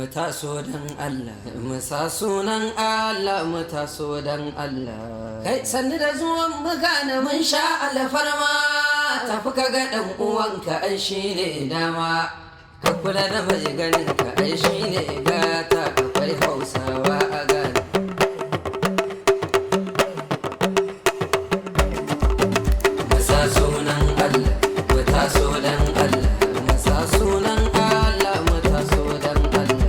taso dan Allah, mu sa sunan Allah, mu taso dan Allah. Kai sanni da zuwan mu gane mun sha alfarma, tafi ka ga dan uwanka ai shine dama. Ka kula da mai ganin ka ai shine gata, akwai Hausawa a gane. Mu sa sunan Allah, mu taso dan Allah, mu sa sunan Allah, mu taso dan Allah.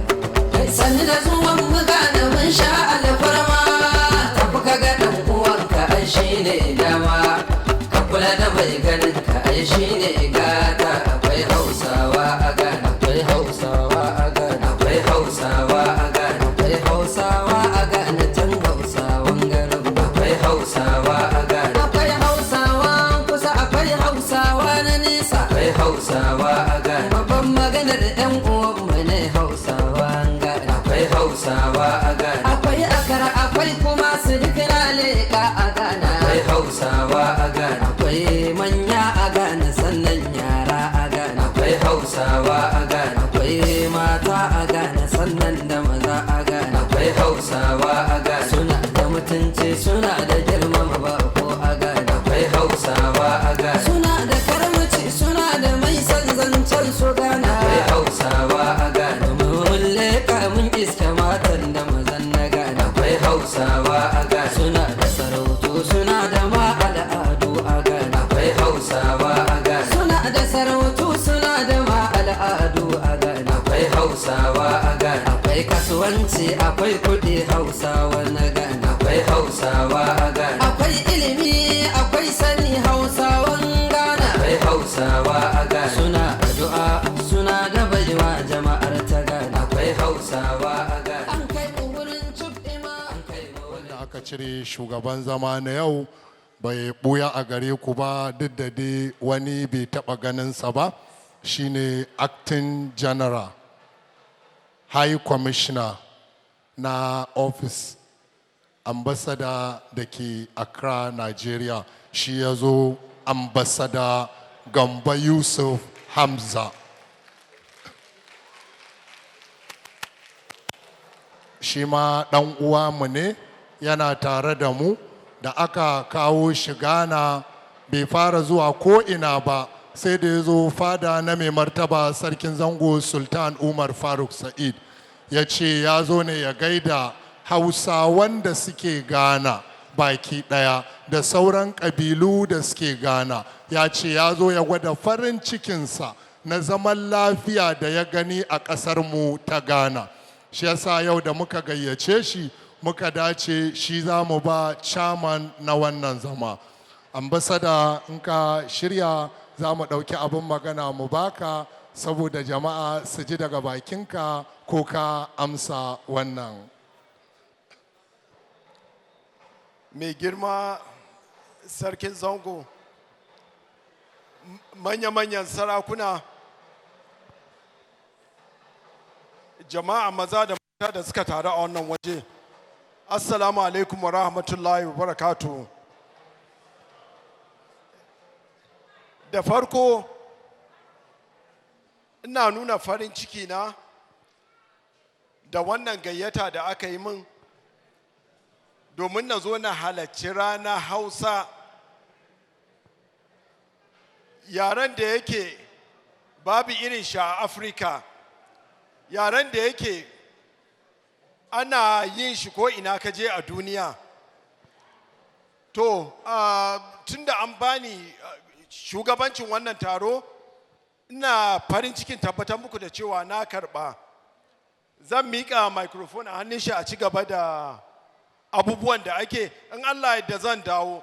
Sanni da zuwan mu gane mun sha alfarma, tafi ka ga dan uwanka ai shine dama. Ka kula da mai ganin ka ai shine gata, akwai Hausawa a gane, akwai Hausawa a gane, akwai Hausawa a gane, akwai Hausawa a gane, can Hausawan garin, akwai Hausawa a gane, akwai Hausawa kusa, akwai Hausawa na nesa, akwai Hausawa a gane. Babban maganar yan uwan mu ne Hausawa gane, akwai Hausawa a gane, akwai akara, akwai kuma su duk leƙa a gane, akwai Hausawa a gane, akwai manya a gane, sannan yara a gane, akwai Hausawa a gane, akwai mata a gane, sannan da maza a gane, akwai Hausawa a gane. Suna da mutunci, suna da girmama bako a gane, akwai Hausawa a gane. Suna da karamci, suna da mai son zancen su gane, akwai Hausawa a gane. Mun leƙa mun iske matan da mazan na gane, akwai Hausawa a gane. Suna da sarautu, suna da ma al'adu a gane, akwai Hausawa a gane. Suna da sarautu, suna da ma al'adu a gane, akwai Hausawa a gane. Akwai kasuwanci, akwai kuɗi Hausawa na gane, akwai Hausawa a gane. Akwai ilimi, akwai sani Hausawan gane, akwai Hausawa a gane. Suna addu'a, suna da baiwa jama'ar ta gane, akwai Hausawa a gane. An kai mu wurin cubɗima, an kai mu wanda aka cire shugaban zama na yau bai buya a gare ku ba, duk da dai wani bai taɓa ganinsa ba, shine acting general high commissioner na office ambassador da ke Accra, Nigeria. Shi ya zo ambassador Gamba Yusuf Hamza. Shi ma ɗan uwa mu ne, yana tare da mu. Da aka kawo shi Ghana bai fara zuwa ko ina ba, sai da ya zo fada na mai martaba sarkin zango Sultan Umar Faruk Sa'id. Ya ce ya zo ne ya gaida Hausawan da suke Ghana baki ɗaya da sauran ƙabilu da suke Ghana. Ya ce ya zo ya gwada farin cikinsa na zaman lafiya da ya gani a ƙasarmu ta Ghana. Shi yasa yau da muka gayyace shi, muka dace shi za mu ba chairman na wannan zama. Ambasada, in ka shirya za mu ɗauki abin magana mu baka, saboda jama'a su ji daga bakinka ko ka amsa wannan. Mai girma sarkin zango, manya-manyan sarakuna, jama'a maza da mata da suka taru a wannan waje, assalamu alaikum wa rahmatullahi wa barakatuhu. Da farko ina nuna farin ciki na da wannan gayyata da aka yi min domin na zo na halarci ranar Hausa, yaren da yake babu irin shi a Afirka, yaren da yake ana yin shi ko ina ka je a duniya. To tunda an bani shugabancin wannan taro, ina farin cikin tabbatar muku da cewa na karba. Zan miƙa microphone a hannun shi a ci gaba da abubuwan da ake, in Allah yadda zan dawo.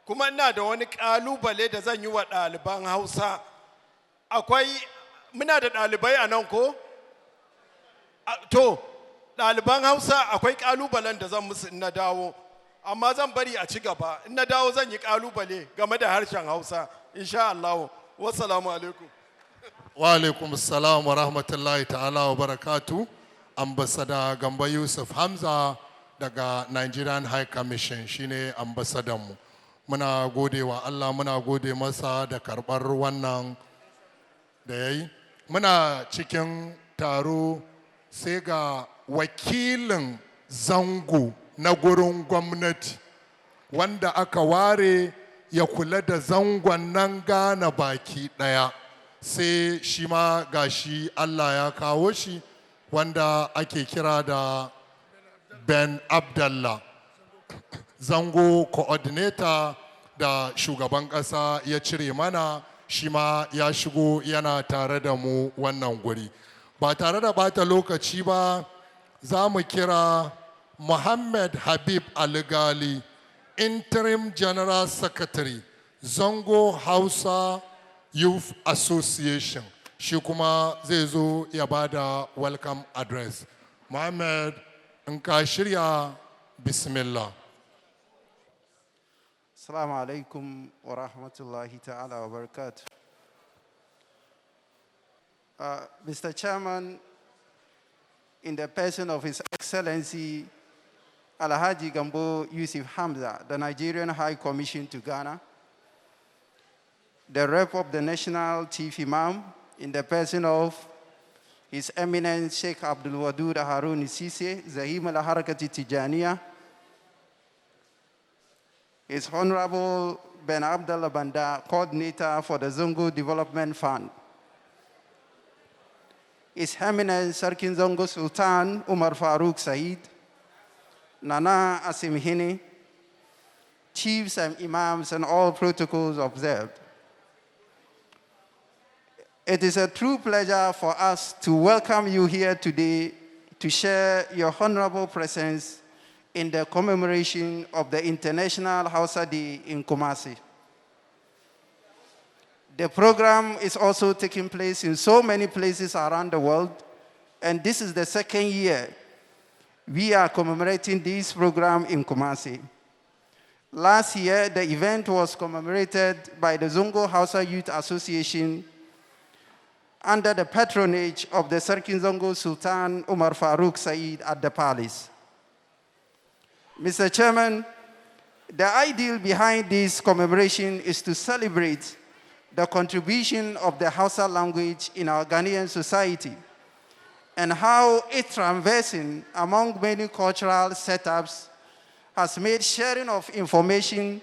Kuma ina da wani ƙalubale da zan yi wa ɗaliban Hausa. Muna da ɗalibai a nan ko? To, ɗaliban Hausa akwai ƙalubalen da zan musu in na dawo, amma zan bari a ci gaba. In na dawo zan yi ƙalubale game da harshen Hausa, insha Allah. Wassalamu alaikum. Wa alaikum assalam wa rahmatullahi ta'ala wa barakatu. Ambassador Gamba Yusuf Hamza daga Nigerian High Commission shine ambassador mu. Muna gode wa Allah, muna gode masa da karɓar wannan da ya yi. Muna cikin taro sai ga wakilin zango na gurin gwamnati wanda aka ware ya kula da zangon nan Ghana baki ɗaya, sai shi ma gashi Allah ya kawo shi wanda ake kira da Ben Abdallah, zango coordinator da shugaban ƙasa ya cire mana, shi ma ya shigo yana tare da mu wannan guri. Ba tare da bata lokaci ba, za mu kira Muhammad Habib Aligali, Interim General Secretary, Zango Hausa Youth Association. Shi kuma zai zo ya bada welcome address. Muhammad, in ka shirya, bismillah. Assalamu alaikum wa rahmatullahi ta'ala wa barakatuh. Mr. Chairman, in the person of His Excellency Alhaji Gambo Yusuf Hamza, the Nigerian High Commission to Ghana, the rep of the National Chief Imam, in the person of His Eminence Sheikh Abdul Wadud Harun Sise, Zahim al-Harakati Tijaniya, His Honorable Ben Abdallah Banda, Coordinator for the Zongo Development Fund, His Eminence Sarkin Zongo Sultan Umar Farooq Said, Nana Asim Hini, Chiefs and Imams and all protocols observed. It is a true pleasure for us to welcome you here today to share your honorable presence in the commemoration of the International Hausa Day in KUMASI. The program is also taking place in so many places around the world, and this is the second year we are commemorating this program in KUMASI. Last year, the event was commemorated by the Zongo Hausa Youth Association under the patronage of the Sarkin Zongo Sultan Umar Farooq Said at the palace. Mr. Chairman, the ideal behind this commemoration is to celebrate the contribution of the Hausa language in our Ghanaian society and how its traversing among many cultural setups has made sharing of information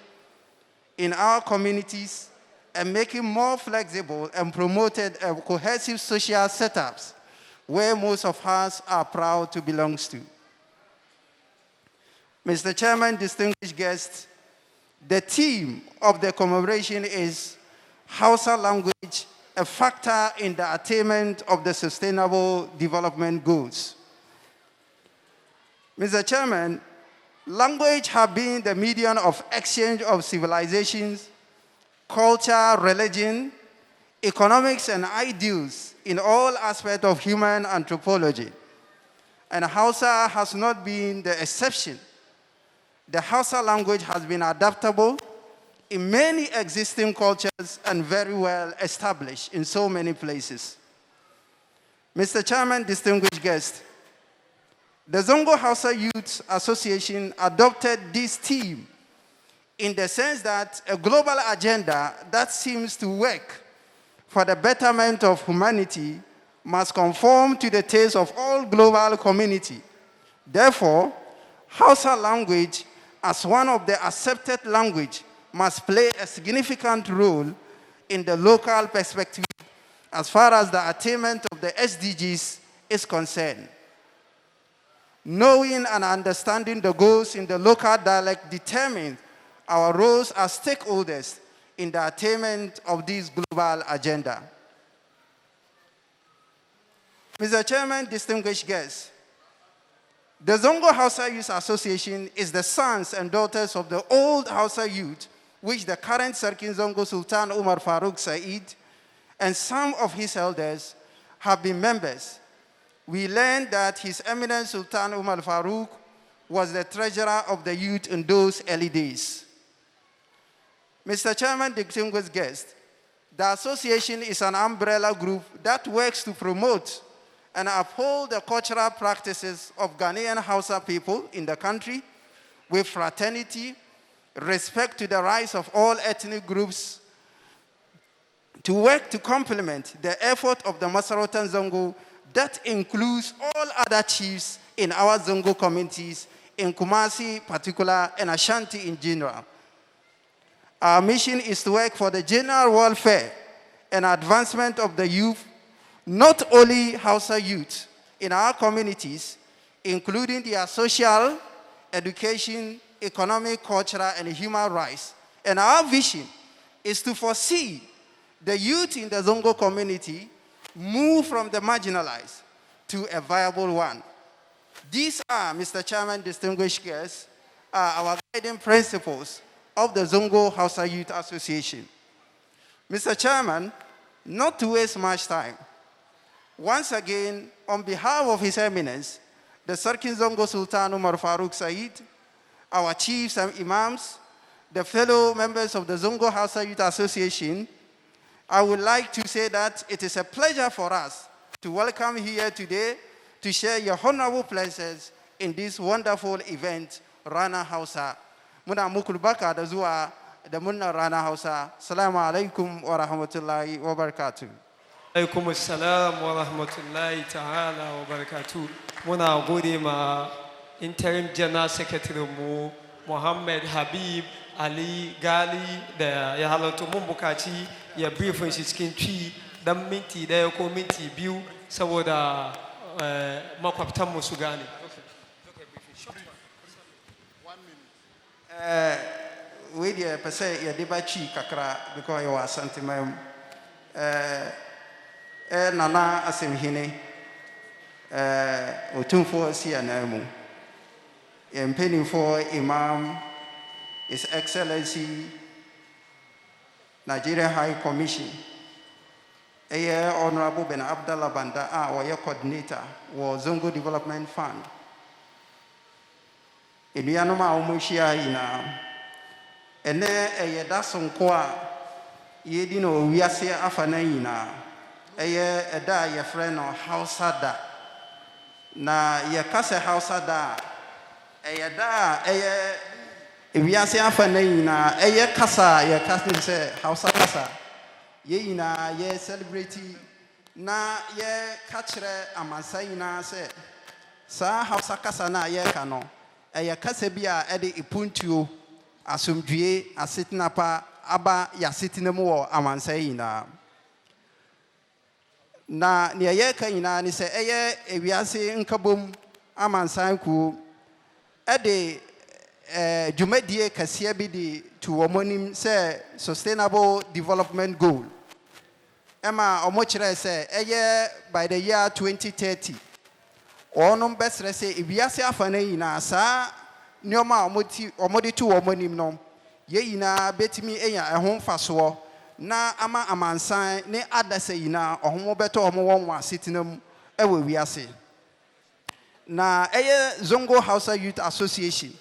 in our communities and making more flexible and promoted a cohesive social setups where most of us are proud to belong to. Mr. Chairman, distinguished guests, the theme of the commemoration is Hausa language, a factor in the attainment of the Sustainable Development Goals. Mr. Chairman, language has been the medium of exchange of civilizations, culture, religion, economics, and ideals in all aspects of human anthropology. And Hausa has not been the exception. The Hausa language has been adaptable in many existing cultures and very well established in so many places. Mr. Chairman, distinguished guests, the Zongo Hausa Youth Association adopted this theme in the sense that a global agenda that seems to work for the betterment of humanity must conform to the taste of all global community. Therefore, Hausa language, as one of the accepted language, must play a significant role in the local perspective as far as the attainment of the SDGs is concerned. Knowing and understanding the goals in the local dialect determines our roles as stakeholders in the attainment of this global agenda. Mr. Chairman, distinguished guests, the Zongo Hausa Youth Association is the sons and daughters of the old Hausa youth, which the current Sarkin Zongo Sultan Umar Farooq Said and some of his elders have been members. We learned that His Eminence Sultan Umar Farooq was the treasurer of the youth in those early days. Mr. Chairman, distinguished guests, the association is an umbrella group that works to promote and uphold the cultural practices of Ghanaian Hausa people in the country with fraternity, respect to the rights of all ethnic groups, to work to complement the effort of the Masarautan Zongo that includes all other chiefs in our Zongo communities, in Kumasi particular, and Ashanti in general. Our mission is to work for the general welfare and advancement of the youth, not only Hausa youth in our communities, including their social, education, economic, cultural, and human rights. And our vision is to foresee the youth in the Zongo community move from the marginalized to a viable one. These are, Mr. Chairman, distinguished guests, our guiding principles of the Zongo Hausa Youth Association. Mr. Chairman, not to waste much time, once again, on behalf of His Eminence, the Sarkin Zongo Sultan Umar Farooq Said, our chiefs and imams, the fellow members of the Zongo Hausa Youth Association, I would like to say that it is a pleasure for us to welcome here today to share your honorable pleasures in this wonderful event, Rana Hausa. Muna muku barka da zuwa da murnar Rana Hausa. Assalamu alaikum wa rahmatullahi wa barakatuh. Alaikum assalam wa rahmatullahi ta'ala wa barakatuh. Muna gode ma interim general secretary mu Muhammad Habib Ali Gali da ya halarta mun bukaci ya briefin shi cikin ci dan minti daya ko minti biyu saboda makwabtan mu su gane. We dey per se ya deba chi kakra because you are sentiment nana asemhine otumfo si anamu for Imam His Excellency Nigeria High Commission Honorable Ben Abdallah Banda coordinator was Zongo Development Fund. Enuyanoma omushia ina ene da sonko yedi no wiase afana ina eda ye friend no Hausa da na ye kase Hausa da da wiase afana ina kasa ye kase se Hausa kasa ye ina ye celebrate na ye kachre amansa ina se sa Hausa kasa na ye kano Kasebia ede ipuntuo asomdue asetinapa aba ya setinemu wo amansaina na ne yeka ina ni se ewiase nkabom amansan ku ede dwumadie kase bi di to womonim se sustainable development goal ema omochire se by the year 2030 Onum besre se ibiase afana yina sa nyoma omodi tu omonim no ye yina betimi eya ehon faso na ama amansan ne adase yina ohom beto omo won asetinam ewe wiase na Zongo Hausa Youth Association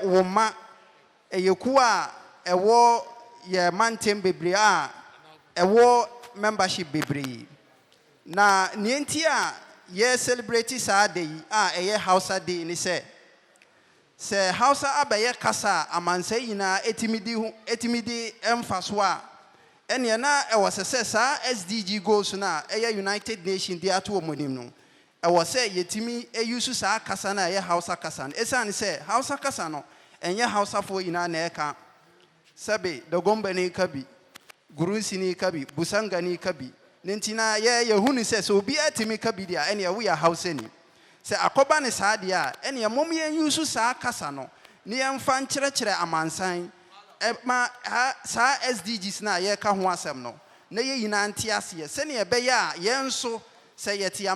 woma kuwa ewo ye mantem bebre ewo membership bebre na nienti ye celebrate sa day Hausa day ni se Hausa abaye kasa amansa yina etimidi emfaso ene na se sa SDG goals na United Nations dey ato omonim no se yetimi use sa kasa na Hausa kasa esane se Hausa kasa no enye Hausa fo yina na eka sabe dogomba ni kabi gurunsi ni kabi busanga ni kabi Nintina ye hunu se so obi atimi ka bidia ene we ya Hausa ni se akoba ne saa dia ene mom ye yusu saa kasa no ne yemfa nkyerɛkyerɛ amansan ma saa SDGs na ye ka ho asɛm no na ye yina nte ase se ne be ya ye nso se yeti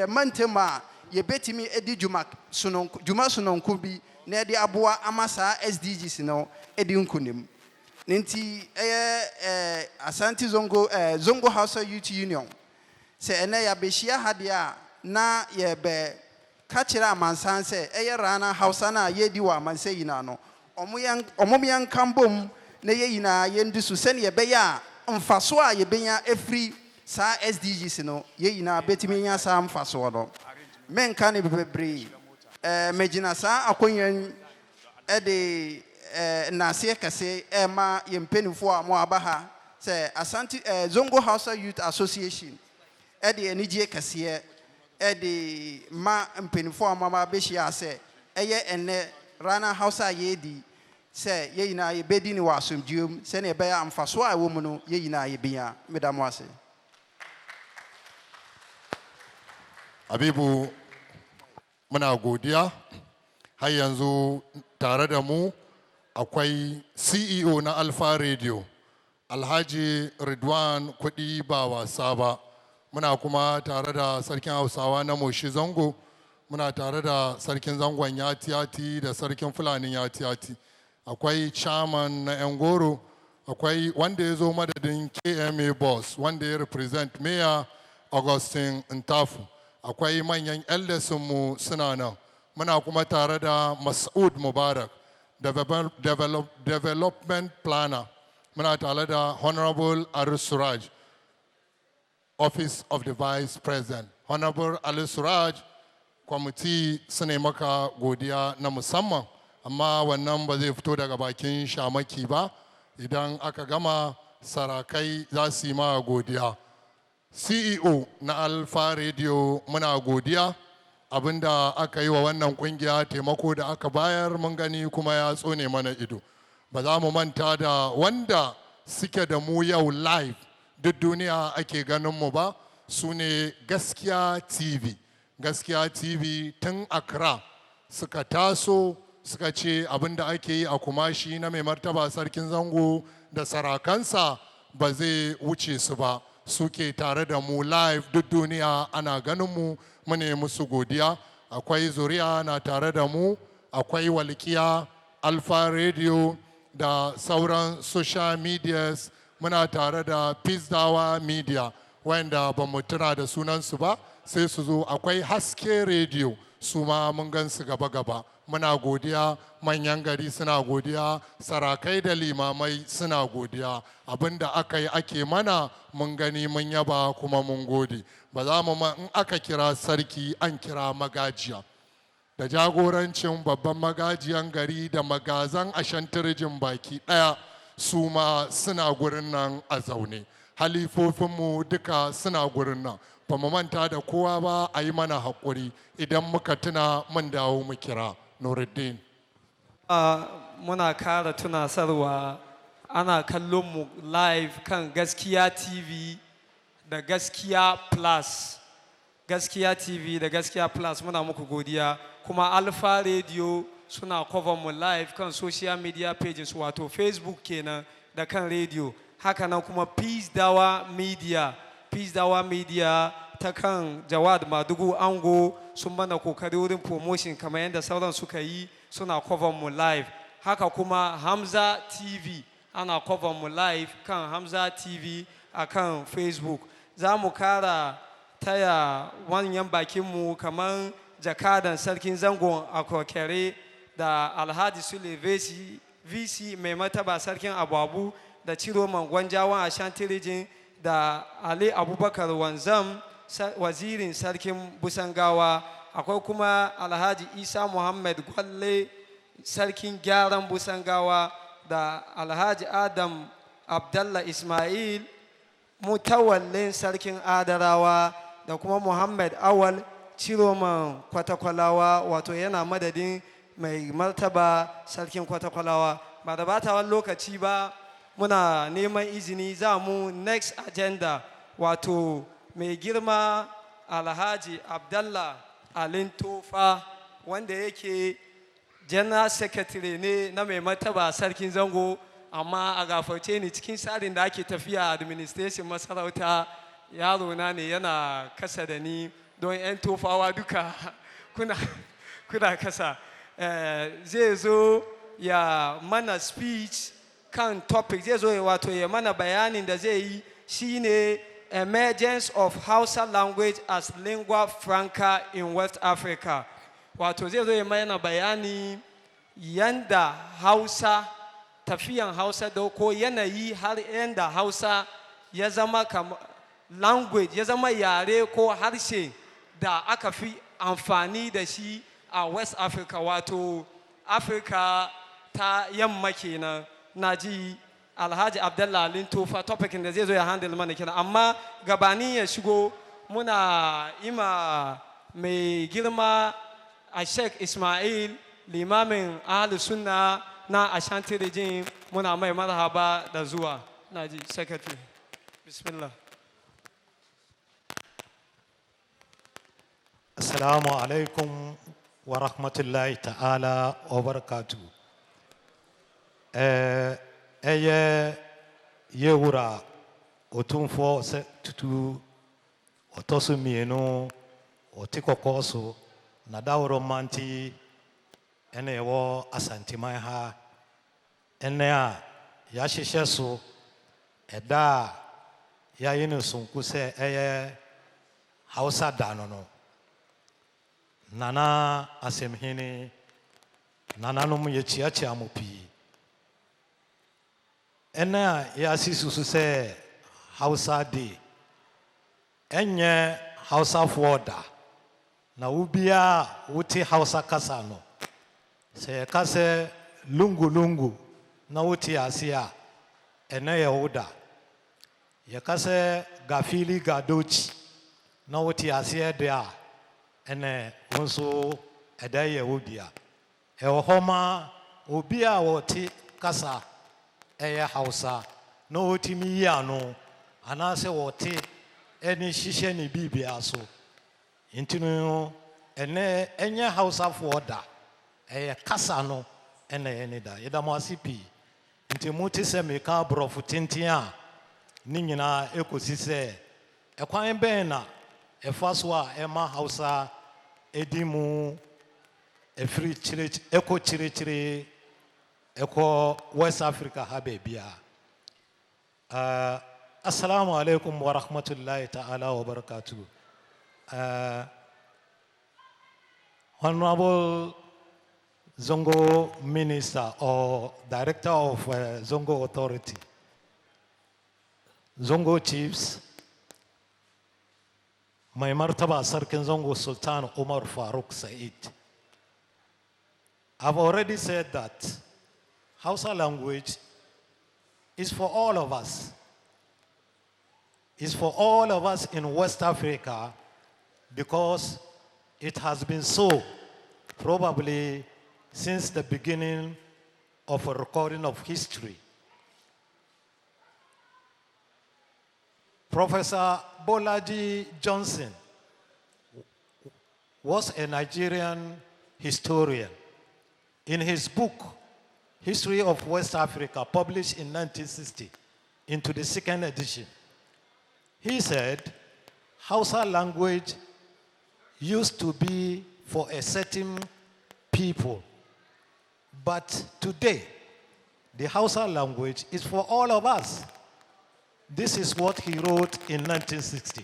mantema ye betimi edi juma sunonko bi na edi aboa ama saa SDGs no edi nkunim Ninti Asante Zongo Hausa Youth Union se ene ya beshia hadia na ye be kachira amansan se Rana Hausa na ye di wa amanse yina no omomian kambom na ye yina ye ndisu se ne be ya mfaso a ye benya efri sa SDGs no ye yina betimi nya sa mfaso no menka ne bebre megina sa akonyan na se kase ma yempenifo a mo abaha se Asante Zongo Hausa Youth Association ɛde anigye kɛseɛ ɛde ma mpanimfoɔ a mama bɛhyia sɛ ɛyɛ ɛnɛ Rana Hausa yɛdi sɛ yɛn nyinaa yɛbɛdi ne wɔ asomdwoem sɛnea ɛbɛyɛ amfasoɔ a ɛwɔ mu no yɛn nyinaa yɛbɛnya meda mo ase. Habibu muna godiya har yanzu tare da mu akwai CEO na Alpha Radio Alhaji Ridwan Kudi ba wasa ba. Muna kuma tare da sarkin Hausawa na Moshi Zango, muna tare da sarkin zangon Yatiyati da sarkin Fulanin Yatiyati. Akwai chairman na Engoro, akwai wanda ya zo madadin KMA boss wanda ya represent Mayor Augustine Ntafu. Akwai manyan elders mu suna nan. Muna kuma tare da Mas'ud Mubarak, development planner. Muna tare da Honorable Arus Suraj, Office of the Vice President. Honorable Ali Suraj, kwamiti suna maka godiya na musamman, amma wannan ba zai fito daga bakin shamaki ba. Idan aka gama sarakai za su yi ma godiya. CEO na Alpha Radio muna godiya abinda aka yi wa wannan kungiya taimako da aka bayar mun gani kuma ya tsone mana ido. Ba za mu manta da wanda suke da mu yau live duk duniya ake ganin mu ba, su ne Gaskiya TV. Gaskiya TV tun Accra suka taso suka ce abinda ake yi a Kumashi na mai martaba sarkin zango da sarakansa ba zai wuce su ba. Suke tare da mu live duk duniya ana ganin mu, mune musu godiya. Akwai zuriya na tare da mu, akwai walƙiya Alpha Radio da sauran social medias. Muna tare da Peace Dawa Media wanda ba mu tuna da sunansu ba sai su zo. Akwai Haske Radio su ma mun gan su gaba-gaba. Muna godiya, manyan gari suna godiya, sarakai da limamai suna godiya. Abinda aka yi ake mana mun gani mun yaba kuma mun gode. Ba za mu in aka kira sarki an kira magajiya. Da jagorancin babban magajiyan gari da magazan ashantirjin baki ɗaya su ma suna gurin nan a zaune. Halifofinmu duka suna gurin nan. Ba mu manta da kowa ba, a yi mana haƙuri. Idan muka tuna mun dawo mu kira. Nuruddin. Muna kara tunasarwa ana kallon mu live kan Gaskiya TV da Gaskiya Plus. Gaskiya TV da Gaskiya Plus muna muku godiya. Kuma Alpha Radio suna cover mu live kan social media pages wato Facebook kenan da kan radio. Haka nan kuma Peace Dawa Media. Peace Dawa Media ta kan Jawad Madugu Ango sun mana kokari wurin promotion kamar yadda sauran suka yi, suna cover mu live. Haka kuma Hamza TV ana cover mu live kan Hamza TV a kan Facebook. Za mu kara taya wanyan bakinmu kamar jakadan sarkin zangon a kokere da Alhaji Sule VC mai mataba sarkin Ababu da Ciroman Gwanjawan Ashantirijin da Ali Abubakar Wanzam wazirin sarkin Busangawa. Akwai kuma Alhaji Isa Muhammad Gwalle sarkin gyaran Busangawa da Alhaji Adam Abdallah Ismail mutawallin sarkin Adarawa da kuma Muhammad Awal Ciroman Kwatakwalawa wato yana madadin mai martaba sarkin Kwatakwalawa. Ba da batawan lokaci ba muna neman izini za mu next agenda wato mai girma Alhaji Abdallah Alintofa wanda yake General Secretary ne na mai martaba sarkin zango, amma a gafarce ni cikin tsarin da ake tafiya administration masarauta yaro na ne yana kasa da ni don 'yan tofawa duka kuna kasa. Zai zo ya mana speech kan topic, zai zo wato ya mana bayanin da zai yi shine emergence of Hausa language as lingua franca in West Africa. Wato zai zo ya mana bayani yanda Hausa, tafiyan Hausa da ko yanayi har yanda Hausa ya zama language, ya zama yare ko harshe da aka fi amfani da shi a West Africa, wato Africa ta yamma kenan. Na ji Alhaji Abdallah Lintofa topic da zai zo ya handle mana kenan, amma gabanin ya shigo muna ima mai girma a Sheikh Ismail limamin ahlus sunna na Ashanti Region muna mai marhaba da zuwa. Naji secretary. Bismillah. Assalamu alaikum wa rahmatullahi ta'ala wa barakatuh. Eye yewura otumfo se tutu otosu mienu otikokoso na dawro manti ene wo asantiman ha ene a ya hyehyɛ so ɛda ya yinu sunku sɛ ɛyɛ Hausa da no nana asemhene nananom yɛkyiakyia mo pii ɛnɛ a yɛasi susu sɛ Hausa de ɛnyɛ Hausafoɔ da na wobia wote Hausa kasa no sɛ yɛka sɛ lungu na wote ase a ɛnɛ yɛ wo da yɛka sɛ gafili gadochi na wote aseɛ de a ɛnɛ wo nso ɛda yɛ wo dua ɛwɔ hɔ ma obi a wɔte kasa ɛyɛ Hausa na wɔtumi yi ano anaasɛ wɔte ɛne hyehyɛ ne biribia so nti no ɛnɛ ɛnyɛ Hausafoɔ da ɛyɛ kasa no ɛna ɛne da yɛda mo ase pii nti mote sɛ meka aborɔfo tenten a ne nyinaa ɛkɔsi sɛ ɛkwan bɛn na ɛfa so a ɛma Hausa ɛdi mu ɛfiri ɛkɔ kyerɛkyerɛ ɛkɔ West Africa ha baabia assalamu alaikum wa rahmatullahi ta'ala wa barakatuh. Honorable Zongo Minister or Director of Zongo Authority, Zongo Chiefs, my Martaba Sarkin Zongo Sultan Omar Farouk Said. I've already said that Hausa language is for all of us. It's for all of us in West Africa because it has been so probably since the beginning of a recording of history. Professor Bolaji Johnson was a Nigerian historian. In his book, History of West Africa, published in 1960, into the second edition, he said, Hausa language used to be for a certain people, but today, the Hausa language is for all of us. This is what he wrote in 1960.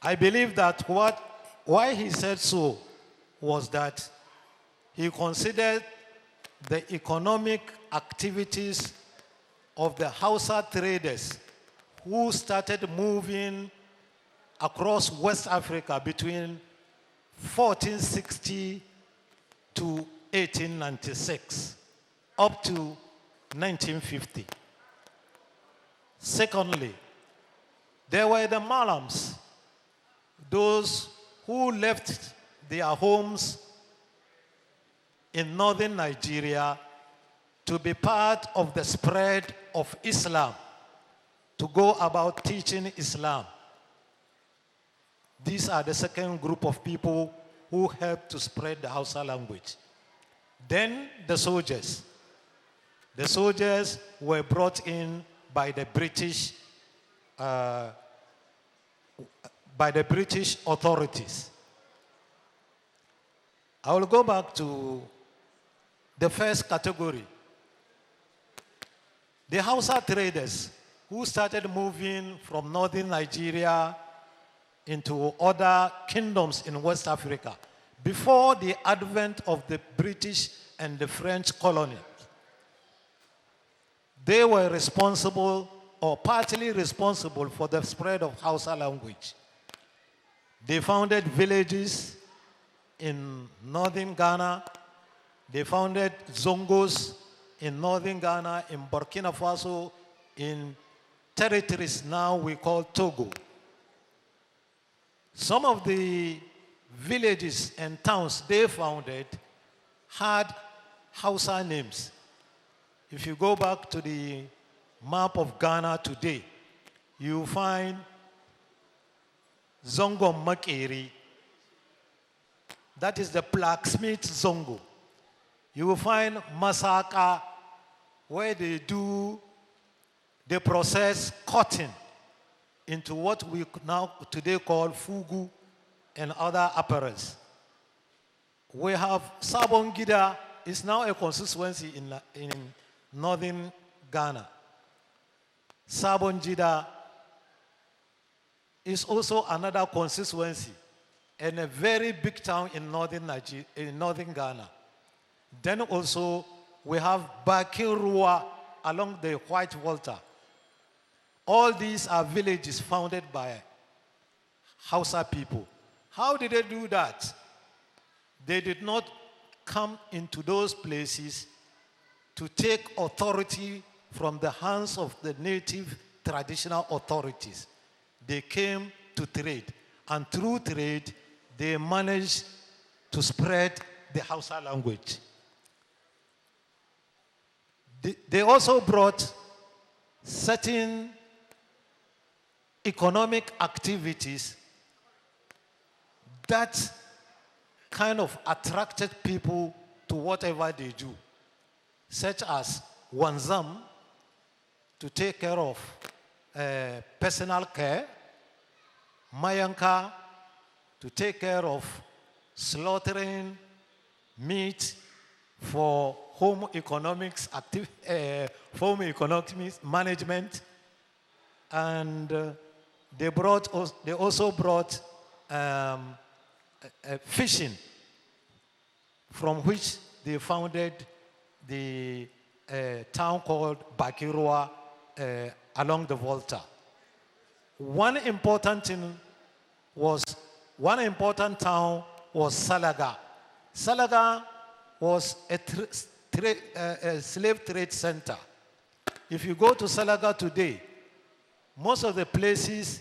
I believe that why he said so was that he considered the economic activities of the Hausa traders who started moving across West Africa between 1460 to 1896, up to 1950. Secondly, there were the Malams, those who left their homes in northern Nigeria to be part of the spread of Islam, to go about teaching Islam. These are the second group of people who helped to spread the Hausa language. Then the soldiers. The soldiers were brought in by the British authorities. I will go back to the first category. The Hausa traders who started moving from northern Nigeria into other kingdoms in West Africa before the advent of the British and the French colony. They were responsible or partly responsible for the spread of Hausa language. They founded villages in northern Ghana. They founded Zongos in northern Ghana, in Burkina Faso, in territories now we call Togo. Some of the villages and towns they founded had Hausa names. If you go back to the map of Ghana today, you find Zongo Makeri. That is the blacksmith Zongo. You will find Masaka, where they process cotton into what we now today call fugu and other apparels. We have Sabongida, is now a constituency in northern Ghana. Sabongida is also another constituency and a very big town in northern Ghana. Then also we have Bakinrua along the White Water. All these are villages founded by Hausa people. How did they do that? They did not come into those places to take authority from the hands of the native traditional authorities. They came to trade, and through trade, they managed to spread the Hausa language. They also brought certain economic activities that kind of attracted people to whatever they do, such as wanzam, to take care of personal care, mayanka, to take care of slaughtering meat for home economics management, and they also brought fishing, from which they founded the town called Bakirua along the Volta. One important town was Salaga. Salaga was a slave trade center. If you go to Salaga today, most of the places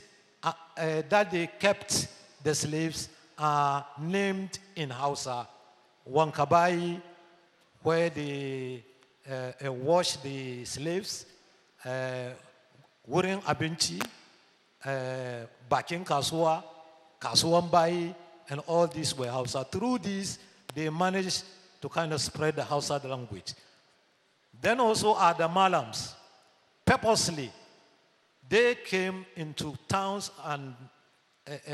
that they kept the slaves are named in Hausa. Wankabai, where they wash the slaves, Wurin Abinchi, Bakin Kasua, Kasuambai, and all these were Hausa. Through these, they managed to kind of spread the Hausa language. Then also are the Malams. Purposely, they came into towns and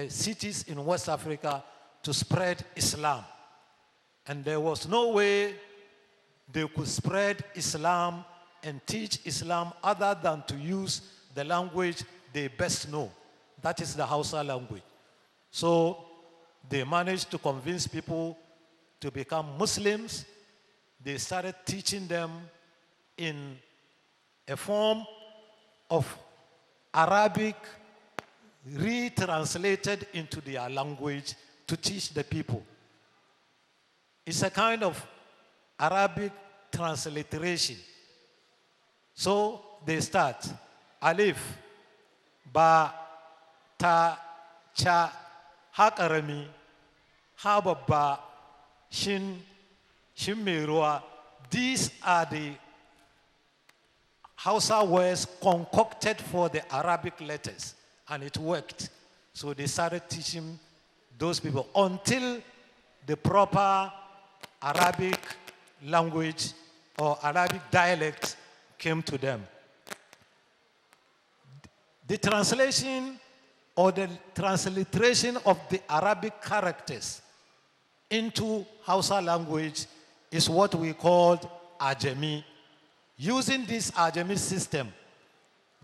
cities in West Africa to spread Islam. And there was no way they could spread Islam and teach Islam other than to use the language they best know. That is the Hausa language. So they managed to convince people to become Muslims. They started teaching them in a form of Arabic retranslated into their language to teach the people. It's a kind of Arabic transliteration. So they start Alif, Ba, Ta, Cha, Ha Karami, Ha Babba, Shin, Shin Merua. These are the Hausa words concocted for the Arabic letters, and it worked. So they started teaching those people until the proper Arabic language or Arabic dialect came to them. The translation or the transliteration of the Arabic characters into Hausa language is what we called Ajami. Using this Ajami system,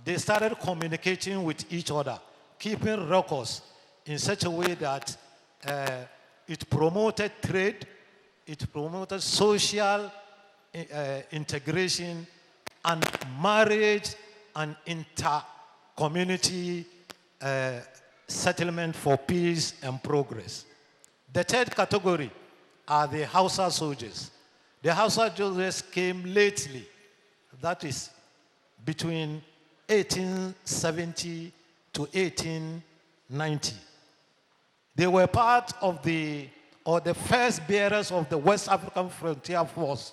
they started communicating with each other, keeping records in such a way that it promoted trade, it promoted social integration, and marriage and inter-community settlement for peace and progress. The third category are the Hausa soldiers. The Hausa soldiers came lately, that is between 1870 to 1890. They were part of the first bearers of the West African Frontier Force,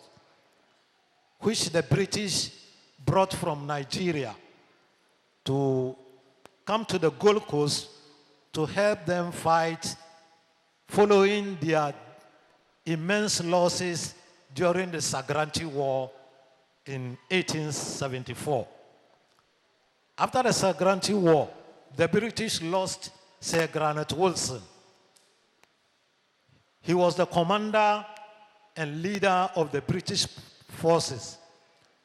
which the British brought from Nigeria to come to the Gold Coast to help them fight following their immense losses during the Sagranti War in 1874. After the Sagranti War, the British lost Sir Granite Wilson. He was the commander and leader of the British forces.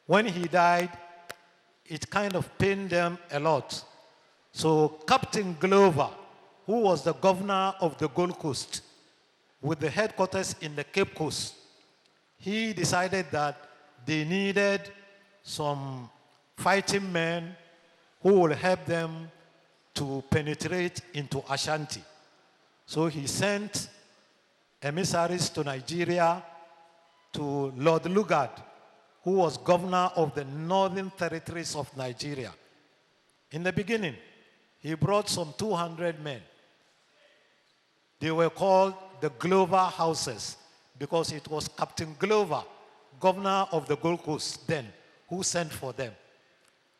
When he died, it kind of pained them a lot. So Captain Glover, who was the governor of the Gold Coast, with the headquarters in the Cape Coast, he decided that they needed some fighting men who will help them to penetrate into Ashanti. So he sent emissaries to Nigeria, to Lord Lugard, who was governor of the northern territories of Nigeria. In the beginning, he brought some 200 men. They were called the Glover Houses because it was Captain Glover, governor of the Gold Coast then, who sent for them.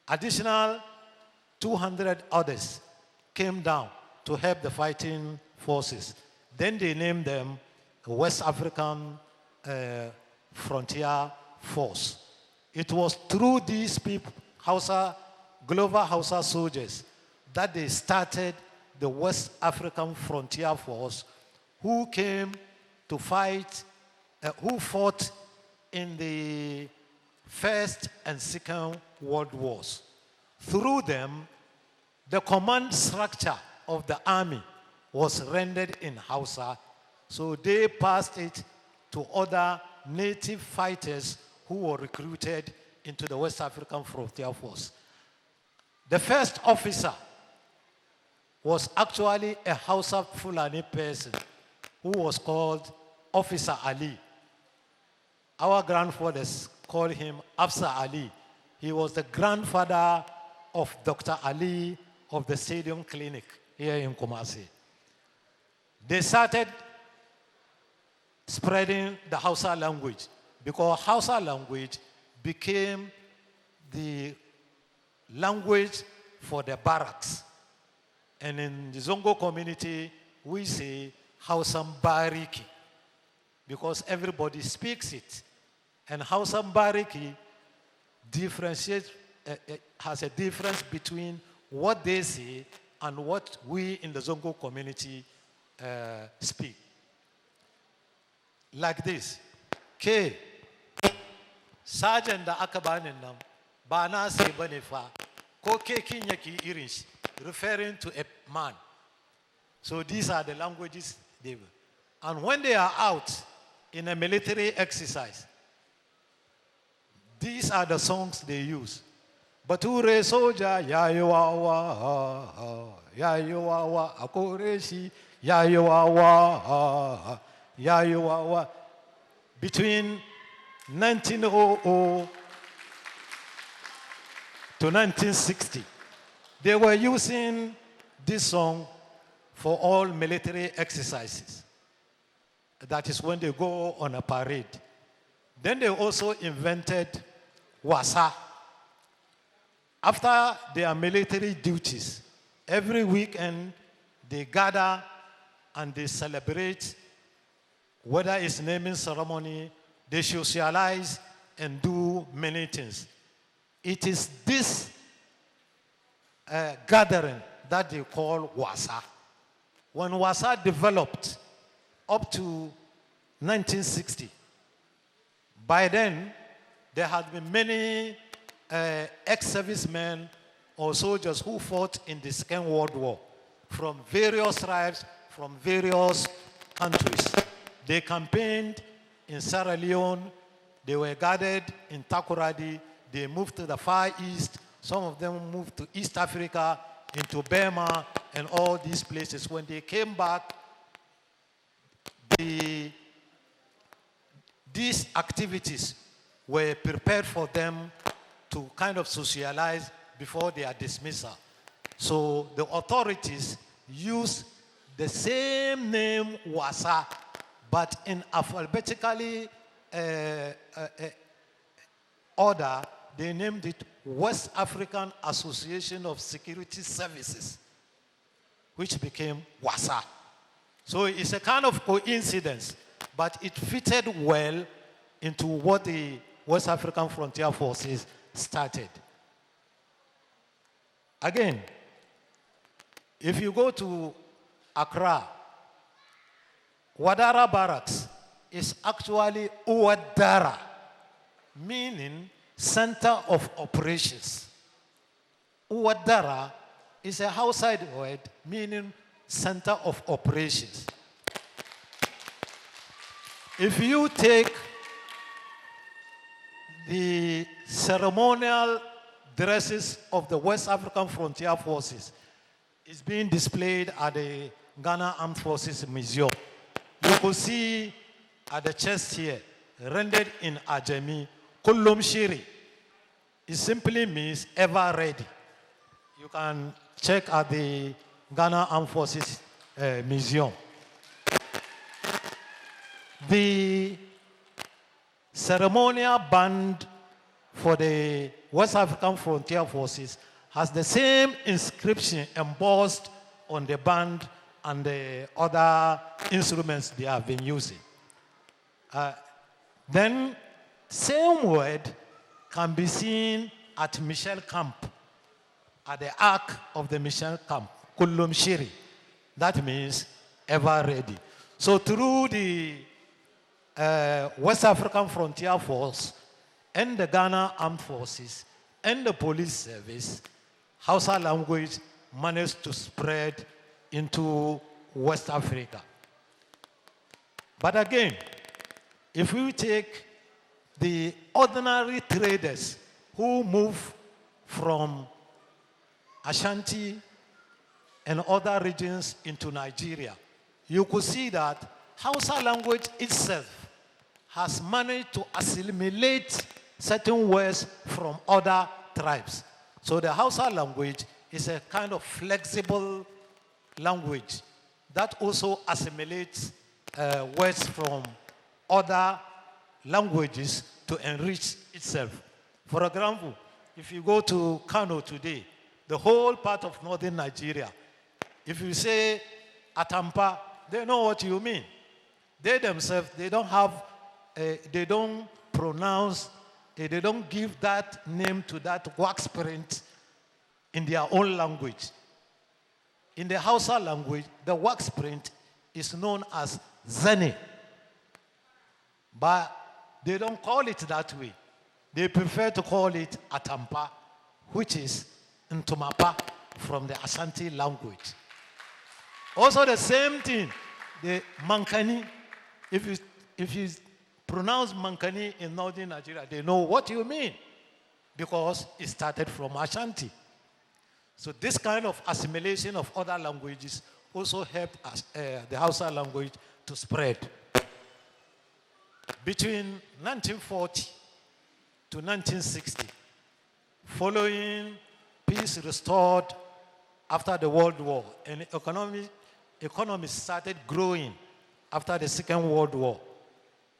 Additional 200 others came down to help the fighting forces. Then they named them the West African Frontier Force. It was through these people, Glover Hausa soldiers, that they started the West African Frontier Force, who came to fight, who fought in the First and Second World Wars. Through them, the command structure of the army was rendered in Hausa, so they passed it to other native fighters who were recruited into the West African Frontier Force. The first officer was actually a Hausa Fulani person who was called Officer Ali. Our grandfathers called him Afsa Ali. He was the grandfather of Dr. Ali of the Stadium Clinic here in KUMASI. They started spreading the Hausa language because Hausa language became the language for the barracks. And in the Zongo community, we say Hausa Bariki because everybody speaks it. And Hausa Bariki has a difference between what they say and what we in the Zongo community speak. Like this. K. Sergeant da aka bani nan ba na sai bane fa ko ke kin yake irin shi, referring to a man. So these are the languages they will. And when they are out in a military exercise, these are the songs they use. Bature soja yayiwawa, yayiwawa akoreshi, yayiwawa, yayiwawa. Between 1900 to 1960, they were using this song for all military exercises. That is when they go on a parade. Then they also invented wasa. After their military duties, every weekend they gather and they celebrate, whether it's naming ceremony, they socialize and do many things. It is this gathering that they call wasa. When wasa developed up to 1960, by then there had been many ex-servicemen or soldiers who fought in the Second World War from various tribes, from various countries. They campaigned in Sierra Leone, they were gathered in Takoradi, they moved to the Far East, some of them moved to East Africa, into Burma, and all these places. When they came back, these activities were prepared for them to kind of socialize before their dismissal. So the authorities used the same name Wasa, but in alphabetically order, they named it West African Association of Security Services, which became WASA. So it's a kind of coincidence, but it fitted well into what the West African Frontier Forces started. Again, if you go to Accra, Wadara Barracks is actually Uwadara, meaning center of operations. Uwadara is a Hausa word meaning center of operations. If you take the ceremonial dresses of the West African Frontier Forces, it's being displayed at the Ghana Armed Forces Museum. You could see at the chest here, rendered in Ajami, Kullum Shiri. It simply means ever ready. You can check at the Ghana Armed Forces Museum. The ceremonial band for the West African Frontier Forces has the same inscription embossed on the band and the other instruments they have been using. Then, same word can be seen at Michel Camp, at the Ark of the Michel Camp, Kullum Shiri. That means ever ready. So through the West African Frontier Force and the Ghana Armed Forces and the police service, Hausa language managed to spread into West Africa. But again, if we take the ordinary traders who move from Ashanti and other regions into Nigeria, you could see that Hausa language itself has managed to assimilate certain words from other tribes. So the Hausa language is a kind of flexible language that also assimilates words from other languages to enrich itself. For example, if you go to Kano today, the whole part of northern Nigeria, if you say Atampa, they know what you mean. They themselves, they don't have, they don't pronounce, they don't give that name to that wax print in their own language. In the Hausa language, the wax print is known as Zane. But they don't call it that way. They prefer to call it Atampa, which is Ntumapa from the Ashanti language. Also the same thing, the Mankani. If you pronounce Mankani in northern Nigeria, they know what you mean because it started from Ashanti. So this kind of assimilation of other languages also helped us, the Hausa language to spread. Between 1940 to 1960, following peace restored after the World War, and economy started growing after the Second World War,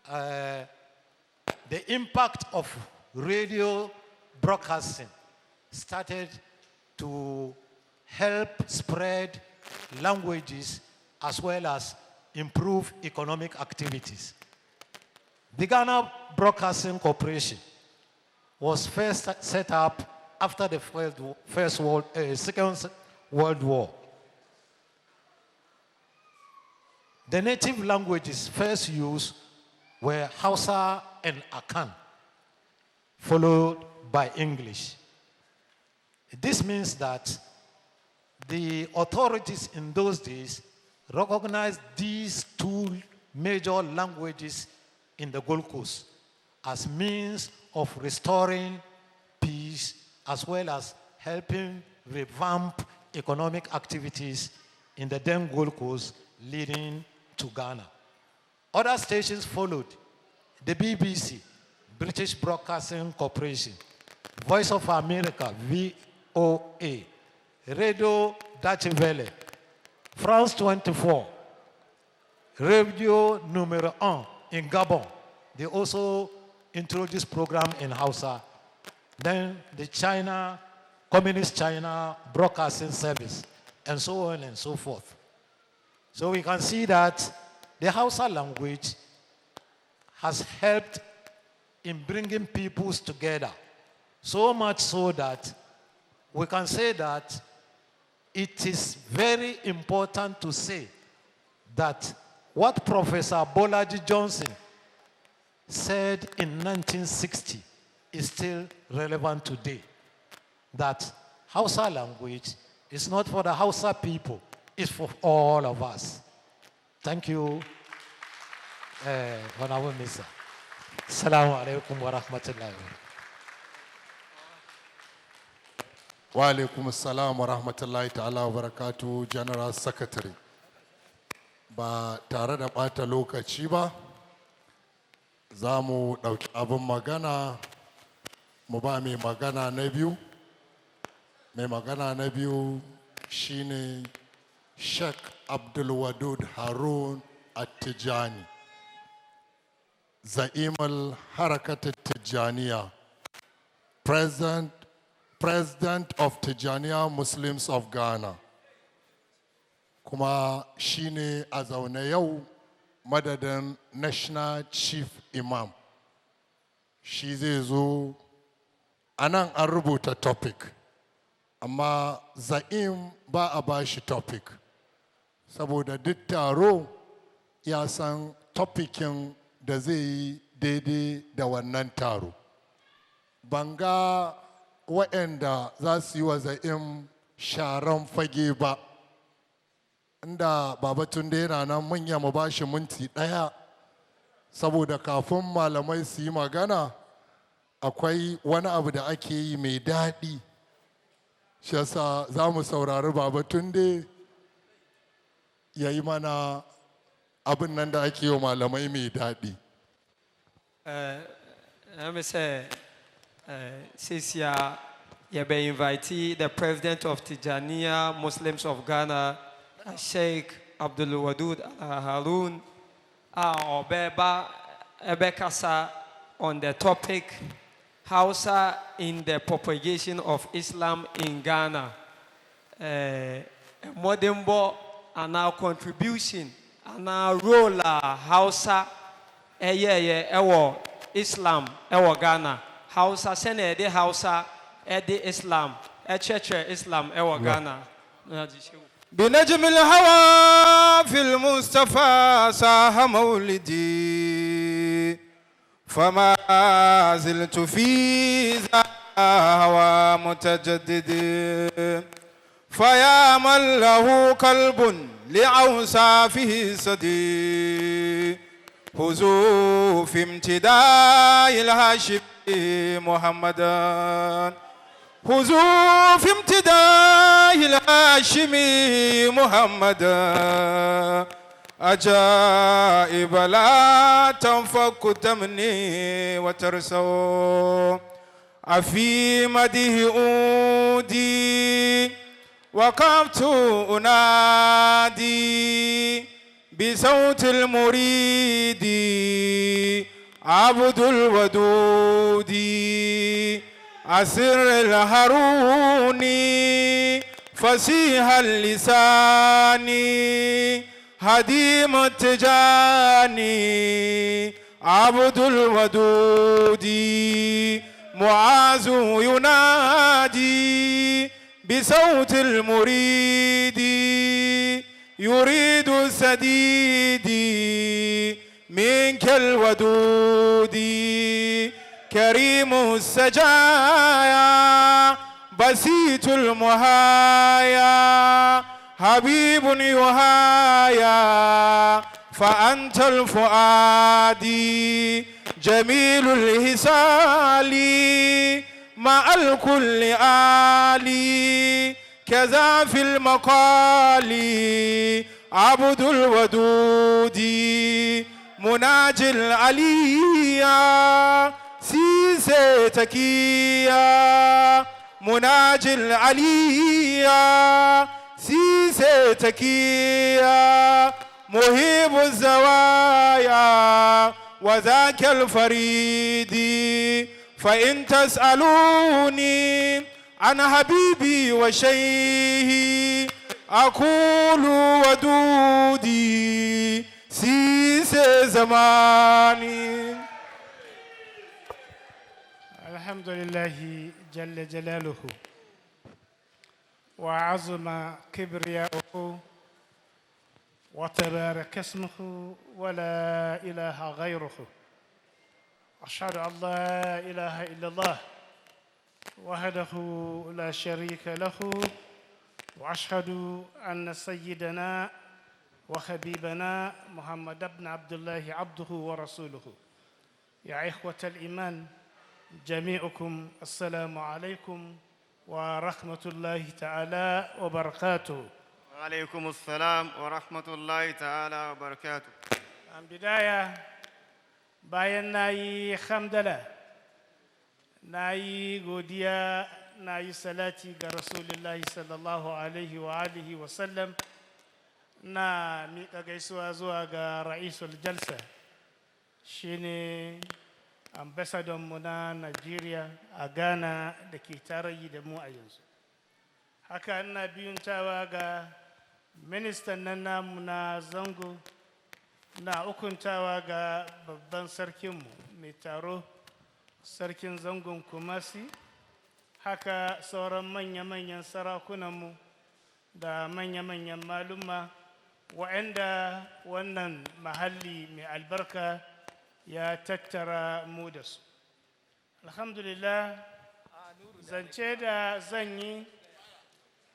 the impact of radio broadcasting started to help spread languages as well as improve economic activities. The Ghana Broadcasting Corporation was first set up after the Second World War. The native languages first used were Hausa and Akan, followed by English. This means that the authorities in those days recognized these two major languages in the Gold Coast as means of restoring peace as well as helping revamp economic activities in the then Gold Coast leading to Ghana. Other stations followed: the BBC, British Broadcasting Corporation, Voice of America, VOA, Radio Deutsche Welle, France 24, Radio Numéro 1 in Gabon. They also introduced program in Hausa. Then the China, Communist China Broadcasting Service, and so on and so forth. So we can see that the Hausa language has helped in bringing peoples together. So much so that we can say that it is very important to say that what Professor Bolaji Johnson said in 1960 is still relevant today. That Hausa language is not for the Hausa people, it's for all of us. Thank you, Honorable Minister. Assalamu alaikum wa rahmatullahi Wa alaikum assalam wa rahmatullahi ta'ala wa barakatuh, General Secretary. Ba tare da ɓata lokaci ba, za mu ɗauki abin magana, mu ba mai magana na biyu. Mai magana na biyu shine Sheikh Abdul Wadud Harun At-Tijani, Za'im al-Harakat At-Tijaniya, President of Tijaniya Muslims of Ghana, kuma shine a zaune yau madadin National Chief Imam. Shi zai zo, anan an rubuta topic, amma Za'im ba a bashi topic, saboda duk taro ya san topicin da zai yi daidai da wannan taro. Banga waɗanda za su yi wa Za'im sharan fage ba, inda Babatunde yana nan manya mu ba shi minti ɗaya, saboda kafin malamai su yi magana akwai wani abu da ake yi mai daɗi. Shi yasa za mu saurari Babatunde ya yi mana abin nan da ake yi wa malamai mai daɗi. Sisia, you be invitee the President of Tijaniya Muslims of Ghana, Sheikh Abdul Wadud Harun, Obeba Ebekasa on the topic Hausa in the propagation of Islam in Ghana. Modembo and our contribution and our role Hausa ewo Islam ewo Ghana. Hausa sene de Hausa de Islam cheche Islam ewo Ghana. بنجم الهوى في المصطفى ساها مولدي فما زلت في ذا هوى متجدد فيا من له قلب لأوصافه صدي هزوا في امتداء الهاشمي محمدا هزوا في امتداء الهاشمي محمدا عجائب لا تنفك تمني وترسو أفي مده أودي وقفت أنادي بصوت المريد عبد الودود أسر الهاروني فصيح اللسان هديم التجاني عبد الودود معاذ ينادي بصوت المريد يريد السديد منك الودود كريم السجايا بسيط المهايا حبيب يهايا فأنت الفؤاد جميل الهسال مع الكل آلي كذا في المقال عبد الودود مناجي العليا سيسي تكيا مناجي العليا سيسي سيسي تكيا مهيب الزوايا وذاك الفريد فإن تسألوني عن حبيبي وشيهي أقول ودودي سيسي زماني. الحمد لله جل جلاله وعظم كبرياؤه وتبارك اسمه ولا إله غيره. أشهد أن لا إله إلا الله وحده لا شريك له، وأشهد أن سيدنا وحبيبنا محمد بن عبد الله عبده ورسوله. يا إخوة الإيمان جميعكم السلام عليكم ورحمة الله تعالى وبركاته. وعليكم السلام ورحمة الله تعالى وبركاته. بداية bayan na yi hamdala, na yi godiya, na yi salati ga rasulullahi sallallahu alaihi wa alihi wa sallam, na miƙa gaisuwa zuwa ga ra'isul jalsa shine ambasadonmu na Najeriya a Ghana da ke tarayi da mu a yanzu. Haka ina biyuntawa ga ministan nan namu na zango, na ukuntawa ga babban sarkinmu mai taro, sarkin zangon Kumasi, haka sauran manya-manyan sarakunanmu da manya-manyan malumma waɗanda wannan mahalli mai albarka ya tattara mu da su. Alhamdulillah, zance da zan yi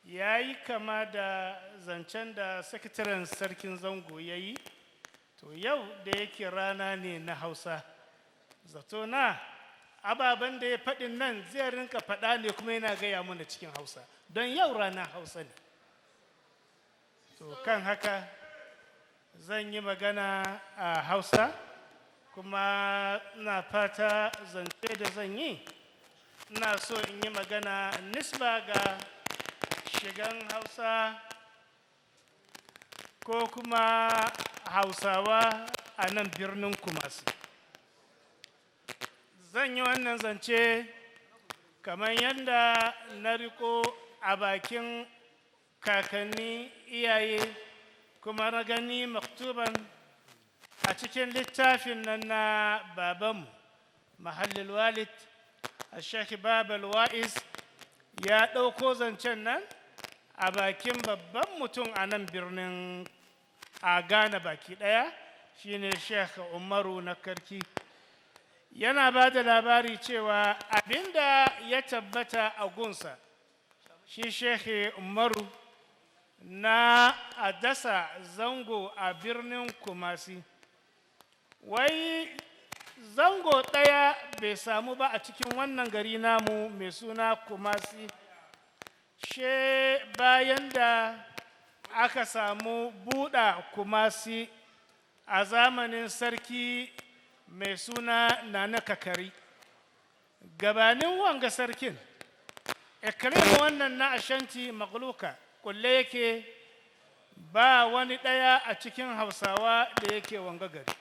ya yi kama da zancen da sakataren sarkin zango ya yi. To yau da yake rana ne na Hausa, zato na ababen da ya faɗin nan zai rinka faɗa ne kuma yana gaya mana cikin Hausa, don yau rana Hausa ne. To kan haka zan yi magana a Hausa, kuma ina fata zance da zan yi, ina so in yi magana nisba ga shigan Hausa ko kuma Hausawa a nan birnin Kumasi. Zan yi wannan zance kamar yadda na riko a bakin kakanni iyaye, kuma na gani maktuban a cikin littafin nan na babanmu mahallin walid a Sheikh Babal Wa'iz, ya ɗauko zancen nan a bakin babban mutum a nan birnin a Ghana baki ɗaya, shine Sheikh Umaru na Karki. Yana ba da labari cewa abinda ya tabbata a gunsa shi Sheikh Umaru na a dasa zango a birnin Kumasi. Wai zango ɗaya bai samu ba a cikin wannan gari namu mai suna Kumasi, she bayan da aka samu buɗa Kumasi a zamanin sarki mai suna Nana Kakari. Gabanin wanga sarkin, ikirma wannan na Ashanti Magluka kulle yake, ba wani ɗaya a cikin Hausawa da yake wanga gari.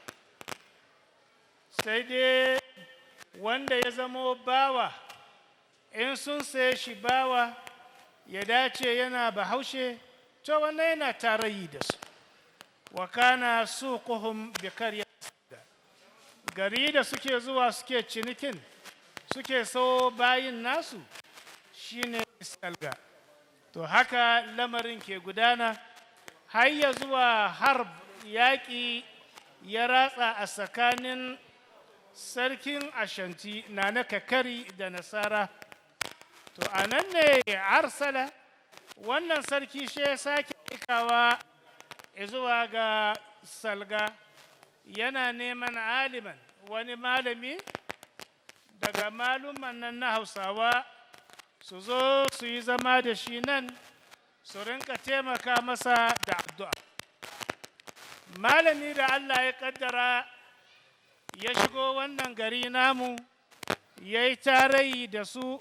Sai dai wanda ya zamo bawa, in sun saye shi bawa ya dace yana Bahaushe, to wannan yana tarayi da su. Wa kana suquhum bi qaryat, gari da suke zuwa suke cinikin, suke so bayin nasu shine Salga. To haka lamarin ke gudana har ya zuwa harb, yaƙi ya ratsa a tsakanin sarkin Ashanti Nana Kakari da Nasara. To a nan ne arsala wannan sarki shi ya sake aikawa zuwa ga Salga, yana neman aliman, wani malami daga maluman nan na Hausawa su zo su yi zama da shi nan, su rinka taimaka masa da addu'a. Malami da Allah ya kaddara ya shigo wannan gari namu, ya yi tarayi da su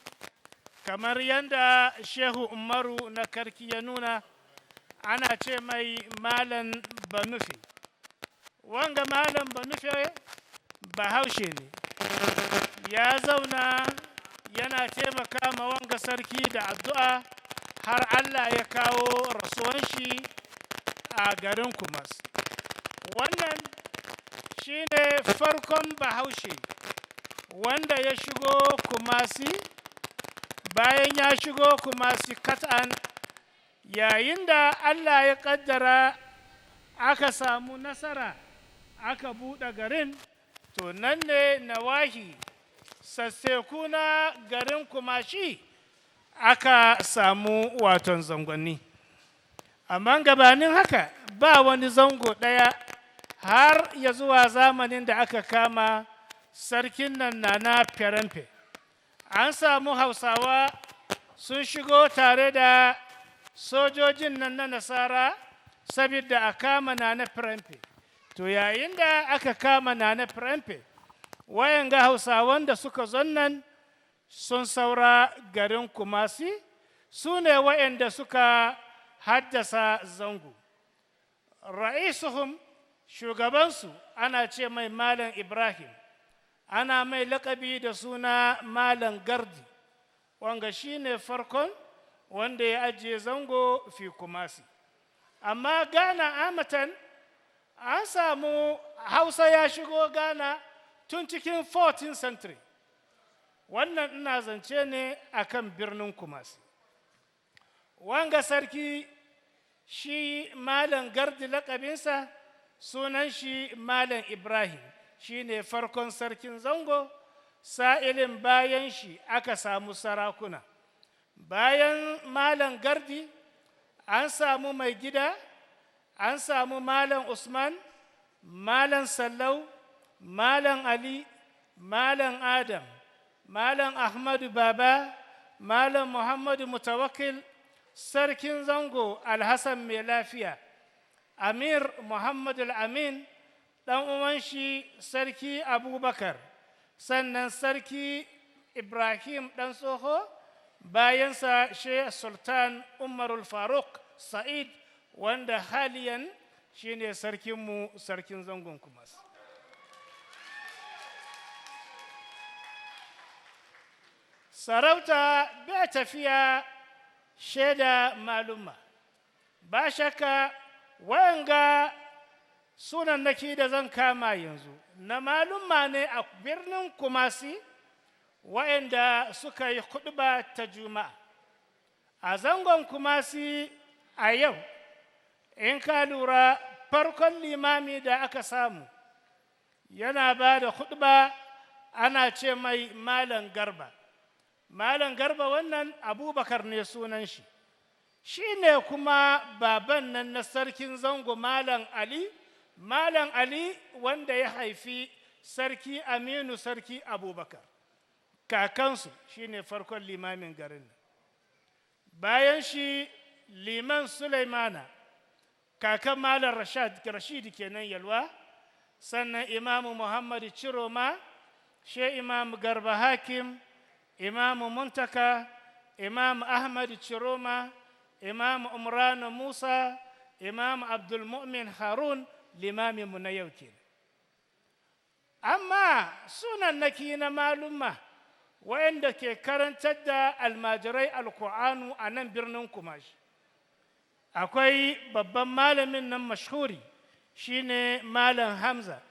kamar yadda Shehu Umaru na Karki ya nuna ana ce mai malam banufi. Wanga malam banufi bahaushe ne, ya zauna yana taimaka ma wanga sarki da addu'a har Allah ya kawo rasuwan shi a garin Kumas. Wannan shi ne farkon bahaushe wanda ya shigo Kumasi. Bayan ya shigo Kumasi kat'an, yayin da Allah ya kaddara aka samu nasara aka buɗe garin, to nan ne nawahi sasseku na garin Kumashi aka samu waton zangonni. Amma gabanin haka ba wani zango ɗaya har ya zuwa zamanin da aka kama sarkin nan na Firenfe. An samu Hausawa sun shigo tare da sojojin nan na Nasara saboda a kama na Firenfe. To yayin da aka kama na Firenfe, wayanga Hausawan da suka zonnan sun saura garin Kumasi, su ne wayanda suka haddasa zango. Ra'isuhum, shugabansu, ana ce mai Malam Ibrahim, ana mai lakabi da suna Malam Gardi, wanga shi ne farkon wanda ya ajiye zango fi Kumasi. Amma Ghana amatan an samu Hausa ya shigo Ghana tun cikin 14th century. Wannan ina zance ne akan birnin Kumasi. Wanga sarki shi Malam Gardi lakabinsa sunan shi Malam Ibrahim, shi ne farkon sarkin zango. Sa'ilin bayan shi aka samu sarakuna. Bayan Malam Gardi an samu mai gida, an samu Malam Usman, Malam Sallau, Malam Ali, Malam Adam, Malam Ahmadu Baba, Malam Muhammadu Mutawakkil, sarkin zango Alhassan mai lafiya, Amir Muhammadu Amin, ɗan uwan shi sarki Abubakar, sannan sarki Ibrahim ɗan tsoho, bayansa Sheikh Sultan Umarul Faruk Sa'id, wanda haliyan shine sarkinmu, sarkin zangon Kumas. Sarauta bai tafiya shaida malumma. Ba shakka wayanga sunannaki da zan kama yanzu na malumma ne a birnin Kumasi, wayanda suka yi khutba ta Juma'a. A zangon Kumasi a yau, in ka lura farkon limami da aka samu yana ba da khutba, ana ce mai Malam Garba. Malam Garba wannan Abubakar ne sunan shi. Shi ne kuma baban nan na sarkin zango Malam Ali. Malam Ali wanda ya haifi sarki Aminu sarki Abubakar. Kakansu shi ne farkon limamin garin. Bayan shi liman Sulaimana, kakan Malam Rashid kenan Yalwa, sannan Imamu Muhammadu Ciroma, she Imamu Garba Hakim, Imamu Muntaka, Imamu Ahmadu Ciroma, Imamu Umranu Musa, Imamu Abdul Mu'min Harun, limaminmu na yau kenan. Amma sunannaki na malumma wayanda ke karantar da almajirai alkur'anu a nan birnin Kumashi. Akwai babban malamin nan mashhuri shine Malam Hamza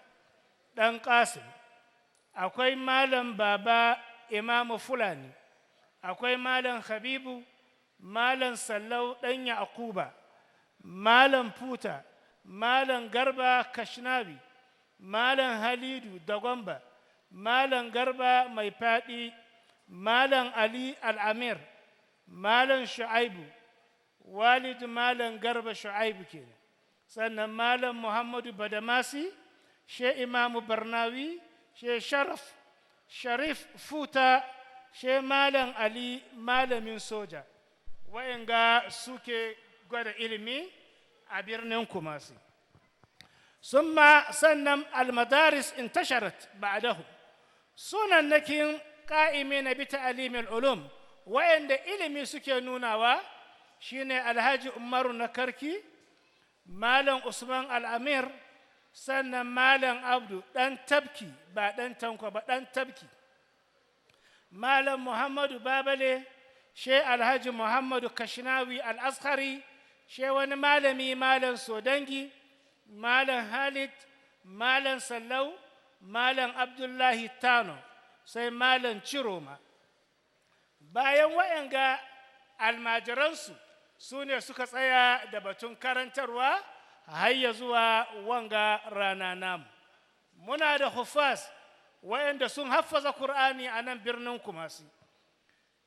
ɗan Qasim. Akwai Malam Baba Imamu Fulani. Akwai Malam Habibu, Malam Sallau ɗan Yaquba, Malam Futa, Malam Garba Kashnabi, Malam Halidu Dagomba, Malam Garba Mai Faɗi, Malam Ali Al'amir, Malam Shu'aibu, Walid Malam Garba Shu'aibu kenan. Sannan Malam Muhammadu Badamasi, she Imamu Barnawi, she Sharif Futa, she Malam Ali Malamin Soja. Wa'yanga suke gwada ilimi a birnin Kumasi. Sannan almadaris intasharat ba'dahu. Sunannakin ƙa'imi na bi ta'alimin ulum, wa'yanda ilimi suke nunawa shine Alhaji Umaru na Karki, Malam Usman Al-Amir, sannan Malam Abdu ɗan tabki ba ɗan tanko ba ɗan tabki, Malam Muhammadu Babale, she Alhaji Muhammadu Kashinawi Al-Askari, she wani malami Malam Sodangi, Malam Halid, Malam Sallau, Malam Abdullahi Tano, sai Malam Ciroma. Bayan wa'yanga almajiransu su ne suka tsaya da batun karantarwa har ya zuwa wanga rana namu. Muna da huffaz wa'yanda sun haffaza Kur'ani a nan birnin Kumasi.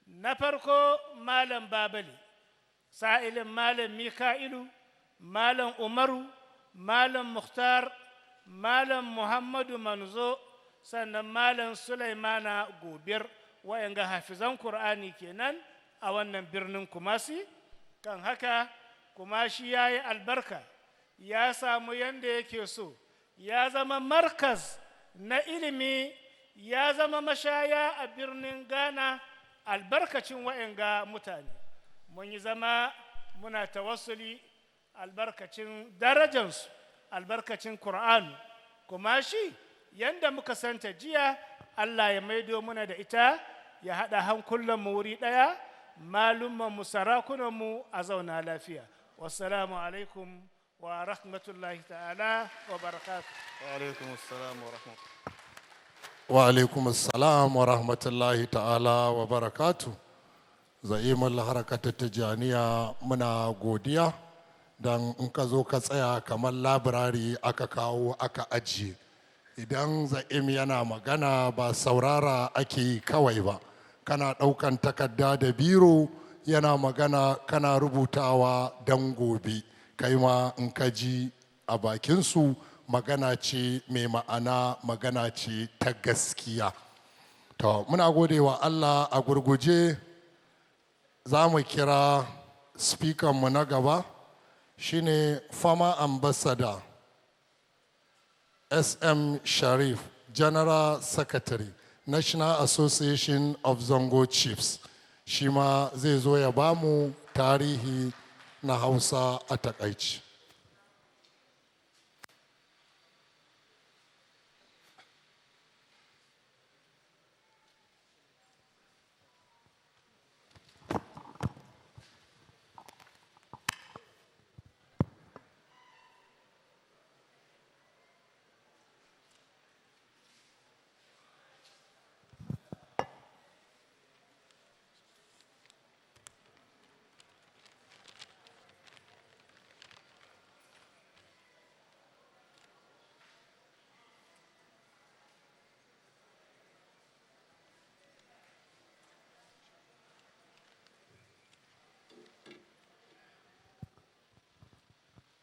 Na farko Malam Babali, sa'ilin Malam Mika'ilu, Malam Umaru, Malam Mukhtar, Malam Muhammadu Manzo, sannan Malam Sulaimana Gobir, wa'yanga hafizan Kur'ani kenan a wannan birnin Kumasi. Kan haka Kumashi ya yi albarka, ya samu yanda yake so, ya zama markaz na ilimi, ya zama mashaya a birnin Ghana albarkacin wa'yanga mutane. Mun yi zama muna tawassuli albarkacin darajansu, albarkacin Kur'anu. Kumashi yanda muka santa jiya, Allah ya maido muna da ita, ya haɗa hankulanmu wuri ɗaya, malummanmu sarakunanmu a zauna lafiya. Wassalamu alaikum wa rahmatullahi ta'ala wa barakatuh. Wa alaikum assalam wa rahmatullahi. Wa alaikum assalam wa rahmatullahi ta'ala wa barakatu. Za'imul harakatar Tijjaniya muna godiya don in ka zo ka tsaya kamar labirari aka kawo aka ajiye. Idan za'im yana magana ba saurara ake yi kawai ba, kana ɗaukan takarda da biro yana magana kana rubutawa don gobe. Kai ma in ka ji a bakinsu magana ce mai ma'ana, magana ce ta gaskiya. To muna gode wa Allah. A gurguje za mu kira speakermu na gaba, shine former ambassador SM Sharif, General Secretary, National Association of Zongo Chiefs. Shi ma zai zo ya bamu tarihi na Hausa a takaici.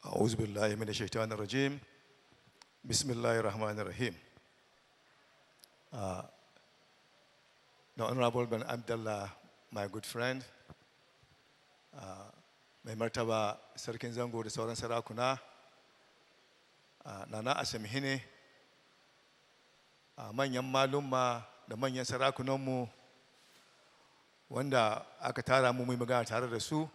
أعوذ بالله من الشيطان الرجيم. بسم الله الرحمن الرحيم. The Honorable Ben Abdullah, my good friend, mai martaba sarkin zango da sauran sarakuna, Nana Asamhine, manyan malumma da manyan sarakunanmu wanda aka tara mu mai magana tare da su,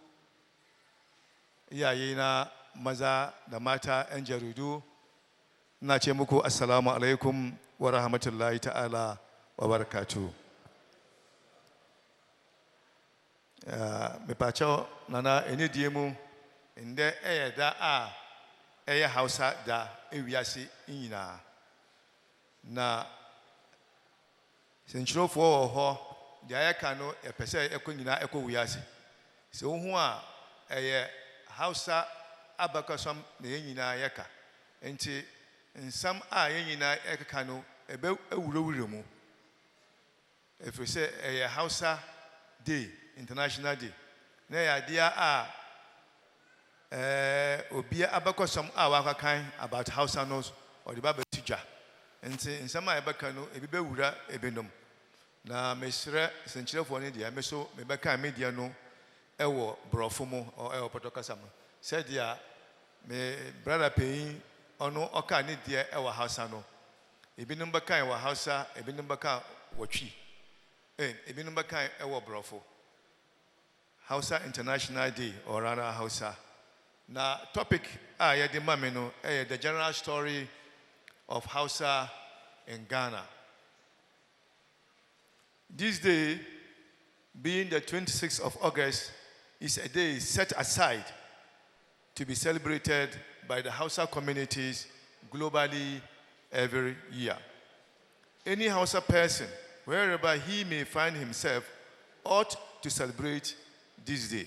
iyayena maza da mata 'yan jaridu, ina ce muku assalamu alaikum wa rahmatullahi ta'ala wa barakatu. Me pacho nana eni diemu inde da a eye Hausa da ewiase nyina na senchirofo wo ho dia ye ka no epese ekonyina ekowiase se ohu a eye Hausa abakasam na yenyina yeka enti nsam a yenyina ekeka no ebe ewurawura mu efese eye Hausa Day, International Day, na ya dia a obia abakosam a wakakan about Hausa knows or the Bible teacher. And say in some abakano ebibe wura ebenom. Na mesre senchire for ne dia meso mebaka media no ewo brofomo or ewo potokasam. Said dia me brother paying ono oka ne dia ewo Hausa no. Ebinom baka ewo Hausa, ebinom baka watwi. Ebinom baka ewo brofo. Hausa International Day, or Rana Hausa. Now, topic, the general story of Hausa in Ghana. This day, being the 26th of August, is a day set aside to be celebrated by the Hausa communities globally every year. Any Hausa person, wherever he may find himself, ought to celebrate this day.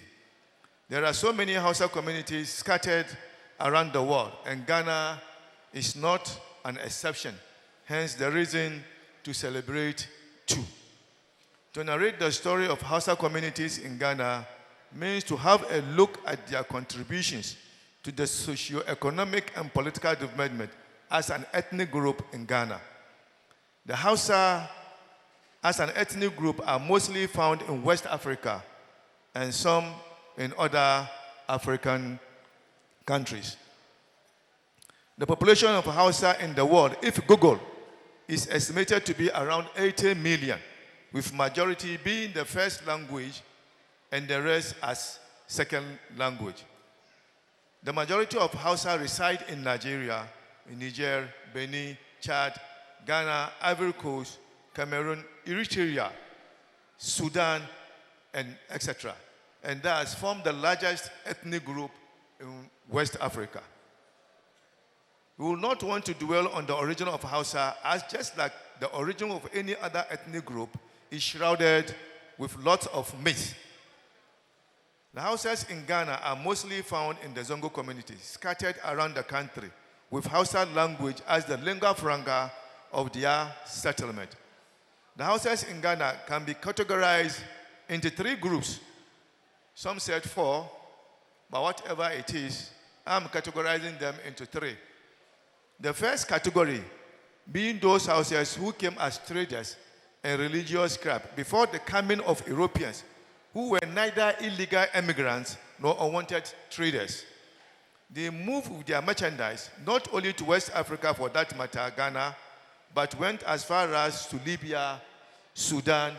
There are so many Hausa communities scattered around the world, and Ghana is not an exception. Hence, the reason to celebrate too. To narrate the story of Hausa communities in Ghana means to have a look at their contributions to the socio-economic and political development as an ethnic group in Ghana. The Hausa, as an ethnic group, are mostly found in West Africa and some in other African countries. The population of Hausa in the world, if Google, is estimated to be around 80 million, with majority being the first language and the rest as second language. The majority of Hausa reside in Nigeria, in Niger, Benin, Chad, Ghana, Ivory Coast, Cameroon, Eritrea, Sudan, and etc. And thus form the largest ethnic group in West Africa. We will not want to dwell on the origin of Hausa, as just like the origin of any other ethnic group is shrouded with lots of myths. The Hausas in Ghana are mostly found in the Zongo community, scattered around the country, with Hausa language as the lingua franca of their settlement. The Hausas in Ghana can be categorized into 3 groups. Some said 4, but whatever it is, I'm categorizing them into 3. The first category being those Hausas who came as traders and religious scribes before the coming of Europeans, who were neither illegal immigrants nor unwanted traders. They moved with their merchandise not only to West Africa, for that matter, Ghana, but went as far as to Libya, Sudan,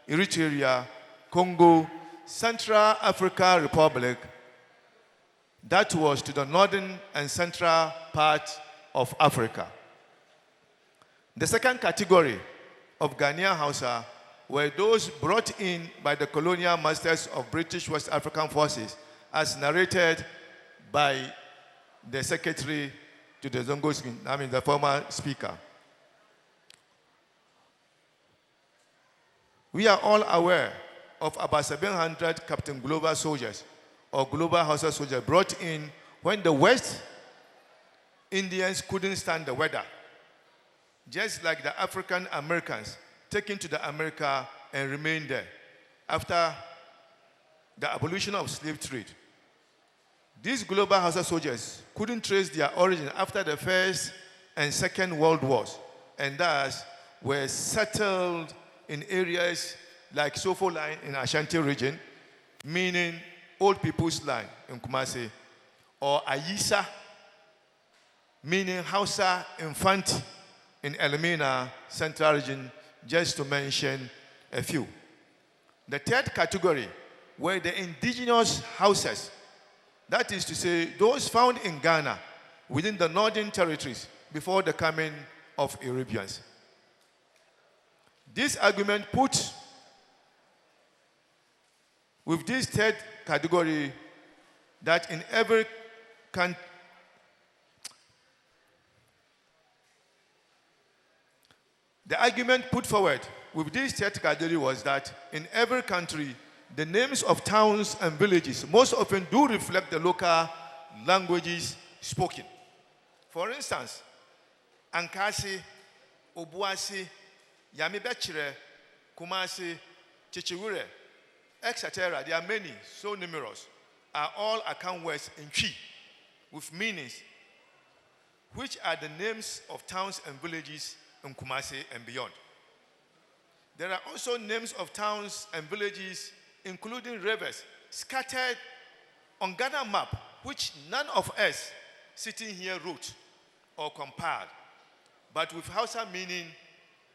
Eritrea, Congo, Central African Republic. That was to the northern and central part of Africa. The second category of Ghanaian Hausa were those brought in by the colonial masters of British West African forces, as narrated by the secretary to the Zongo, the former speaker. We are all aware of about 700 Captain Glover soldiers or Glover Hausa soldiers brought in when the West Indians couldn't stand the weather, just like the African Americans taken to the America and remained there after the abolition of slave trade. These global Hausa soldiers couldn't trace their origin after the First and Second World Wars, and thus were settled in areas like Sofo Line in Ashanti region, meaning Old People's Line in KUMASI, or Ayisa, meaning Hausa Infant in Elmina, Central region, just to mention a few. The third category were the indigenous Hausas, that is to say, those found in Ghana within the northern territories before the coming of Europeans. This argument put with this third category that in every country, the argument put forward with this third category was that in every country, the names of towns and villages most often do reflect the local languages spoken. For instance, Ankasi, Obuasi, Yamibechire, Kumasi, Chichiwure, etc. There are many, so numerous, are all account words in Chi with meanings, which are the names of towns and villages in Kumasi and beyond. There are also names of towns and villages, including rivers, scattered on Ghana map, which none of us sitting here wrote or compiled, but with Hausa meaning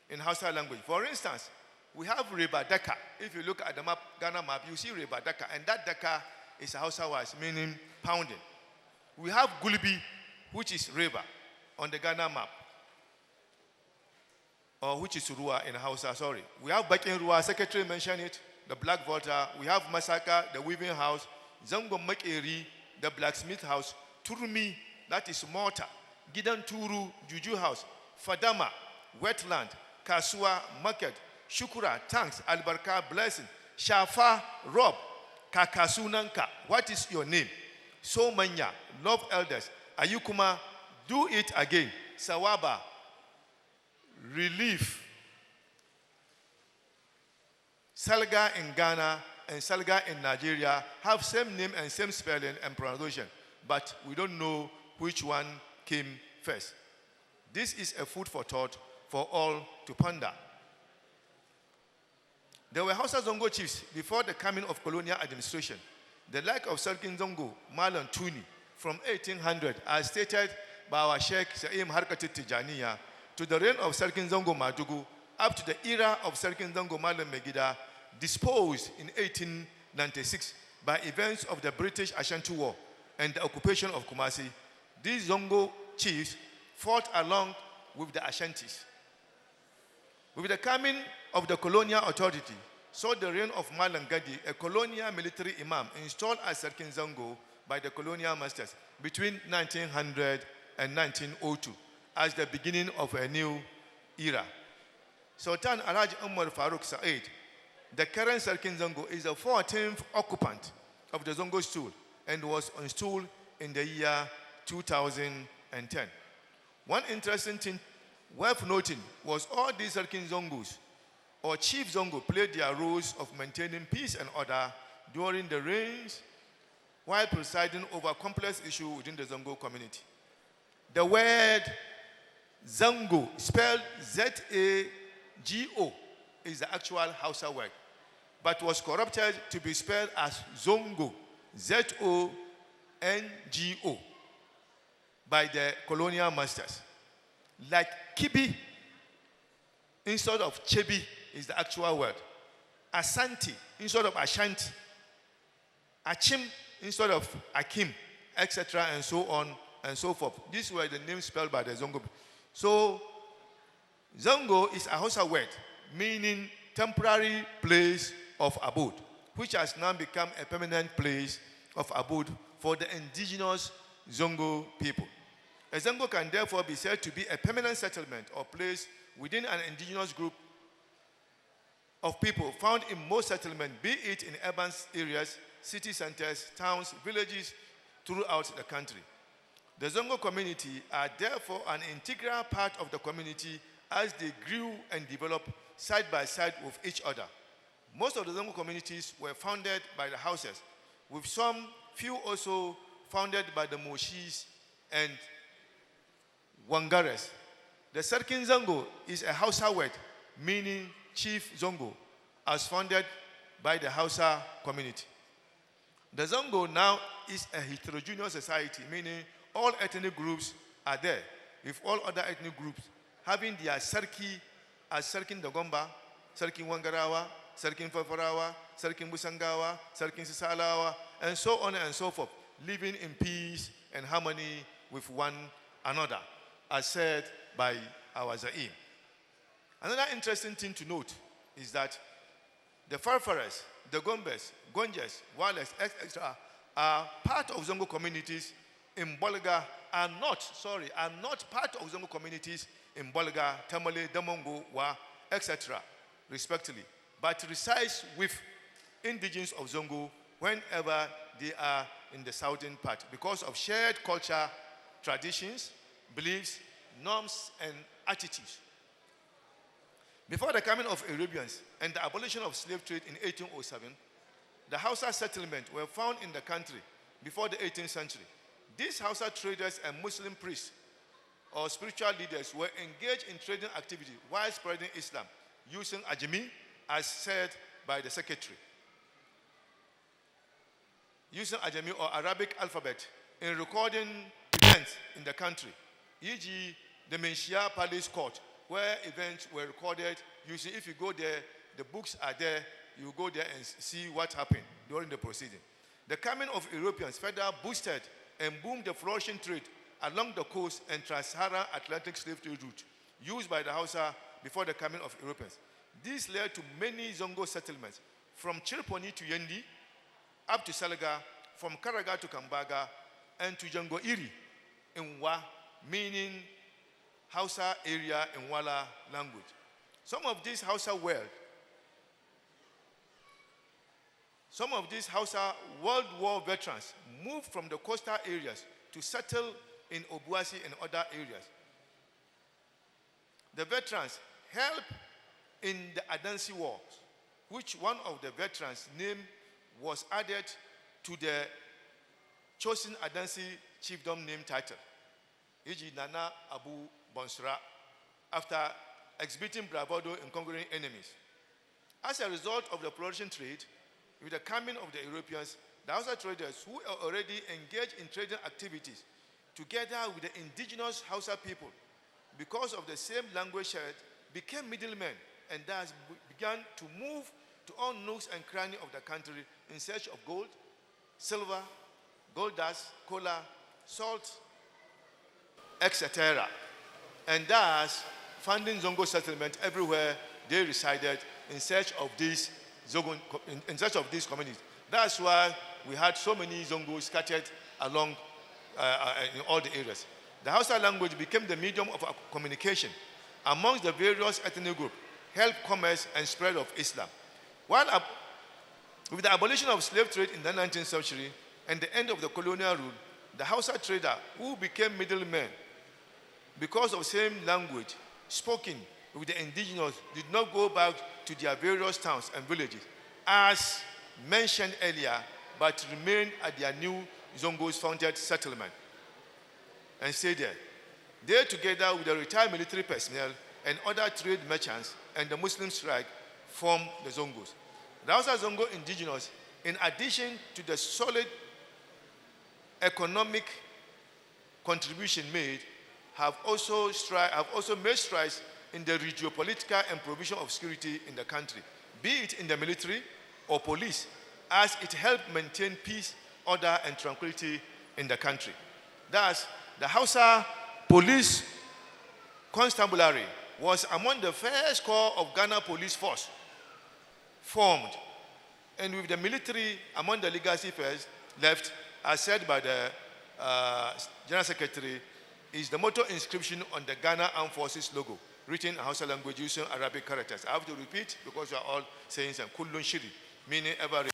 in Hausa language. For instance, We have Reba Deka. If you look at the map, Ghana map, you see Reba Deka, and that Deka is a Hausa word meaning pounding. We have Gulbi, which is Reba on the Ghana map, or which is Rua in Hausa, sorry. We have Bakin Rua, secretary mentioned it, the Black Volta. We have Masaka, the weaving house, Zango Makeri, the blacksmith house, Turmi, that is mortar, Gidan Turu, Juju house, Fadama, wetland, Kasua, market, Shukura, thanks, Albarka, blessing, Shafa, Rob, Kakasunanka, what is your name? Somanya, love elders, Ayukuma, do it again, Sawaba, relief, Salga in Ghana and Salga in Nigeria have same name and same spelling and pronunciation, but we don't know which one came first. This is a food for thought for all to ponder. There were Hausa Zongo chiefs before the coming of colonial administration. The like of Sarkin Zongo, Malan Tuni, from 1800, as stated by our Sheikh Sa'im Harkatit Tijaniya, to the reign of Sarkin Zongo Madugu, up to the era of Sarkin Zongo Malan Megida, disposed in 1896 by events of the British Ashanti War and the occupation of Kumasi. These Zongo chiefs fought along with the Ashantis. With the coming of the colonial authority, saw the reign of Malam Gadi, a colonial military imam installed as Sarkin Zongo by the colonial masters between 1900 and 1902 as the beginning of a new era. Sultan Alhaji Umar Farooq Said, the current Sarkin Zongo, is the 14th occupant of the Zongo stool and was installed in the year 2010. One interesting thing worth noting was all these Sarkin Zongos or Chief Zongo played their roles of maintaining peace and order during the reigns while presiding over complex issues within the Zongo community. The word Zango, spelled Z-A-G-O, is the actual Hausa word, but was corrupted to be spelled as Zongo, Z-O-N-G-O, by the colonial masters. Like Kibi, instead of Chebi, is the actual word. Asante, instead of Ashanti. Achim, instead of Akim, etc., and so on and so forth. These were the names spelled by the Zongo. So, Zongo is a Hausa word, meaning temporary place of abode, which has now become a permanent place of abode for the indigenous Zongo people. A Zongo can therefore be said to be a permanent settlement or place within an indigenous group of people found in most settlements, be it in urban areas, city centers, towns, villages throughout the country. The Zongo community are therefore an integral part of the community as they grew and developed side by side with each other. Most of the Zongo communities were founded by the houses, with some few also founded by the Moshis and Wangares. The Sarkin Zongo is a Hausa word meaning Chief Zongo, as founded by the Hausa community. The Zongo now is a heterogeneous society, meaning all ethnic groups are there, with all other ethnic groups having their Sarki as Sarkin Dagomba, Sarkin Wangarawa, Sarkin Fafarawa, Sarkin Busangawa, Sarkin Sisalawa, and so on and so forth, living in peace and harmony with one another, as said by our Zaim. Another interesting thing to note is that the Farfaras, the Gombes, Gonjes, Wales, etc., are part of Zongo communities in Bolga, are not part of Zongo communities in Bolga, Tamale, Damongo, Wa, etc., respectively, but resides with indigenes of Zongo whenever they are in the southern part because of shared culture, traditions, beliefs, norms, and attitudes. Before the coming of Arabians and the abolition of slave trade in 1807, the Hausa settlements were found in the country before the 18th century. These Hausa traders and Muslim priests or spiritual leaders were engaged in trading activity while spreading Islam using Ajami, as said by the secretary. Using Ajami or Arabic alphabet in recording events in the country, e.g. the Menshia Palace Court, where events were recorded using, if you go there, The books are there. You go there and see what happened during the proceeding. The coming of Europeans further boosted and boomed the flourishing trade along the coast and trans-Saharan Atlantic slave trade route used by the Hausa before the coming of Europeans. This led to many Zongo settlements, from Chirponi to Yendi, up to Salga, from Karaga to Kambaga, and to Jango Iri in Wa, meaning Hausa area in Wala language. Some of these Hausa World War veterans moved from the coastal areas to settle in Obuasi and other areas. The veterans helped in the Adansi Wars, which one of the veterans' name was added to the chosen Adansi chiefdom name title, e.g. Nana Abu Bonsra, after exhibiting bravado in conquering enemies. As a result of the flourishing trade, with the coming of the Europeans, the Hausa traders who are already engaged in trading activities, together with the indigenous Hausa people, because of the same language shared, became middlemen and thus began to move to all nooks and crannies of the country in search of gold, silver, gold dust, cola, salt, etc. And thus, finding Zongo settlement everywhere they resided in search of these communities. That's why we had so many Zongos scattered along in all the areas. The Hausa language became the medium of communication amongst the various ethnic groups, helped commerce and spread of Islam. With the abolition of slave trade in the 19th century and the end of the colonial rule, the Hausa trader who became middlemen because of same language spoken with the indigenous did not go back to their various towns and villages, as mentioned earlier, but remained at their new Zongos founded settlement and stayed there. They, together with the retired military personnel and other trade merchants and the Muslim strike, formed the Zongos. The Hausa Zongo indigenous, in addition to the solid economic contribution made, have also made strides in the regiopolitical and provision of security in the country, be it in the military or police, as it helped maintain peace, order, and tranquility in the country. Thus, the Hausa Police Constabulary was among the first corps of Ghana Police Force formed, and with the military among the legacy first left, as said by the General Secretary, is the motto inscription on the Ghana Armed Forces logo, written in Hausa language using Arabic characters. I have to repeat because you are all saying some Kullun Shiri, meaning ever.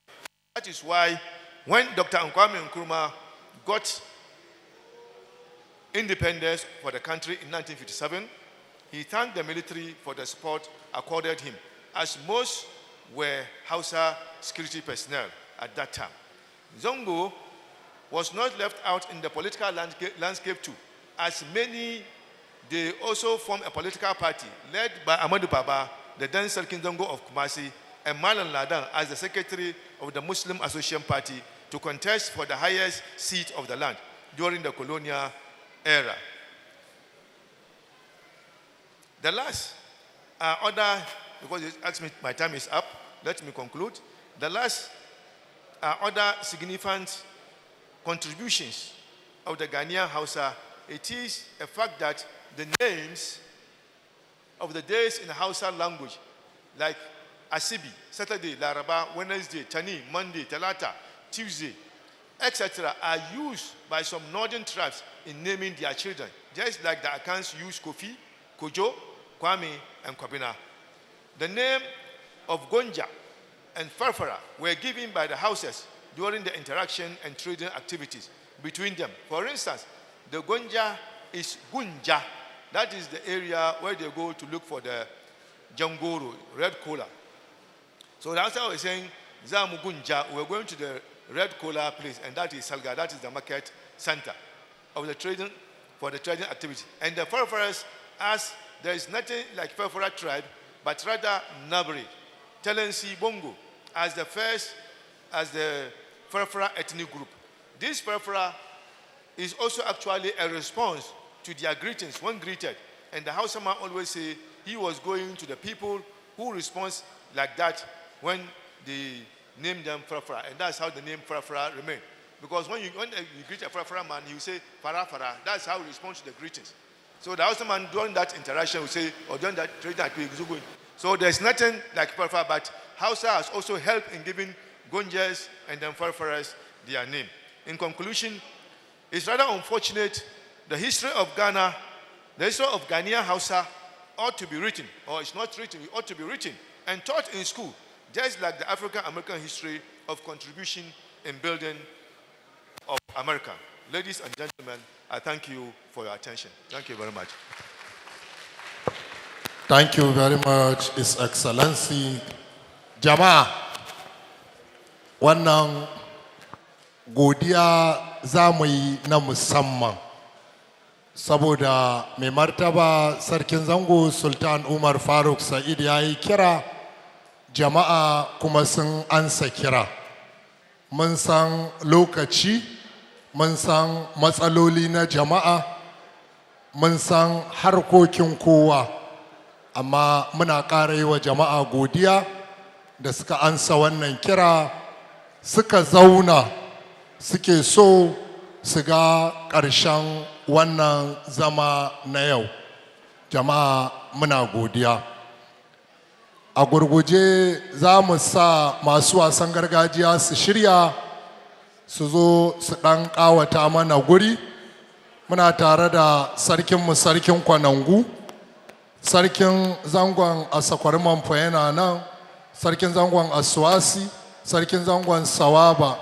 That is why when Dr. Nkwame Nkrumah got independence for the country in 1957, he thanked the military for the support accorded him, as most were Hausa security personnel at that time. Zongo was not left out in the political landscape too, as many, they also formed a political party led by Amadou Baba, the then Serkin Zongo of KUMASI, and Malan Ladan as the secretary of the Muslim Association Party to contest for the highest seat of the land during the colonial era. The last order, because it asked me, my time is up, let me conclude. The last other significant contributions of the Ghanaian Hausa, it is a fact that the names of the days in the Hausa language, like Asibi, Saturday, Laraba, Wednesday, Tani, Monday, Talata, Tuesday, etc., are used by some northern tribes in naming their children, just like the Akans use Kofi, Kojo, Kwame, and Kwabena. The name of Gonja and Farfara were given by the houses during the interaction and trading activities between them. For instance, the Gonja is Gunja. That is the area where they go to look for the Jangoro, red cola. So that's how we're saying, Zamu Gunja, we're going to the red cola place, and that is Salga, that is the market center of the trading, for the trading activity. And the Farfaras, as there is nothing like Farfara tribe, but rather Nabri, Telensi Bongo, as the Farfara ethnic group. This Farfara is also actually a response to their greetings when greeted. And the Hausa man always say he was going to the people who responds like that when they name them Farafara, and that's how the name Farafara remained. Because when you greet a Farafara man, you say Farafara. That's how he responds to the greetings. So the Hausa man during that interaction will say, or during that tradition, so there's nothing like Farafara, but Hausa has also helped in giving Gonjas and then Farafaras their name. In conclusion, it's rather unfortunate the history of Ghana, the history of Ghanaian Hausa ought to be written, or it's not written, it ought to be written and taught in school, just like the African American history of contribution in building of America. Ladies and gentlemen, I thank you for your attention. Thank you very much. Thank you very much, His Excellency. Jama'a, wannan godiya za mu yi na musamman saboda mai martaba sarkin zango Sultan Umar Faruk Sa'id ya yi kira, jama'a kuma sun ansa kira. Mun san lokaci, mun san matsaloli na jama'a, mun san harkokin kowa, amma muna ƙara yi wa jama'a godiya da suka ansa wannan kira, suka zauna, suke so su ga ƙarshen wannan zama na yau. Jama'a muna godiya. A gurguje za mu sa masu wasan gargajiya su shirya su zo su ɗan ƙawata mana guri. Muna tare da sarkinmu sarkin Kwanangu, sarkin zangon Asakwari Manfa yana nan, sarkin zangon Aswasi, sarkin zangon Sawaba,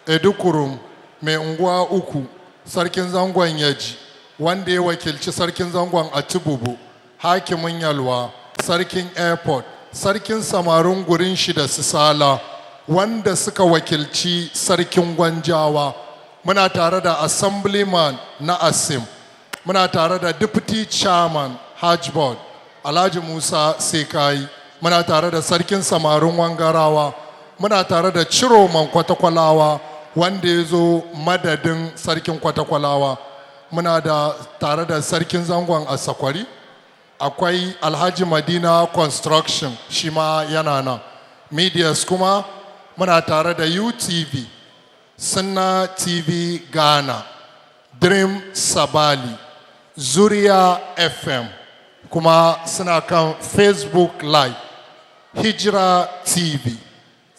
Edukurum, mai unguwa uku, sarkin zangon Yaji, wanda ya wakilci sarkin zangon Atibubu, hakimin Yalwa, sarkin Airport, sarkin samarin gurin shi da su Sala, wanda suka wakilci sarkin Gwanjawa. Muna tare da Assemblyman na Asim, muna tare da Deputy Chairman Hajj Board, Alhaji Musa Sekai, muna tare da sarkin samarin Wangarawa, muna tare da Ciroman Kwatakwalawa wanda ya zo madadin sarkin Kwatakwalawa, muna da tare da sarkin zangon Asakwari, akwai Alhaji Madina Construction shi ma yana nan. Medias kuma muna tare da UTV, Sunna TV Ghana, Dream Sabali, Zuriya FM, kuma suna kan Facebook Live, Hijra TV,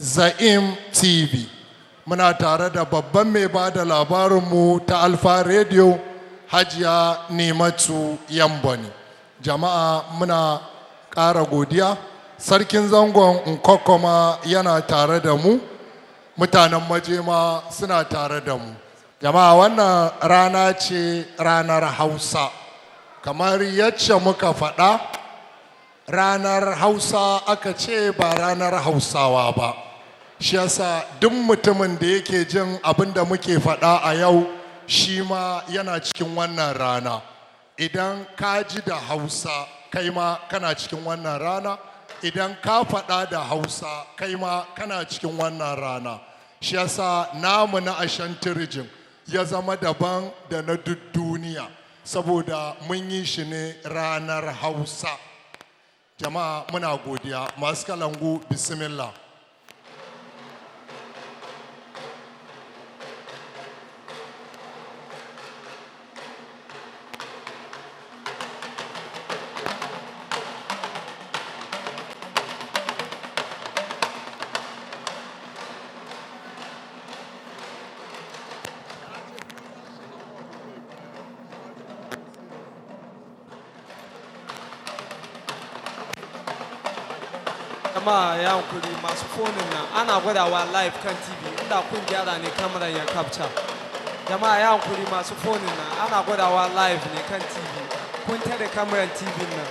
Zaim TV. Muna tare da babban mai ba da labarinmu ta Alfa Radio, Hajiya Nimatu Yambani. Jama'a muna ƙara godiya. Sarkin zangon Nkokoma yana tare da mu, mutanen Majema suna tare da mu. Jama'a wannan rana ce ranar Hausa. Kamar yacce muka faɗa, ranar Hausa aka ce ba ranar Hausawa ba. Shi yasa duk mutumin da yake jin abin da muke faɗa a yau, shi ma yana cikin wannan rana. Idan ka ji da Hausa, kai ma kana cikin wannan rana. Idan ka faɗa da Hausa, kai ma kana cikin wannan rana. Shi yasa namu na Ashantirijin ya zama daban da na duk duniya, saboda mun yi shi ne ranar Hausa. Jama'a muna godiya. Masu kalangu, bismillah. Jama'a ya hankuri masu fonin nan ana gwadawa live kan TV, inda kun gyara ne kamaran ya capture. Jama'a ya hankuri masu fonin nan ana gwadawa live ne kan TV, kun tare kamaran TV nan.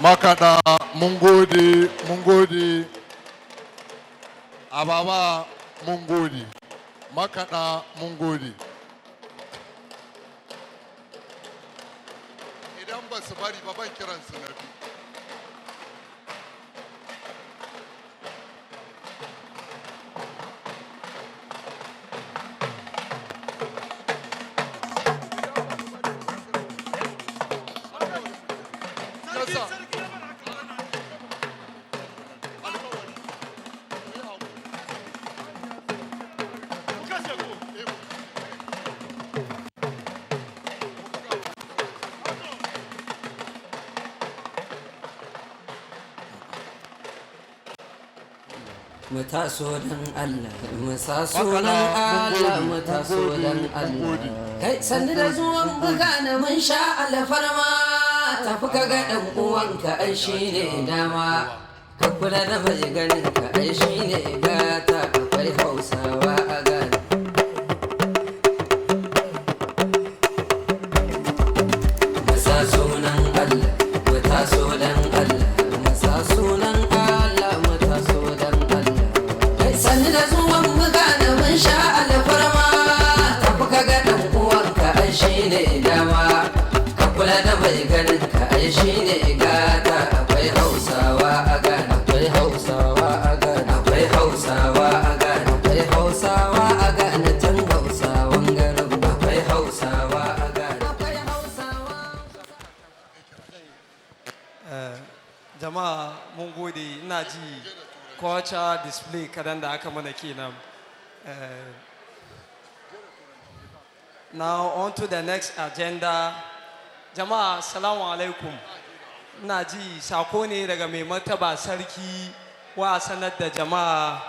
Makaɗa mun gode, Ababa mun gode, makaɗa mun gode. Idan ba su bari ba ban kiransu na biyu. mu taso dan Allah mu sa sunan Allah mu taso dan Allah kai sanni da zuwan buga na mun sha alfarma tafi ka ga dan uwanka ai shine dama ka kula da mai ganin ka ai shine gata akwai Hausawa a gani mu sa sunan Allah mu taso dan Allah mu sa sunan Allah mu taso dan sanni da zuwan buga da mun sha alfarma tafi ka ga dan uwanka ai shine dama ka kula da mai ganin ka ai shine gata akwai Hausawa a gani akwai Hausawa a gani akwai Hausawa a gani akwai Hausawa a gani tan Hausawan garin akwai Hausawa a gani akwai Hausawa jama'a mun gode ina ji culture display kadan da aka mana kenan. Now on to the next agenda. Jama'a assalamu alaikum. Ina ji sako ne daga mai martaba sarki wa sanar da jama'a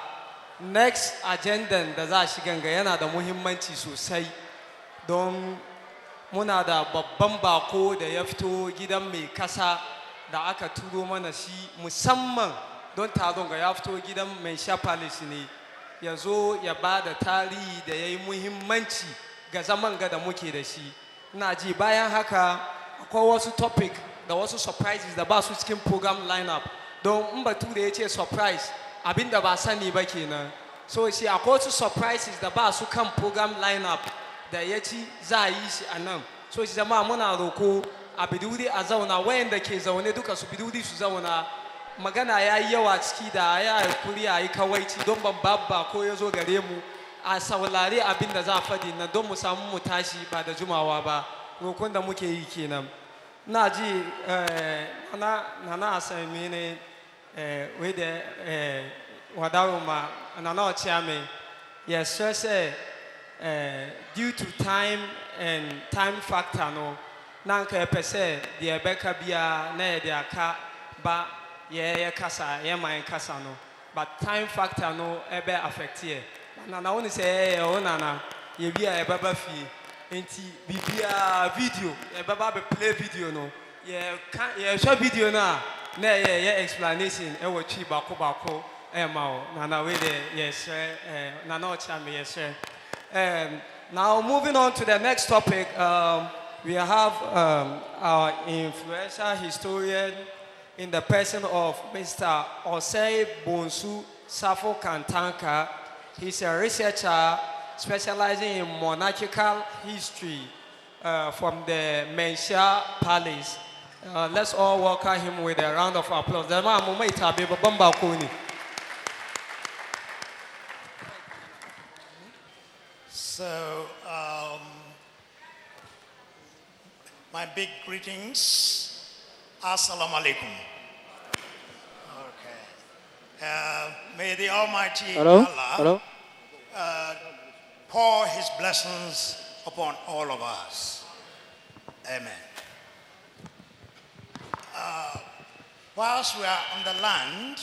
next agenda da za shi ganga yana da muhimmanci sosai don muna da babban bako da ya fito gidan mai kasa da aka turo mana shi musamman don taron ga ya fito gidan mai sha palace ne ya zo ya ba da tarihi da ya yi muhimmanci ga zaman ga da muke da shi ina ji bayan haka akwai wasu topic da wasu surprises da ba su cikin program lineup don in bature ya ce surprise abinda ba sani ba kenan so shi akwai wasu surprises da ba su kan program lineup da ya ci za a yi shi a nan so shi jama'a muna roko a biduri a zauna wayanda ke zaune duka su biduri su zauna magana ya yi yawa ciki da ya kuri a yi kawaici don babba ko ya zo gare mu a saurari abin da za a faɗi na don mu samu mu tashi ba da jumawa ba rokon da muke yi kenan na ji na asami ne wai da wadaro ma na ọchịa me yes sɛ due to time and time factor no na nka yɛpɛ sɛ deɛ ɛbɛka biara na yɛde aka ba yɛ kasa yɛ man kasa no but time factor no ɛbɛ affect yɛ na wo ne sɛ yɛ wo nana yɛbi a yɛbɛba fie nti bibia video yɛbɛba bɛ play video no yɛhwɛ video no a na yɛ explanation ɛwɔ twi baako ma wo nana we de yɛhyɛ nana ɔkyɛ me yɛhyɛ now moving on to the next topic we have our influential historian in the person of Mr. Osei Bonsu Safo Kantanka. He's a researcher specializing in monarchical history from the Mensha Palace. Let's all welcome him with a round of applause. So, my big greetings. Assalamu alaikum. Okay. May the Almighty Allah pour His blessings upon all of us. Amen. Whilst we are on the land,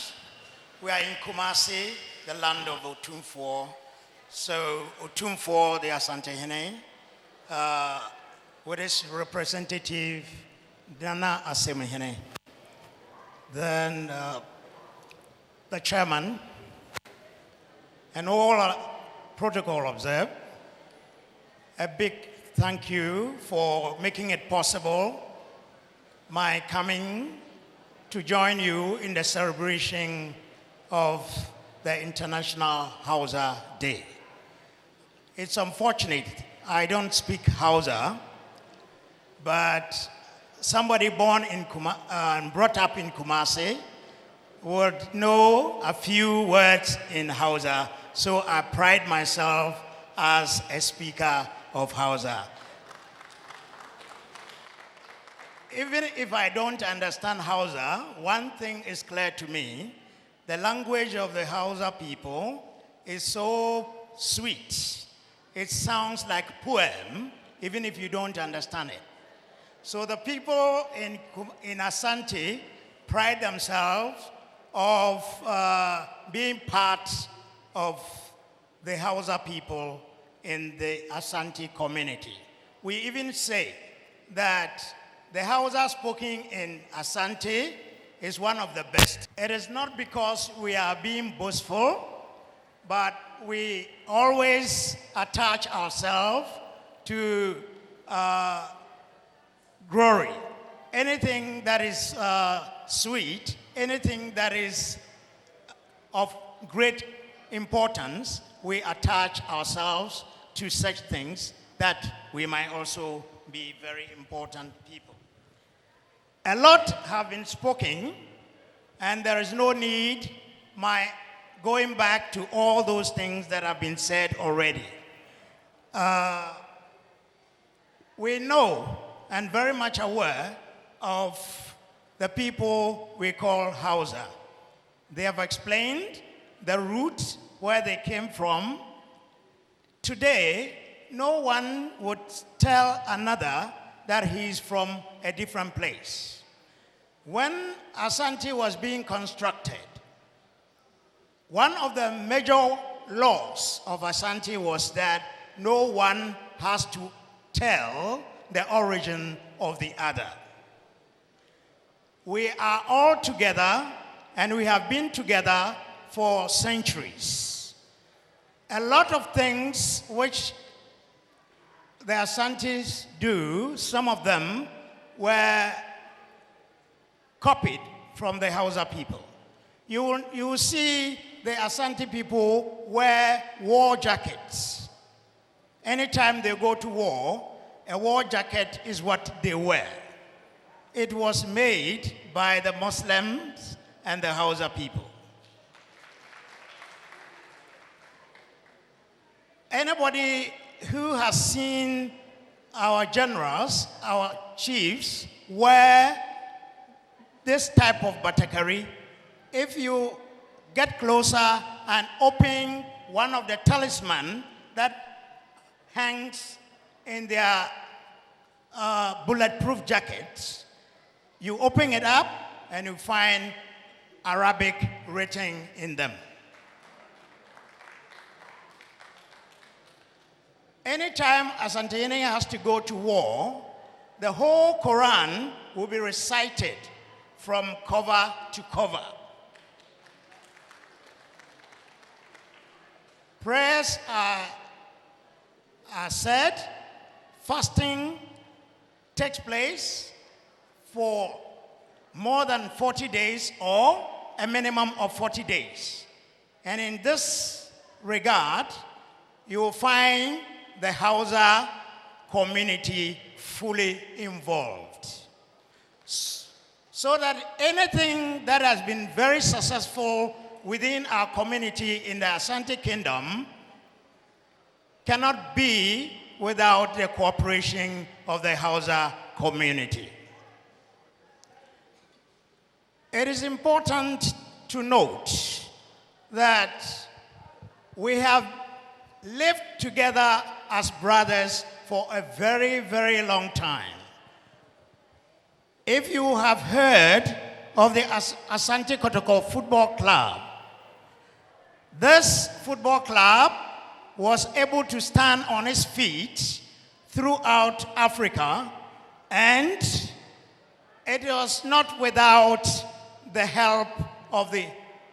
we are in KUMASI, the land of Otumfuo. So Otumfuo, the Asante Hene, with his representative, Nana Asemehene. Then the chairman and all protocol observed. A big thank you for making it possible my coming to join you in the celebration of the International Hausa Day. It's unfortunate I don't speak Hausa, but somebody born in and brought up in KUMASI would know a few words in Hausa, so I pride myself as a speaker of Hausa. Even if I don't understand Hausa, one thing is clear to me. The language of the Hausa people is so sweet. It sounds like poem, even if you don't understand it. So the people in Asante pride themselves of being part of the Hausa people in the Asante community. We even say that the Hausa spoken in Asante is one of the best. It is not because we are being boastful, but we always attach ourselves to glory. Anything that is sweet, anything that is of great importance, we attach ourselves to such things that we might also be very important people. A lot have been spoken, and there is no need my going back to all those things that have been said already. We know and very much aware of the people we call Hausa. They have explained the root where they came from. Today, no one would tell another that he's from a different place. When Asante was being constructed, one of the major laws of Asante was that no one has to tell the origin of the other. We are all together, and we have been together for centuries. A lot of things which the Asantes do, some of them were copied from the Hausa people. You will see the Asante people wear war jackets. Anytime they go to war, a war jacket is what they wear. It was made by the Muslims and the Hausa people. Anybody who has seen our generals, our chiefs, wear this type of batakari, if you get closer and open one of the talisman that hangs in their bulletproof jackets, you open it up and you find Arabic written in them. Anytime Asantehene has to go to war, the whole Quran will be recited from cover to cover. Prayers are said, fasting takes place for more than 40 days or a minimum of 40 days. And in this regard, you will find the Hausa community fully involved. So that anything that has been very successful within our community in the Asante Kingdom cannot be without the cooperation of the Hausa community. It is important to note that we have lived together as brothers for a very, very long time. If you have heard of the Asante Kotoko Football Club, this football club was able to stand on its feet throughout Africa, and it was not without the help of the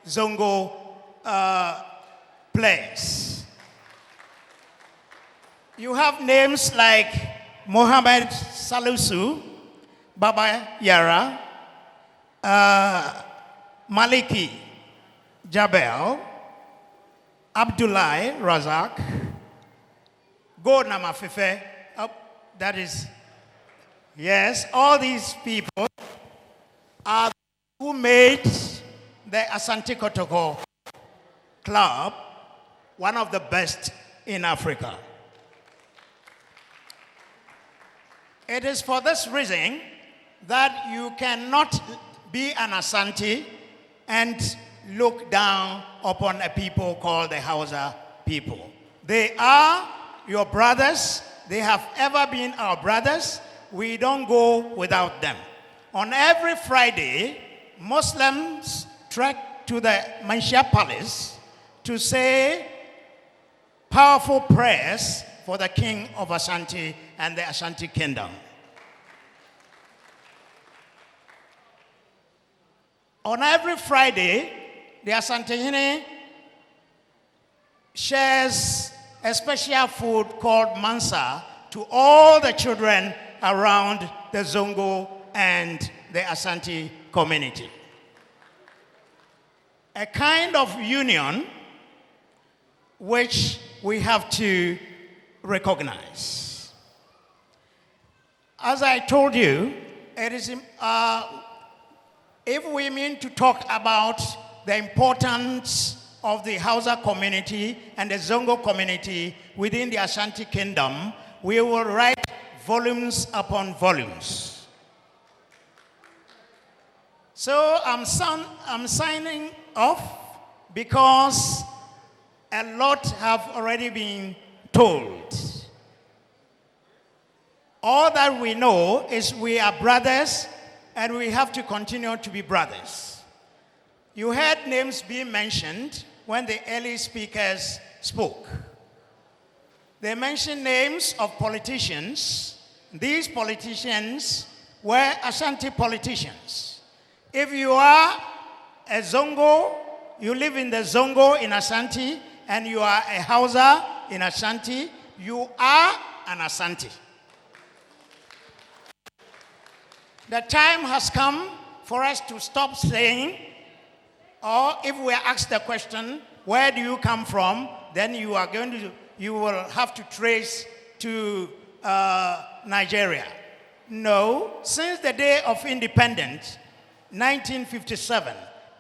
Zongo players. You have names like Mohamed Salusu, Baba Yara, Maliki Jabel, Abdullah Razak, Go Namafefe, that is, yes, all these people are who made the Asante Kotoko Club one of the best in Africa. It is for this reason that you cannot be an Asante and look down upon a people called the Hausa people. They are your brothers. They have ever been our brothers. We don't go without them. On every Friday, Muslims trek to the Manshia Palace to say powerful prayers for the king of Ashanti and the Ashanti kingdom. On every Friday, the Asantehene shares a special food called mansa to all the children around the Zongo and the Asante community. A kind of union which we have to recognize. As I told you, it is, if we mean to talk about the importance of the Hausa community and the Zongo community within the Ashanti kingdom, we will write volumes upon volumes. So I'm signing off because a lot have already been told. All that we know is we are brothers and we have to continue to be brothers. You heard names being mentioned when the early speakers spoke. They mentioned names of politicians. These politicians were Ashanti politicians. If you are a Zongo, you live in the Zongo in Ashanti, and you are a Hausa in Ashanti, you are an Asante. The time has come for us to stop saying, or if we are asked the question, where do you come from? Then you will have to trace to Nigeria. No, since the day of independence, 1957,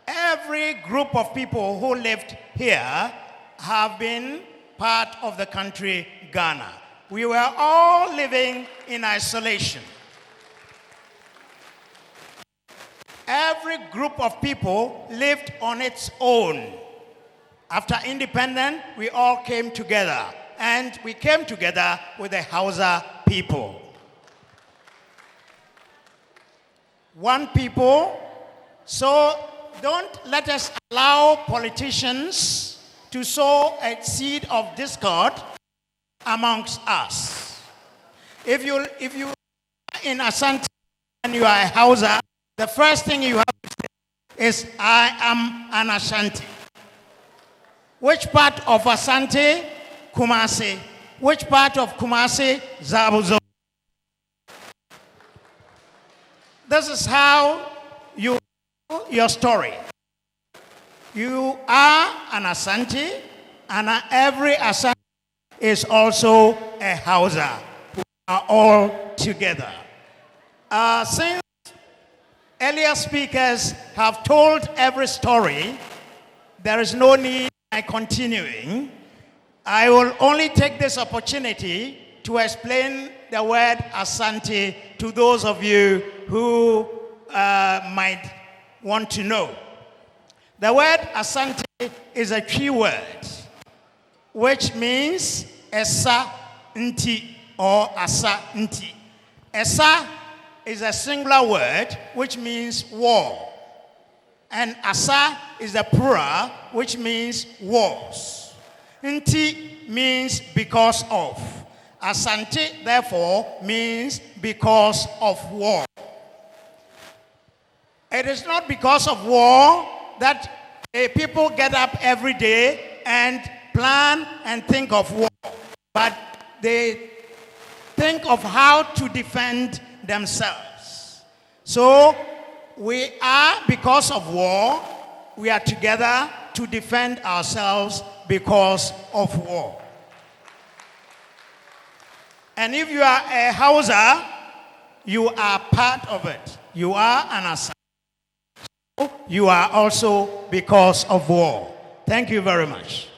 every group of people who lived here have been part of the country Ghana. We were all living in isolation. Every group of people lived on its own. After independence, we all came together, and we came together with the Hausa people. One people, so don't let us allow politicians to sow a seed of discord amongst us. If you are in Asante and you are a Hausa, the first thing you have to say is, I am an Ashanti. Which part of Asante? KUMASI. Which part of KUMASI? Zabuzo. This is how you tell your story. You are an Asante, and every Asante is also a Hausa. We are all together. Since earlier speakers have told every story, there is no need in continuing. I will only take this opportunity to explain the word Asante to those of you who might want to know. The word Asante is a key word, which means Esa Nti or Asa Nti. Esa is a singular word which means war. And Asa is the plural, which means wars. Nti means because of. Asante, therefore, means because of war. It is not because of war that people get up every day and plan and think of war, but they think of how to defend themselves. So we are, because of war, we are together to defend ourselves because of war. And if you are a Hausa, you are part of it. You are an assassin. You are also because of war. Thank you very much.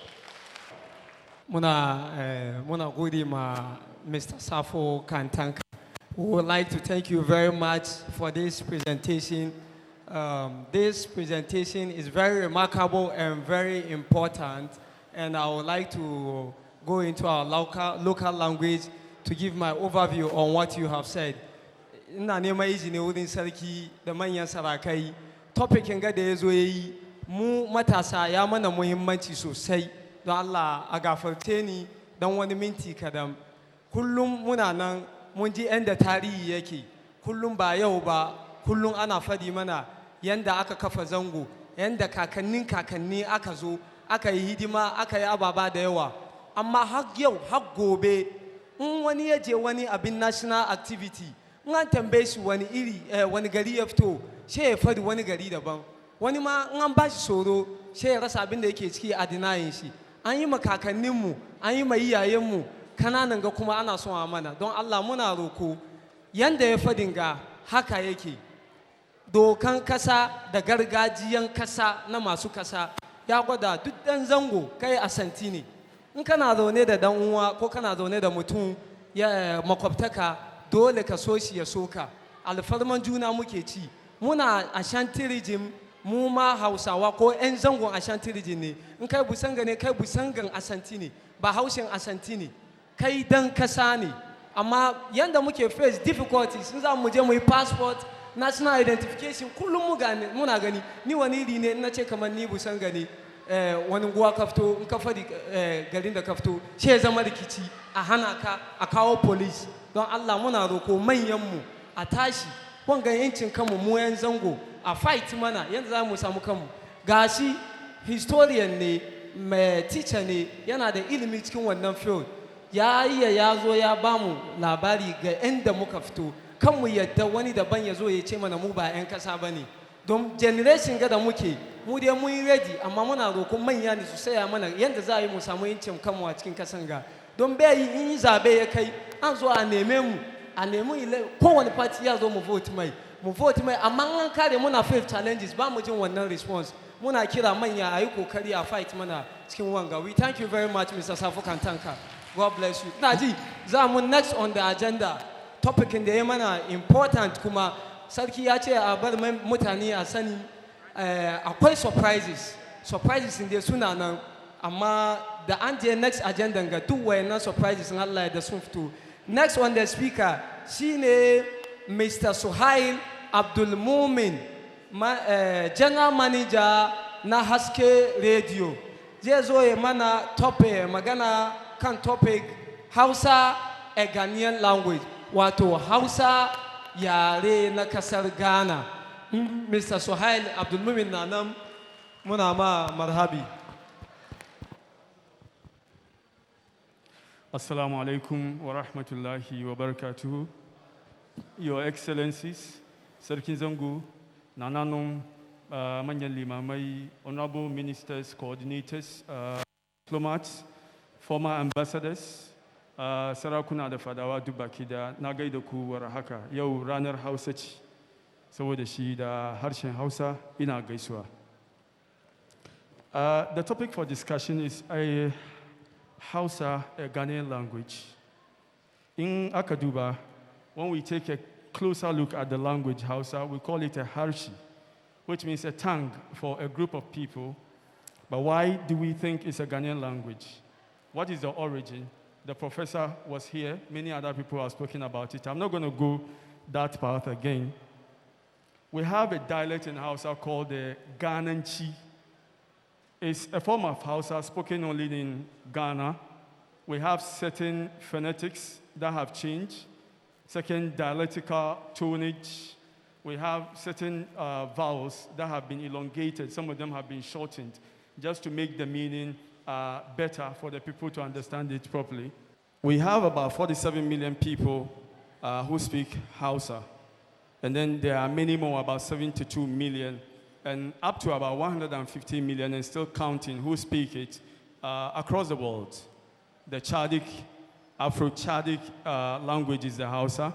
Muna gode ma Mr. Safo Kantanka. We would like to thank you very much for this presentation. This presentation is very remarkable and very important, and I would like to go into our local language to give my overview on what you have said. Ina neman izini wurin sarki da manyan sarakai, topicin ga da ya zo yi mu matasa ya mana muhimmanci sosai. Don Allah a gafarce ni don wani minti kadan. Kullum muna nan mun ji yanda tarihi yake, kullum ba yau ba, kullum ana fadi mana yanda aka kafa zango, yanda kakanni aka zo, aka yi hidima, aka yi ababa da yawa. Amma har yau, har gobe, in wani ya je wani abin national activity, in an tambaye shi wani iri, wani gari ya fito, shi ya fadi wani gari daban. Wani ma in an ba shi tsoro, shi ya rasa abin da yake ciki a dinayin shi. An yi ma kakanninmu, an yi ma iyayenmu, kananan ga kuma ana son a mana. Don Allah muna roko, yanda ya fadin ga haka yake. Dokan kasa da gargajiyan kasa na masu kasa ya gwada duk dan zango kai asanti ne. In kana zaune da dan uwa ko kana zaune da mutum ya makwabtaka, dole ka so shi ya soka. Alfarman juna muke ci. Muna Ashanti region, mu ma Hausawa ko 'yan zangon Ashanti region ne. In kai busanga ne, kai busangan asanti ne, ba haushin asanti ne. Kai dan kasa ne. Amma yanda muke face difficulties, sun za mu je mu yi passport, national identification, kullum muna gani. Ni wani iri ne na ce kamar ni busanga ne. Wani guwa kafto, in ka fadi garin da kafto, shi ya zama rikici, a hana ka, a kawo police. Don Allah muna roko manyanmu a tashi, wanga yancin kanmu mu 'yan zango, a fight mana yanda za mu samu kanmu. Gashi historian ne, mai teacher ne, yana da ilimi cikin wannan field. Ya zo ya bamu labari ga inda muka fito. Kanmu yadda wani daban ya zo ya ce mana mu ba 'yan kasa ba ne. Don generation ga da muke, mu dai mun yi ready, amma muna roƙon manya ne su saya mana yadda za a yi mu samu yancin kanmu a cikin kasan ga. Don bai yi in yi zabe ya kai, an zo a neme mu, a nemi kowane party ya zo mu vote mai. Amma an kare muna face challenges, ba mu jin wannan response. Muna kira manya a yi kokari a fight mana cikin wanga. We thank you very much, Mr. Safo Kantanka. God bless you. Naji, za mu next on the agenda. Topicin da ya mana important kuma sarki ya ce a bar mutane a sani akwai surprises inda suna nan, amma da an je next agenda ga duk wayannan surprises in Allah da sun fito. Next on the speaker shine Mr. Suhail Abdul Mumin, General Manager na Haske Radio. Zai zo ya mana magana kan topic Hausa a Ghanaian language, wato Hausa yare na kasar Ghana. Mr. Suhail Abdul Mumin na nan, muna ma marhabi. Assalamu alaikum wa rahmatullahi wa barakatuhu. Your Excellencies, Sarkin Zango, Nananum, manyan limamai, honorable ministers, coordinators, diplomats, former ambassadors, sarakuna da fadawa duk baki da na gaida ku war haka. Yau ranar Hausa ce, saboda shi da harshen Hausa ina gaisuwa. The topic for discussion is Hausa, a Ghanaian language. In Akaduba, when we take a closer look at the language Hausa, we call it a harshe, which means a tongue for a group of people. But why do we think it's a Ghanaian language? What is the origin? The professor was here. Many other people have spoken about it. I'm not going to go that path again. We have a dialect in Hausa called the Ghananchi. It's a form of Hausa spoken only in Ghana. We have certain phonetics that have changed, certain dialectical tonnage. We have certain vowels that have been elongated. Some of them have been shortened just to make the meaning better for the people to understand it properly. We have about 47 million people who speak Hausa. And then there are many more, about 72 million, and up to about 150 million, and still counting, who speak it across the world. The Chadic, Afro-Chadic language is the Hausa.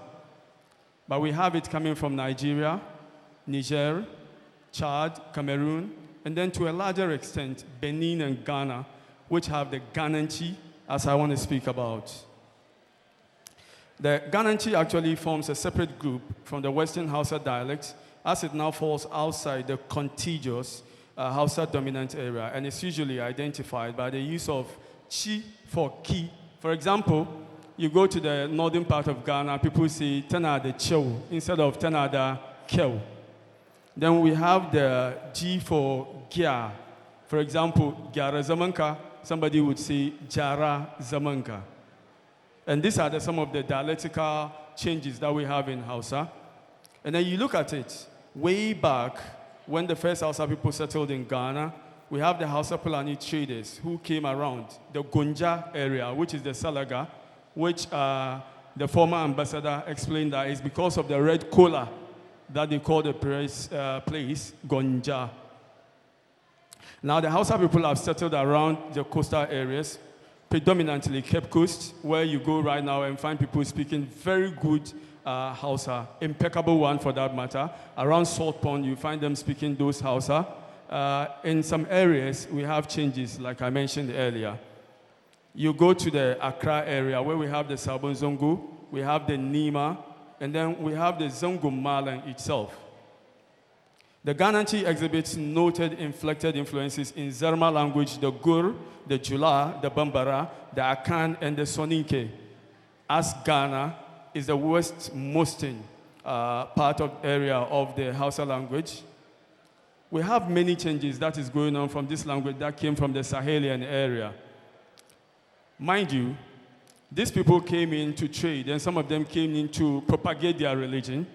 But we have it coming from Nigeria, Niger, Chad, Cameroon, and then to a larger extent, Benin and Ghana, which have the Ghananchi, as I want to speak about. The Ghananchi actually forms a separate group from the Western Hausa dialects, as it now falls outside the contiguous Hausa dominant area, and it's usually identified by the use of chi for ki. For example, you go to the northern part of Ghana, people say Tanada Chew instead of Tanada Kew. Then we have the G for Gya. For example, Gyara Zamanka, somebody would say Jara Zamanka. And these are some of the dialectical changes that we have in Hausa. And then you look at it, way back when the first Hausa people settled in Ghana, we have the Hausa Fulani traders who came around the Gunja area, which is the Salaga, which the former ambassador explained that is because of the red cola that they call the place Gonja. Now the Hausa people have settled around the coastal areas, predominantly Cape Coast, where you go right now and find people speaking very good Hausa, impeccable one for that matter. Around Salt Pond, you find them speaking those Hausa. In some areas, we have changes, like I mentioned earlier. You go to the Accra area, where we have the Sabon Zongo, we have the Nima, and then we have the Zongo Malan itself. The Ghananchi exhibits noted inflected influences in Zarma language, the Gur, the Jula, the Bambara, the Akan, and the Soninke, as Ghana is the westmost part of area of the Hausa language. We have many changes that is going on from this language that came from the Sahelian area. Mind you, these people came in to trade, and some of them came in to propagate their religion.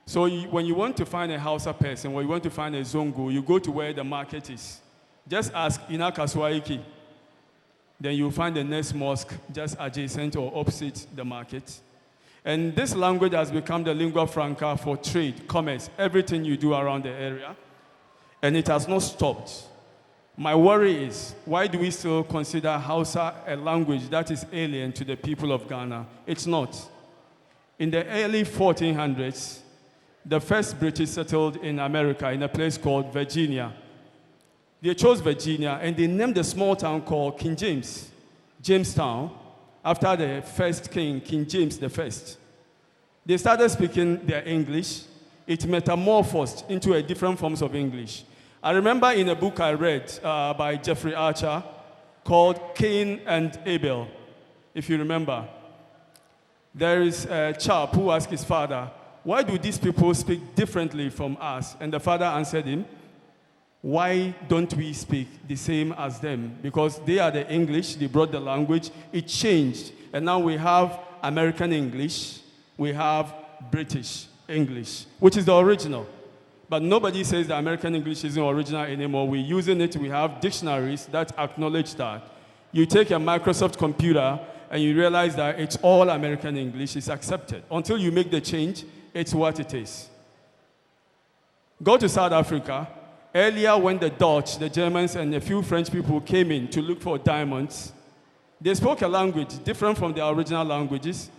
So when you want to find a Hausa person, or you want to find a Zongo, you go to where the market is. Just ask Ina Kaswaiki. Then you'll find the next mosque just adjacent or opposite the market. And this language has become the lingua franca for trade, commerce, everything you do around the area. And it has not stopped. My worry is, why do we still consider Hausa a language that is alien to the people of Ghana? It's not. In the early 1400s, the first British settled in America in a place called Virginia. They chose Virginia, and they named a small town called King James, Jamestown, after the first king, King James I. They started speaking their English. It metamorphosed into a different forms of English. I remember in a book I read by Jeffrey Archer called Cain and Abel, if you remember. There is a chap who asked his father, why do these people speak differently from us? And the father answered him, why don't we speak the same as them? Because they are the English, they brought the language, it changed. And now we have American English, we have British English, which is the original. But nobody says the American English isn't original anymore. We're using it, we have dictionaries that acknowledge that. You take a Microsoft computer and you realize that it's all American English, it's accepted. Until you make the change, it's what it is. Go to South Africa. Earlier when the Dutch, the Germans, and a few French people came in to look for diamonds, they spoke a language different from their original languages.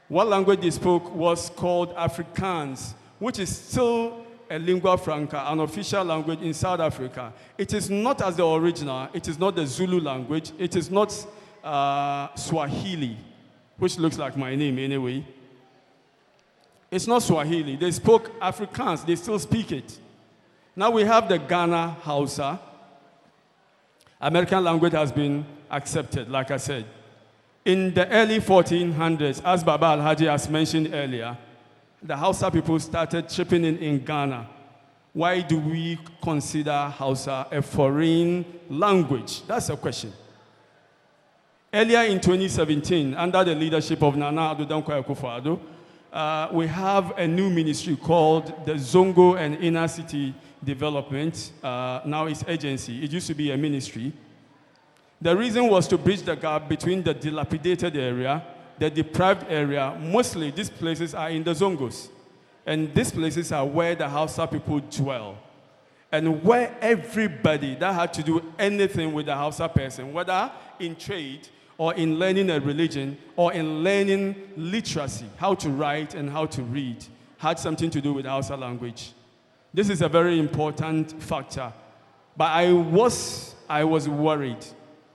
One language they spoke was called Afrikaans, which is still a lingua franca, an official language in South Africa. It is not as the original, it is not the Zulu language, it is not Swahili, which looks like my name anyway. It's not Swahili. They spoke Afrikaans, they still speak it. Now we have the Ghana Hausa. American language has been accepted, like I said. In the early 1400s, as Baba Alhaji has mentioned earlier, the Hausa people started chipping in Ghana. Why do we consider Hausa a foreign language? That's a question. Earlier in 2017, under the leadership of Nana Addo Dankwa Akufo-Addo, we have a new ministry called the Zongo and Inner City Development. Now it's agency. It used to be a ministry. The reason was to bridge the gap between the dilapidated area, the deprived area. Mostly these places are in the Zongos. And these places are where the Hausa people dwell. And where everybody that had to do anything with the Hausa person, whether in trade or in learning a religion or in learning literacy, how to write and how to read, had something to do with Hausa language. This is a very important factor. But I was worried.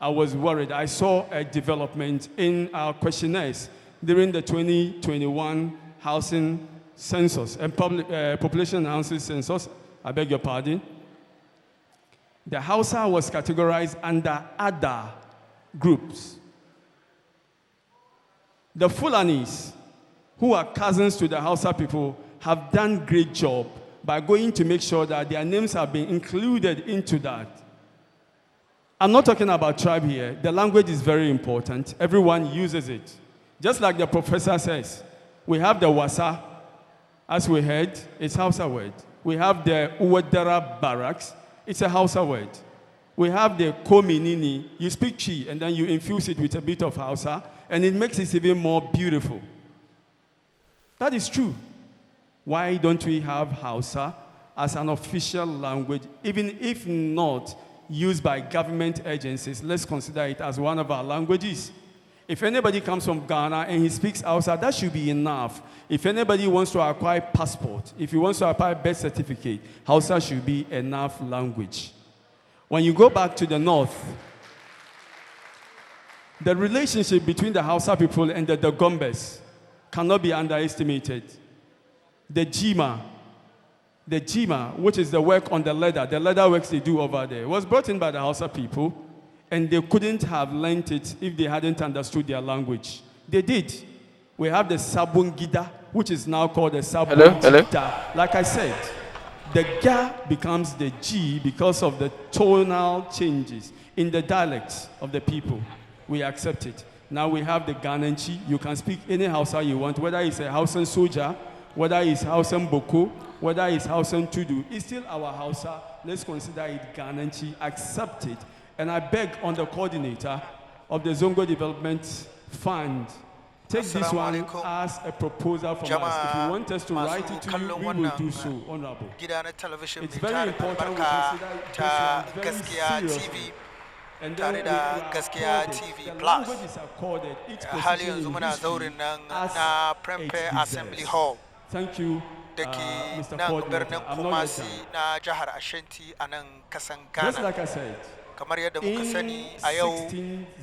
I saw a development in our questionnaires during the 2021 housing census and population analysis census. I beg your pardon. The Hausa was categorized under other groups. The Fulanis, who are cousins to the Hausa people, have done great job by going to make sure that their names have been included into that. I'm not talking about tribe here. The language is very important. Everyone uses it. Just like the professor says, we have the Wasa, as we heard, it's Hausa word. We have the Uwadara barracks, it's a Hausa word. We have the Kominini, you speak Chi and then you infuse it with a bit of Hausa and it makes it even more beautiful. That is true. Why don't we have Hausa as an official language, even if not used by government agencies? Let's consider it as one of our languages. If anybody comes from Ghana and he speaks Hausa, that should be enough. If anybody wants to acquire passport, if he wants to acquire birth certificate, Hausa should be enough language. When you go back to the north, the relationship between the Hausa people and the Dogombes cannot be underestimated. The Jima, which is the work on the leather works they do over there, was brought in by the Hausa people, and they couldn't have learnt it if they hadn't understood their language. They did. We have the Sabungida, which is now called the Sabungida. Like I said, the Ga becomes the G because of the tonal changes in the dialects of the people. We accept it. Now we have the Gananchi. You can speak any Hausa you want, whether it's a Hausan Soja, whether it's Hausan Boko, whether it's Hausan Tudu. It's still our Hausa. Let's consider it Gananchi. Accept it. And I beg on the coordinator of the Zongo Development Fund, take this one as a proposal from us. If you want us to write it to you, we will do so, Honorable. It's very important we consider this one very seriously. And then we are accorded, the language is accorded, its position in history as a Assembly Hall. Thank you, Mr. Coordinator. I'm not just like I said, kamar yadda muka sani a yau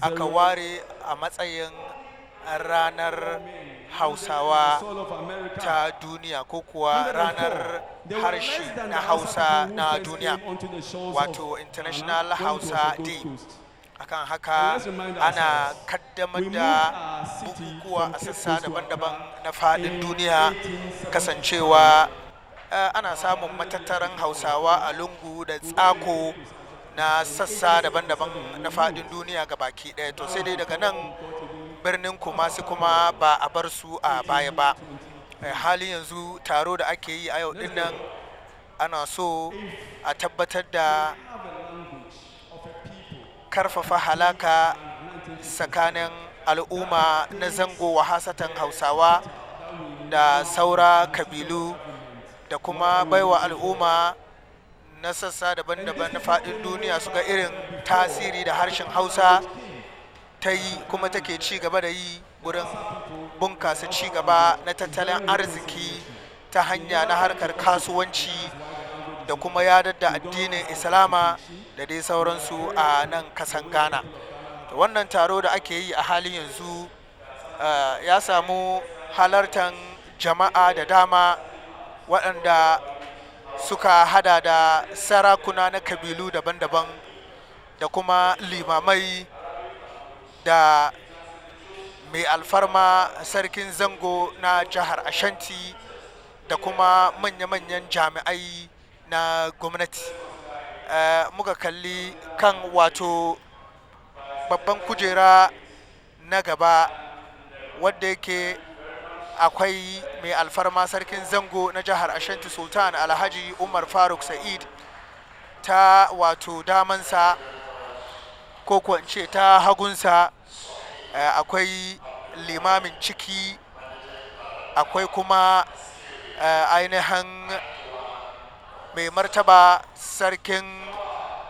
aka ware a matsayin ranar Hausawa ta duniya ko kuwa ranar harshe na Hausa na duniya, wato International Hausa Day. Akan haka ana kaddamar da bukukuwa a sassa daban-daban na faɗin duniya, kasancewa ana samun matattaran Hausawa a lungu da tsako na sassa daban-daban na faɗin duniya ga baki ɗaya. To sai dai daga nan birnin Kumasi kuma ba a bar su a baya ba. Halin yanzu taro da ake yi a yau din nan ana so a tabbatar da karfafa halaka tsakanin al'umma na zango wahasatan Hausawa da saura kabilu da kuma baiwa al'umma na sassa daban-daban na faɗin duniya su ga irin tasiri da harshen Hausa ta yi kuma take ci gaba da yi wurin bunkasa ci gaba na tattalin arziki ta hanya na harkar kasuwanci da kuma yadar da addinin Islama da dai sauransu a nan kasan Ghana. Wannan taro da ake yi a halin yanzu ya samu halartar jama'a da dama waɗanda suka hada da sarakuna na kabilu daban-daban da kuma limamai da mai alfarma sarkin zango na jihar Ashanti da kuma manya-manyan jami'ai na gwamnati. Muka kalli kan wato babban kujera na gaba wadda yake akwai mai alfarma sarkin zango na jihar Ashanti Sultan Alhaji Umar Faruk Sa'id, ta wato damansa ko kuwa ce ta hagunsa akwai limamin ciki, akwai kuma ainihin mai martaba sarkin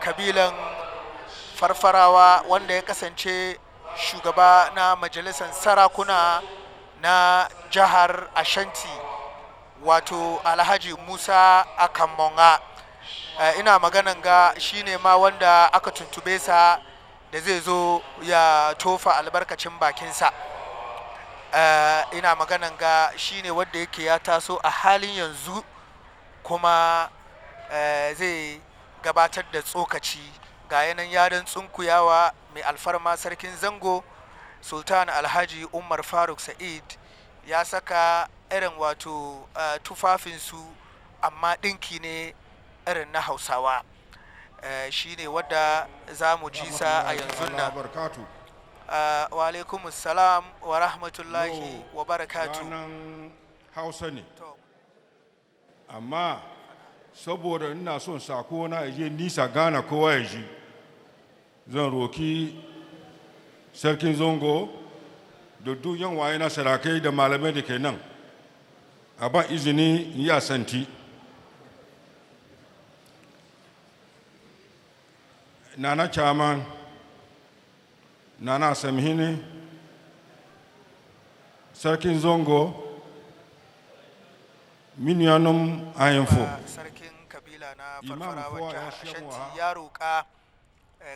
kabilan farfarawa wanda ya kasance shugaba na majalisar sarakuna na jihar Ashanti wato Alhaji Musa Akamonga. Ina maganan ga shine ma wanda aka tuntube sa da zai zo ya tofa albarkacin bakinsa. Ina maganan ga shine wanda yake ya taso a halin yanzu kuma zai gabatar da tsokaci ga yanan yaran tsunkuyawa mai alfarma sarkin zango Sultan Alhaji Umar Faruk Sa'id ya saka irin wato tufafinsu amma ɗinki ne irin na Hausawa. Shi ne wadda za mu ji sa a yanzu nan. Wa alaikumus salam wa rahmatullahi wa barakatu. Hausa ne. Amma saboda ina son sako na je nisa Ghana kowa ya ji, zan roki sarkin zongo da duk yan waye na sarakai da malamai da ke nan a ba izini in yi asanti. Nana Chairman, Nana Samhini, sarkin zongo, Minyanum Ayinfo. Sarkin kabila na farfarawan jihar Ashanti ya roƙa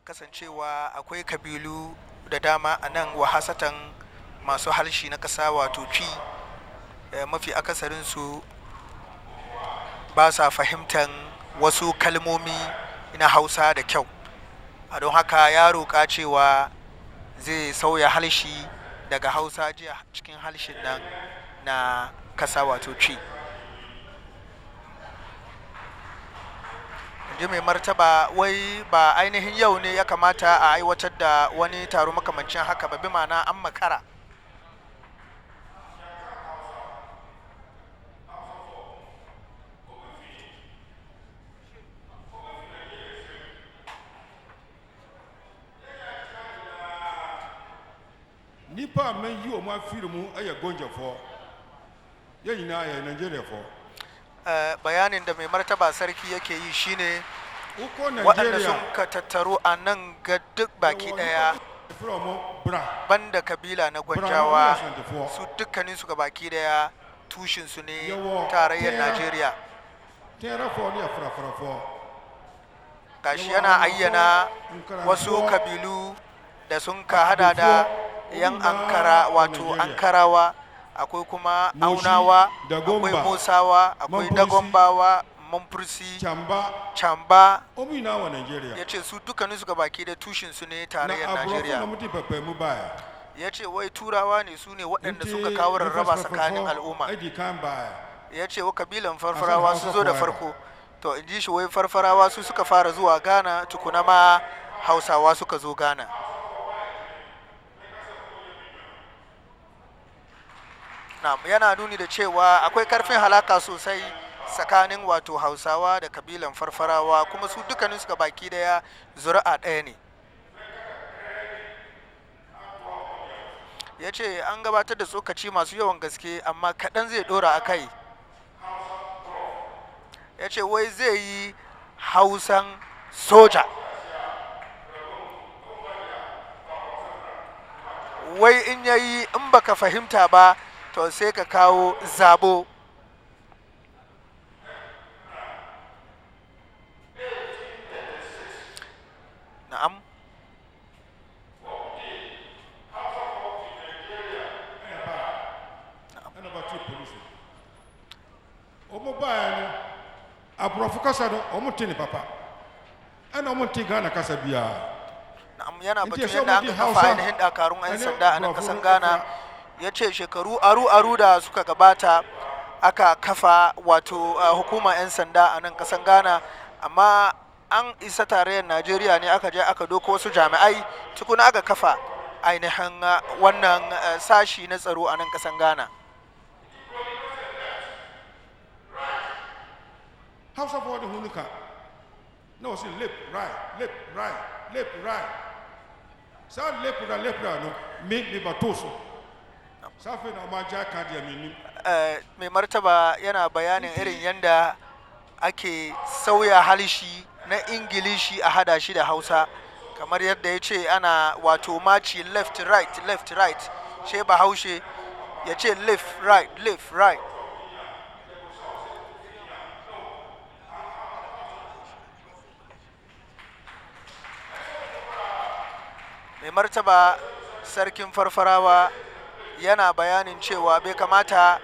kasancewa akwai kabilu da dama a nan wahasatan masu halshi na ƙasa wato ci mafi akasarinsu ba sa fahimtar wasu kalmomi na Hausa da kyau. A don haka ya roƙa cewa zai sauya halshi daga Hausa jiya cikin halshin nan na ƙasa wato ci. Ji mai martaba wai ba ainihin yau ne ya kamata a aiwatar da wani taro makamancin haka ba, bi ma'ana an makara. Nipa men yi o ma firmu aya gonja fo. Yayi na aya Nigeria fo. Bayanin da mai martaba sarki yake yi shine waɗanda sun ka tattaro a nan ga duk baki ɗaya banda kabila na Gwanjawa su dukkanin su ga baki ɗaya tushin su ne tarayyar Najeriya. Gashi yana ayyana wasu kabilu da sun ka hada da yan Ankara wato Ankarawa, akwai kuma Aunawa, akwai Musawa, akwai Dagombawa, Mamfursi, Chamba. Ya ce su dukkanin su baki da tushin su ne tarayyar Najeriya. Ya ce wai turawa ne su ne waɗanda suka kawo rarraba tsakanin al'umma. Ya ce wa kabilan farfarawa su zo da farko. To in ji shi wai farfarawa su suka fara zuwa Ghana tukuna ma Hausawa suka zo Ghana. Yana nuni da cewa akwai karfin halaka sosai tsakanin wato Hausawa da kabilan farfarawa, kuma su dukkanin su baki daya zuri'a ɗaya ne. Ya ce an gabatar da tsokaci masu yawan gaske amma kaɗan zai ɗora a kai. Ya ce wai zai yi Hausan soja. Wai in yayi in baka fahimta ba to sai ka kawo zabo. Na'am. Omo bayani abrofo kasa do omo tini papa ana omo ti Ghana kasa biya. Na'am, yana batun yadda aka kafa ainihin dakarun 'yan sanda a nan kasan Ghana. Ya ce shekaru aru-aru da suka gabata aka kafa wato hukumar 'yan sanda a nan kasan Ghana, amma an isa tarayyar Najeriya ne aka je aka doko wasu jami'ai tukuna aka kafa ainihin wannan sashi na tsaro a nan kasan Ghana. Hausa for the Hunuka. No, see left, right, left, right, left, right. Sound left, right, no. Me batoso. mai martaba yana bayanin irin yadda ake sauya halishi na ingilishi a hada shi da hausa kamar yadda ya ce ana wato maci left right she bahaushe ya ce left right mai martaba sarkin farfarawa yana bayanin cewa bai kamata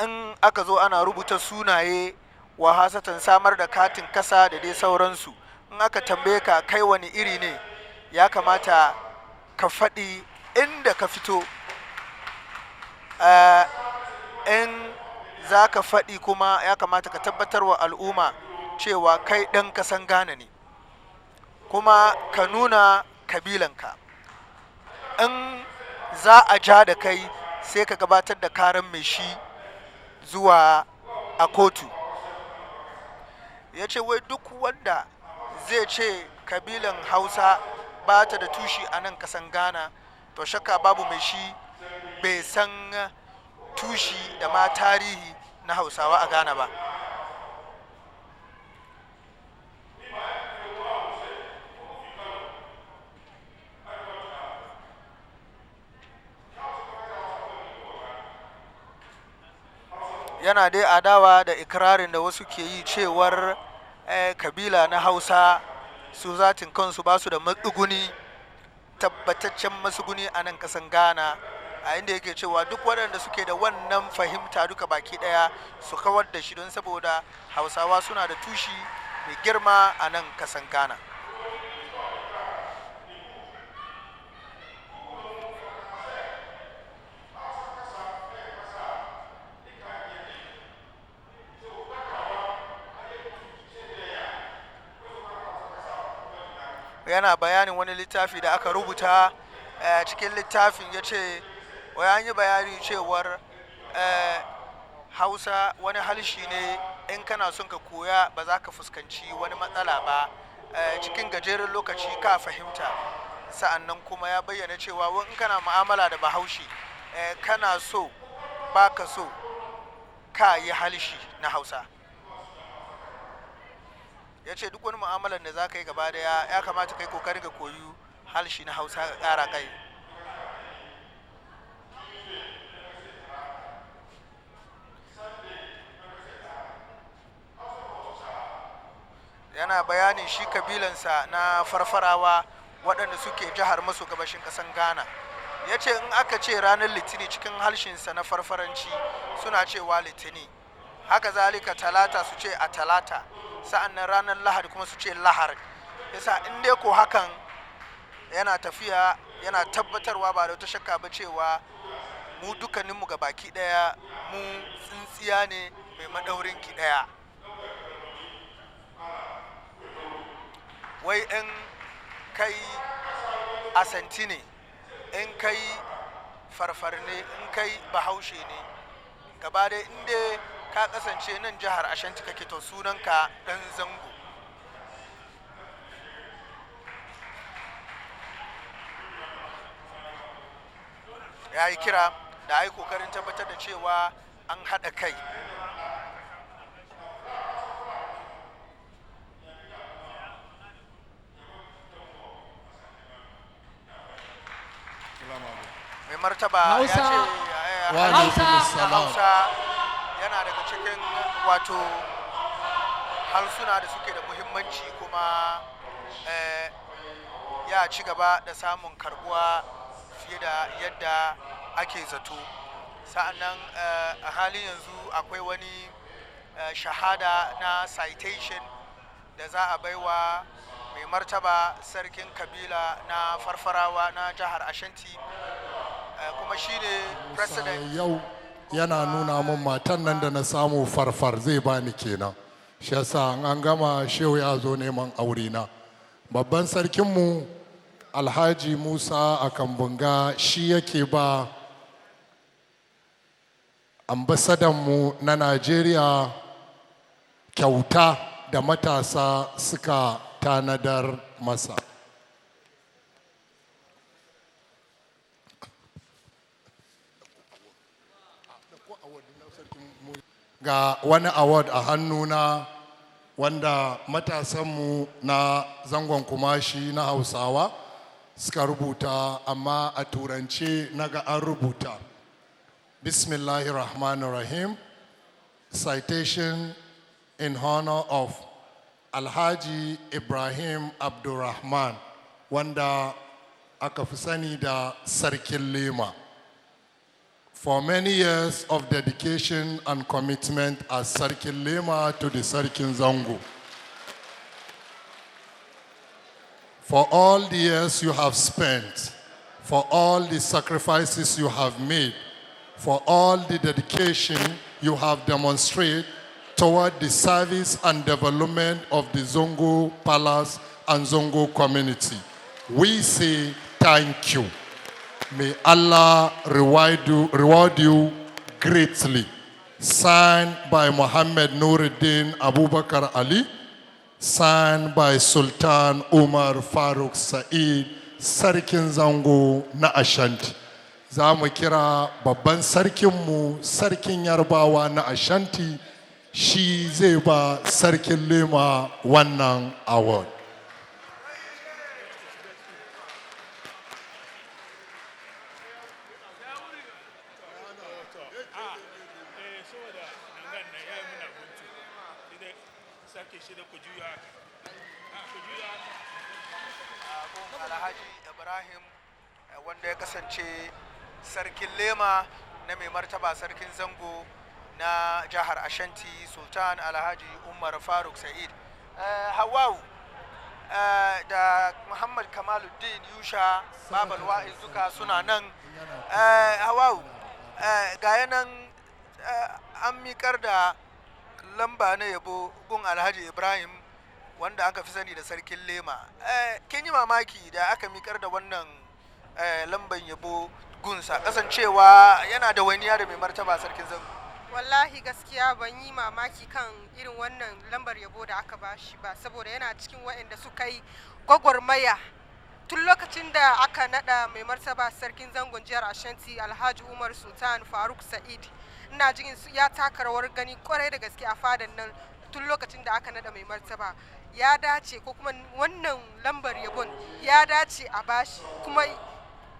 in aka zo ana rubuta sunaye wa hasatan samar da katin kasa da dai sauransu in aka tambaye ka kai wani iri ne ya kamata ka faɗi inda ka fito in za ka faɗi kuma ya kamata ka tabbatar wa al'umma cewa kai ɗan kasan Ghana ne kuma ka nuna kabilanka in za a ja da kai sai ka gabatar da karan mai shi zuwa a kotu ya ce wai duk wanda zai ce kabilan hausa ba ta da tushi a nan kasan Ghana to shakka babu mai shi bai san tushi da ma tarihi na hausawa a Ghana ba yana dai adawa da ikirarin da wasu ke yi cewar kabila na hausa su zatin kansu ba su da matsuguni tabbataccen matsuguni a nan kasan Ghana a inda yake cewa duk waɗanda suke da wannan fahimta duka baki ɗaya su kawar da shi don saboda hausawa suna da tushi mai girma a nan kasan Ghana yana bayanin wani littafi da aka rubuta cikin littafin ya ce an yi bayani cewar hausa wani halshi ne in kana son ka koya ba za ka fuskanci wani matsala ba cikin gajeren lokaci ka fahimta sa'annan kuma ya bayyana cewa in kana mu'amala da bahaushe kana so ba ka so ka yi halshi na hausa ya ce duk wani mu'amalar da za ka yi gaba daya ya kamata kai kokarin ka koyi halshi na hausa ka kara kai yana bayanin shi kabilansa na farfarawa waɗanda suke jihar maso gabashin ƙasan Ghana ya ce in aka ce ranar litini cikin halshinsa na farfaranci suna cewa litini haka zalika talata su ce a talata sa'an nan ranar lahadi kuma su ce lahar yasa in dai ko hakan yana tafiya yana tabbatarwa ba da wata shakka ba cewa mu dukkaninmu ga baki daya mu tsintsiya ne mai madaurin ki daya wai in kai asanti ne in kai farfar ne in kai bahaushe ne gaba dai in dai ka kasance nan jihar Ashanti kake to sunanka dan zango ya yi kira da ai kokarin tabbatar da cewa an haɗa kai mai martaba ya ce Hausa yana daga cikin wato harsuna da suke da muhimmanci kuma ya ci gaba da samun karbuwa fiye da yadda ake zato sa'annan a halin yanzu akwai wani shahada na citation da za a baiwa mai martaba sarkin kabila na farfarawa na jihar Ashanti kuma shine president yau yana nuna min matan nan da na samu farfar zai bani kenan shi yasa an gama shehu ya zo neman aure na babban sarkinmu alhaji musa a kambunga shi yake ba ambasadanmu na najeriya kyauta da matasa suka tanadar masa ga wani award a hannuna wanda matasanmu na zangon kumashi na Hausawa suka rubuta, amma a turance naga an rubuta. Bismillahirrahmanirrahim. Citation in honor of Alhaji Ibrahim Abdurrahman, wanda aka fi sani da Sarkin Lema. For many years of dedication and commitment as Sarkin Lema to the Sarkin Zango. For all the years you have spent, for all the sacrifices you have made, for all the dedication you have demonstrated toward the service and development of the Zongo Palace and Zongo community. We say thank you. May Allah reward you greatly. Signed by Muhammad Nuruddin Abubakar Ali, signed by Sultan Umar Faruk Sa'id, Sarkin Zango na Ashanti. Za mu kira babban sarkinmu, Sarkin Yarbawa na Ashanti, shi zai ba Sarkin Lema wannan award. Alhaji Ibrahim wanda ya kasance Sarkin Lema na mai martaba Sarkin Zango na jihar Ashanti, Sultan Alhaji Umar Faruk Sa'id. Hawau da Muhammad Kamaluddin Yusha Babal Wa'iz duka suna nan. Hawau ga yanan an mikar da lamba na yabo gun Alhaji Ibrahim wanda aka fi sani da Sarkin Lema. Kin yi mamaki da aka mikar da wannan lamban yabo gunsa, kasancewa yana da waniya da mai martaba Sarkin Zango? Wallahi gaskiya ban yi mamaki kan irin wannan lambar yabo da aka bashi ba, saboda yana cikin waɗanda suka yi gwagwarmaya tun lokacin da aka nada mai martaba Sarkin Zangon jihar Ashanti Alhaji Umar Sultan Faruk Sa'id. Ina jin ya taka rawar gani kwarai da gaske a fadan nan tun lokacin da aka nada mai martaba. Ya dace, ko kuma wannan lambar yabon ya dace a bashi, kuma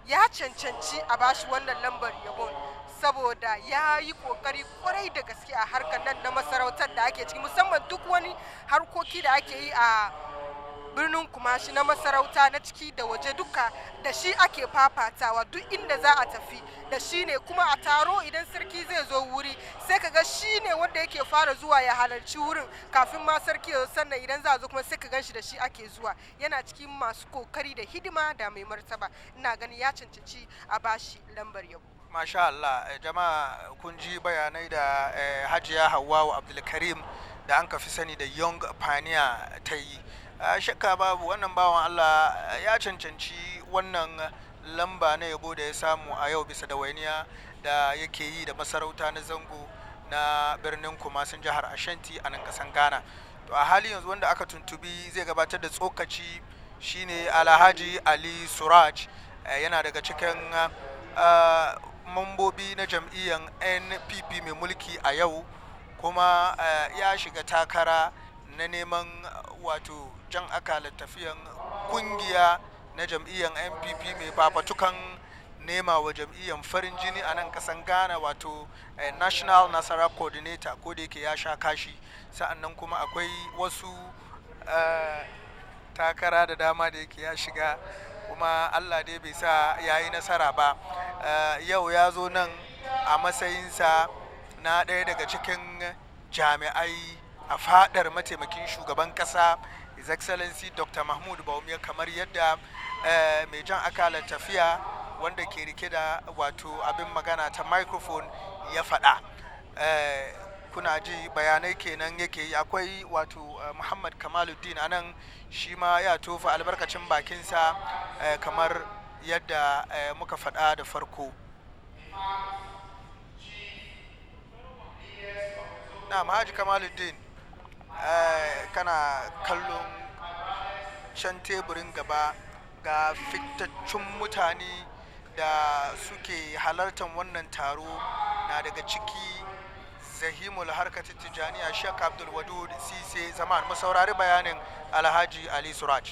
ya cancanci a bashi wannan lambar yabon saboda ya yi kokari kwarai da gaske a harkar nan na masarautar da ake ciki, musamman duk wani harkoki da ake yi a birnin Kumashi na masarauta na ciki da waje duka da shi ake fafatawa. Duk inda za a tafi da shi ne, kuma a taro idan sarki zai zo wuri sai kaga shi ne wanda yake fara zuwa ya halarci wurin kafin ma sarki ya sannan idan za a zo kuma sai ka gan shi da shi ake zuwa. Yana cikin masu kokari da hidima da mai martaba. Ina gani ya cancanci a bashi lambar yabo. Masha Allah, jama'a kun ji bayanai da Hajiya Hawwa Abdulkarim da an ka fi sani da Young Pioneer ta yi. Shakka babu wannan bawan Allah ya cancanci wannan lamba na yabo da ya samu a yau bisa da wainiya da yake yi da masarauta na Zango na birnin Kumasin jihar Ashanti a nan kasan Ghana. To a hali yanzu wanda aka tuntubi zai gabatar da tsokaci shine Alhaji Ali Suraj, yana daga cikin mambobi na jam'iyyar NPP mai mulki a yau, kuma ya shiga takara na neman wato jan akalar tafiyan kungiya na jam'iyyar NPP mai fafatukan nema wa jam'iyyar farin jini a nan kasan Ghana, wato National Nasara Coordinator, ko da yake ya sha kashi. Sa'annan kuma akwai wasu takara da dama da yake ya shiga, kuma Allah dai bai sa ya yi nasara ba. Yau ya zo nan a matsayinsa na ɗaya daga cikin jami'ai a fadar mataimakin shugaban ƙasa His Excellency Dr. Mahmud Bawumia, kamar yadda mai jan akalar tafiya wanda ke rike da wato abin magana ta microphone ya faɗa. Kuna ji bayanai kenan yake yi. Akwai wato Muhammad Kamaluddin anan, shi ma ya tofa albarkacin bakinsa kamar yadda muka faɗa da farko. Na Haji Kamaluddin, kana kallon can teburin gaba ga fitaccen mutane da suke halartar wannan taro, na daga ciki zahimul harkati tijaniya Sheikh Abdul Wadud Sise Zaman. Mu saurari bayanin Alhaji Ali Suraj.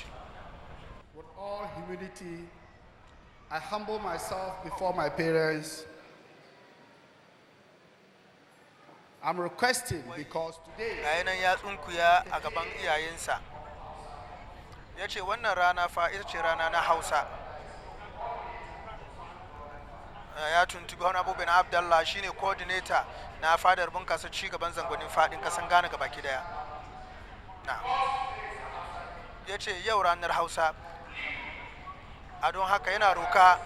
With all humility, I humble myself before my parents. I'm requesting because today gayanan ya tsunkuya a gaban iyayensa. Ya ce wannan rana fa ita ce rana na Hausa. Ya tuntubi wani abubuwan Abdallah shine coordinator na fadar bunkasa ci gaban zangonin fadin kasan Ghana gabaki daya. Ya ce yau ranar Hausa, a don haka yana roka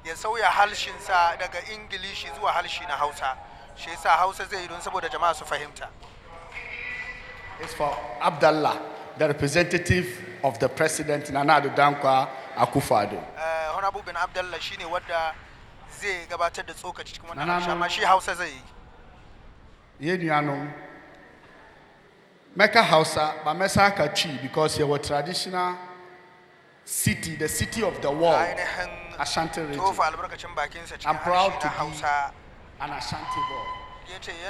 ya sauya halshinsa daga Ingilishi zuwa halshi na Hausa. Shi yasa Hausa zai yi don saboda jama'a su fahimta. It's for Abdallah, the representative of the president Nana Addo Dankwa Akufo-Addo. Honorable bin Abdallah shine wadda zai gabatar da tsokaci cikin wannan harshe, amma shi Hausa zai yi. Yenuano, Mecca Hausa, but Mesa Kachi, because you were traditional city, the city of the world, Ashanti region. I'm proud to be an Ashanti boy.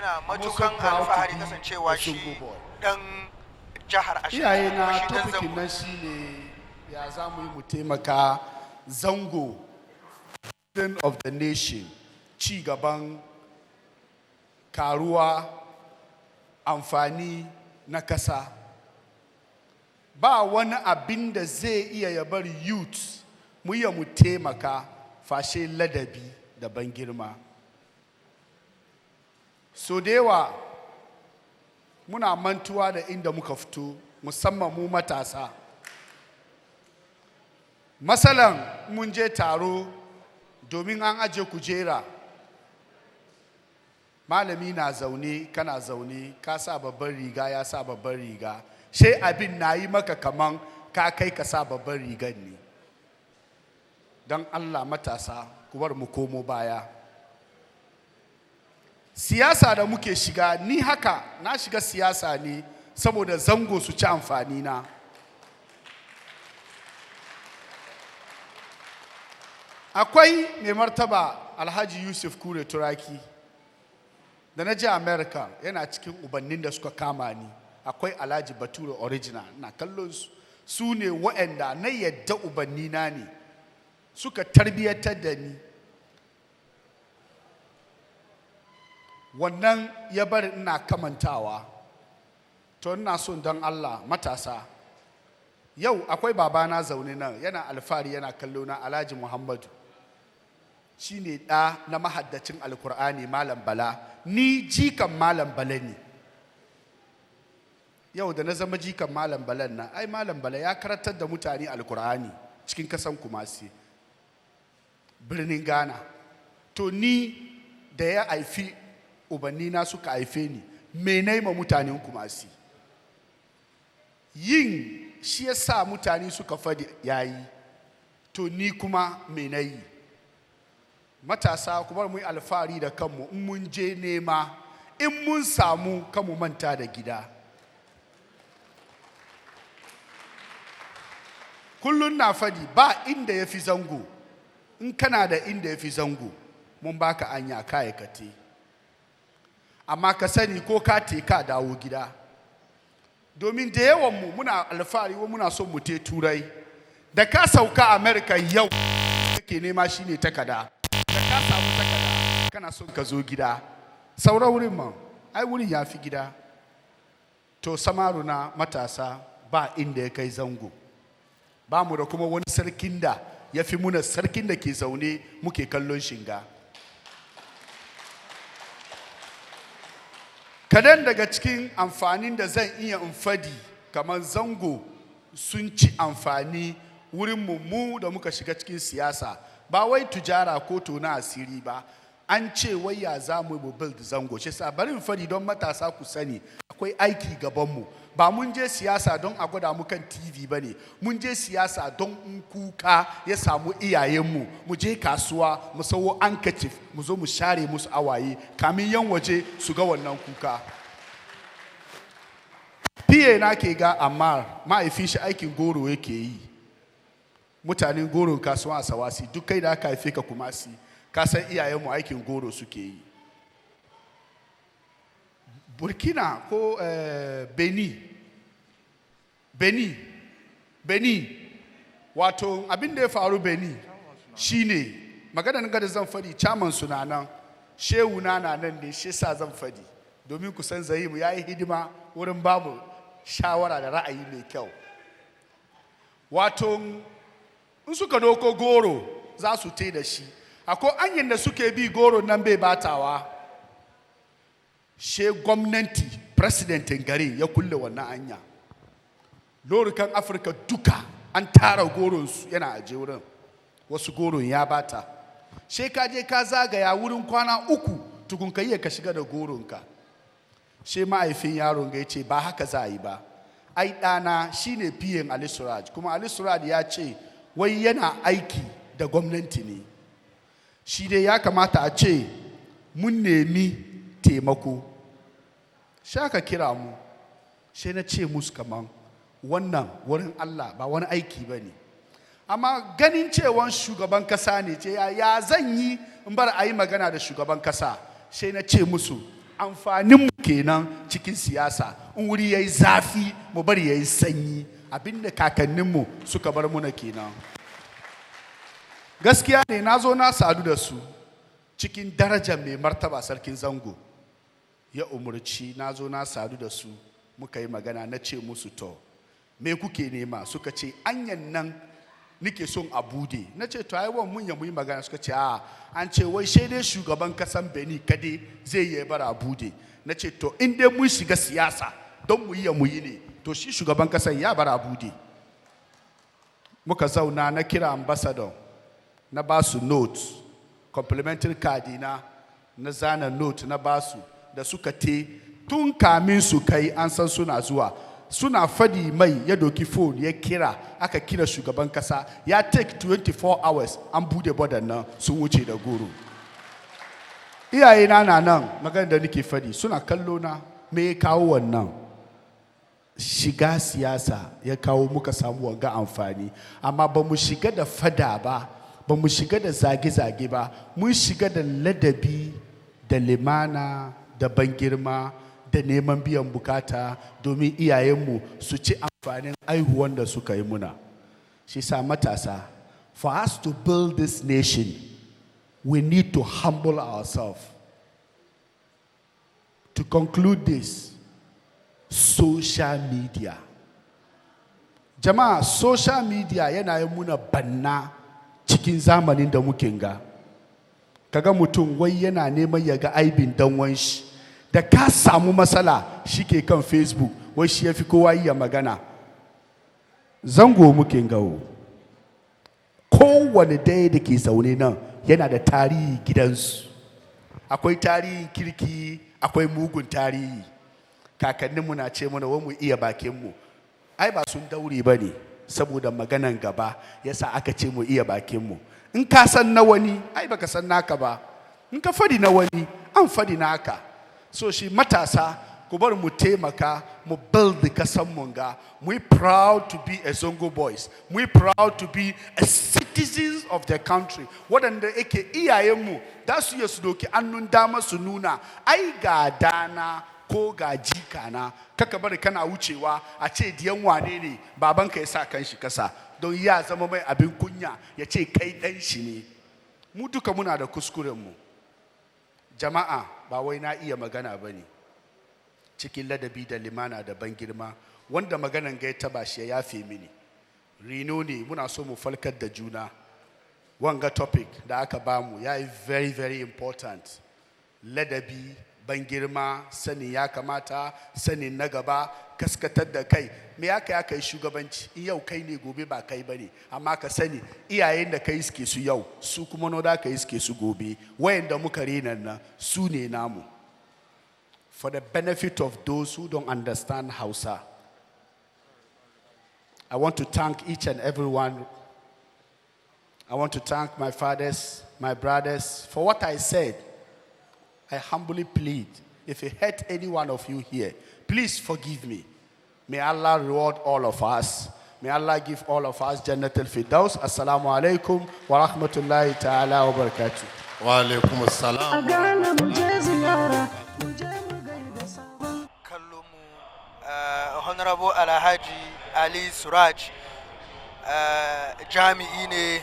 I'm also proud to be a Zongo boy. Iyayena topic nan shine ya zamu yi mu taimaka zango of the nation, ci gaban karuwa amfani na kasa. Ba wani abin da zai iya ya bar youth mu ya mu taimaka fashe ladabi da ban girma. So da yawa muna mantuwa da inda muka fito, musamman mu matasa. Masalan mun je taro domin an aje kujera, malami na zaune, kana zaune, ka sa babban riga, ya sa babban riga, sai abin na yi maka kaman ka kai ka sa babban rigan ne. Don Allah matasa, ku bar mu komo baya. Siyasa da muke shiga, ni haka na shiga siyasa ne saboda zango su ci amfani na. Akwai mai martaba Alhaji Yusuf Kure Turaki da na je America, yana cikin ubannin da suka kama ni. Akwai Alhaji Bature Original, na kallon su ne waɗanda na yadda ubanni na ne, suka tarbiyyatar da ni. Wannan ya bari ina kamantawa. To ina son don Allah matasa, yau akwai babana zaune nan, yana alfari, yana kallo na Alhaji Muhammadu, shi ne ɗa na mahaddacin Alkur'ani Malam Bala. Ni jikan Malam Bala ne. Yau da na zama jikan Malam Bala nan, ai Malam Bala ya karantar da mutane Alkur'ani cikin kasan Kumasi, birnin Ghana. To ni da ya haifi ubanni na suka haife ni, me naima mutanen Kumasi? Yin shi ya sa mutane suka fadi yayi, to ni kuma me nayi? Matasa ku bar mu yi alfahari da kanmu, in mun je nema, in mun samu kanmu manta da gida. Kullun na fadi ba inda ya fi zango. In kana da inda ya fi zango, mun baka anya kayakate. Amma ka sani ko ka ka dawo gida. Domin da yawan mu muna alfahari wa muna son mu te Turai. Da ka sauka America yau kake nema shine takada. Da ka samu takada kana son ka zo gida. Saura wurin man, ai wurin ya fi gida. To samaruna matasa ba inda ya kai zango. Ba mu da kuma wani sarkin da ya fi muna sarkin da ke zaune muke kallon shinga. Kadan daga cikin amfanin da zan iya fadi kamar zango sun ci amfani wurin mu da muka shiga cikin siyasa, ba wai tujara ko tona asiri ba, an ce wai ya za mu build zango. Shi sa bari fadi don matasa ku sani akwai aiki gabanmu. Ba mun je siyasa don a gwada mu kan TV ba ne, mun je siyasa don in kuka ya samu iyayenmu, mu je kasuwa mu sawo handkerchief mu zo mu share musu awaye kamin yan waje su ga wannan kuka. Fiye na ke ga Ammar, mahaifin shi aikin goro yake yi. Mutanen goron kasuwa a Sawasi, duk kai da aka haife ka Kumasi, ka san iyayenmu aikin goro suke yi. Burkina ko Beni wato abin da ya faru Beni shine maganar ga da zan fadi chairman suna nan shehu na nan ne shi sa zan fadi domin ku san Zayimu yayi hidima wurin babu shawara da ra'ayi mai kyau wato in suka doko goro za su tai da shi akwai anyin da suke bi goro nan bai batawa she gwamnati presidentin gari ya kulle wannan anya lorukan Afirka duka an tara goronsu yana aje wurin wasu goron ya bata she ka je ka zagaya wurin kwana 3 tukun ka iya ka shiga da goronka she ma'aifin yaron ga yace ba haka za a yi ba ai dana shine fiyen Ali Suraj kuma Ali Suraj ya ce wai yana aiki da gwamnati ne shi dai ya kamata a ce mun nemi taimako shaka kira mu sai na ce musu kaman wannan wurin Allah ba wani aiki ba ne amma ganin cewa shugaban kasa ne ce ya zan yi in bar a yi magana da shugaban kasa sai na ce musu amfaninmu kenan cikin siyasa in wuri ya yi zafi mu bari ya yi sanyi abinda kakanninmu suka bar muna kenan gaskiya ne na zo na sadu da su cikin darajar mai martaba sarkin zango ya umurci na zo na sadu da su muka yi magana na ce musu to me kuke nema suka ce anyan nan nike son a bude na ce to ai wan mun ya mu yi magana suka ce a an ce wai sai dai shugaban kasan Benin kade zai yi bara bude na ce to in dai mun shiga siyasa don mu yi ne to shi shugaban kasan ya bara bude muka zauna na kira ambassador na ba su note complimentary card na zana note na ba su da suka te tun kamin su kai an san suna zuwa suna fadi mai ya doki phone ya kira aka kira shugaban kasa ya take 24 hours an bude bodan nan sun wuce da goro iyaye na nan magana da nake fadi suna kallo na me ya kawo wannan shiga siyasa ya kawo muka samu wanga amfani amma ba mu shiga da fada ba mu shiga da zage-zage ba mun shiga da ladabi da limana da ban girma da neman biyan bukata domin iyayenmu su ci amfanin aihuwan da suka yi muna shi sa matasa for us to build this nation we need to humble ourselves. To conclude this, social media jama'a social media yana yi muna banna cikin zamanin da muke ga kaga mutum wai yana neman ya ga aibin danwan shi da ka samu matsala shike kan Facebook wai shi yafi kowa iya magana zango muke gawo kowane daya da ke zaune nan yana da tarihi gidansu akwai tarihin kirki akwai mugun tarihi kakanninmu na ce mana wai mu iya bakinmu ai ba sun daure ba ne saboda maganan gaba yasa aka ce mu iya bakinmu in ka san na wani ai baka san naka ba in ka fadi na wani an fadi naka so shi matasa ku bar mu taimaka mu build kasan munga mu proud to be a Zongo boys mu proud to be a citizens of the country waɗanda yake iyayenmu da su iya su doki annun dama su nuna ai ga dana ko ga jikana kaka bari kana wucewa a ce diyan wane ne babanka ya sa kan shi kasa don ya zama mai abin kunya ya ce kai dan shi ne mu duka muna da kuskurenmu jama'a ba wai na iya magana ba ne cikin ladabi da limana da ban girma wanda maganan ga ya taba shi ya yafe mini rino ne muna so mu falkar da juna wanga topic da aka bamu ya yi very very important ladabi ban girma sani ya kamata sani na gaba kaskatar da kai me ya kai shugabanci in yau kai ne gobe ba kai bane amma ka sani iyayen da kai suke su yau su kuma no da kai suke su gobe wayanda muka rena nan su ne namu for the benefit of those who don't understand Hausa I want to thank each and everyone. I want to thank my fathers, my brothers for what I said. I humbly plead, if it hurt any one of you here, please forgive me. May Allah reward all of us. May Allah give all of us Jannatul Firdaus. Assalamu alaikum wa rahmatullahi ta'ala wa barakatuh. Wa alaikum assalam. Honorable Alhaji Ali Suraj jami'i ne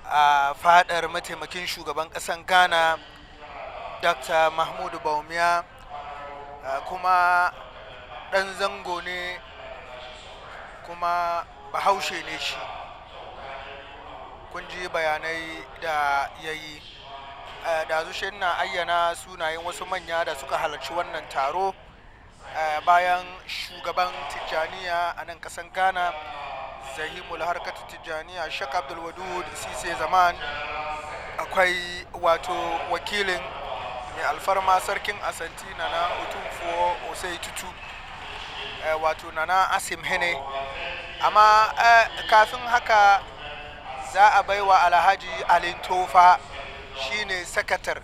a fadar mataimakin shugaban ƙasan Ghana Dr. Mahmudu Bawumia, kuma ɗan zango ne kuma bahaushe ne shi. Kun ji bayanai da ya yi. Da zushe na ayyana sunayen wasu manya da suka halarci wannan taro bayan shugaban Tijjaniya a nan ƙasan Ghana, Zahimul Harkatu Tijjaniya Sheikh Abdul Wadud Sise Zaman. Akwai wato wakilin mai alfarma sarkin Asanti Nana Otumfuo Osei Tutu, wato Nana Asim Hene. Amma kafin haka za a baiwa Alhaji Alin Tofa, shine sakatar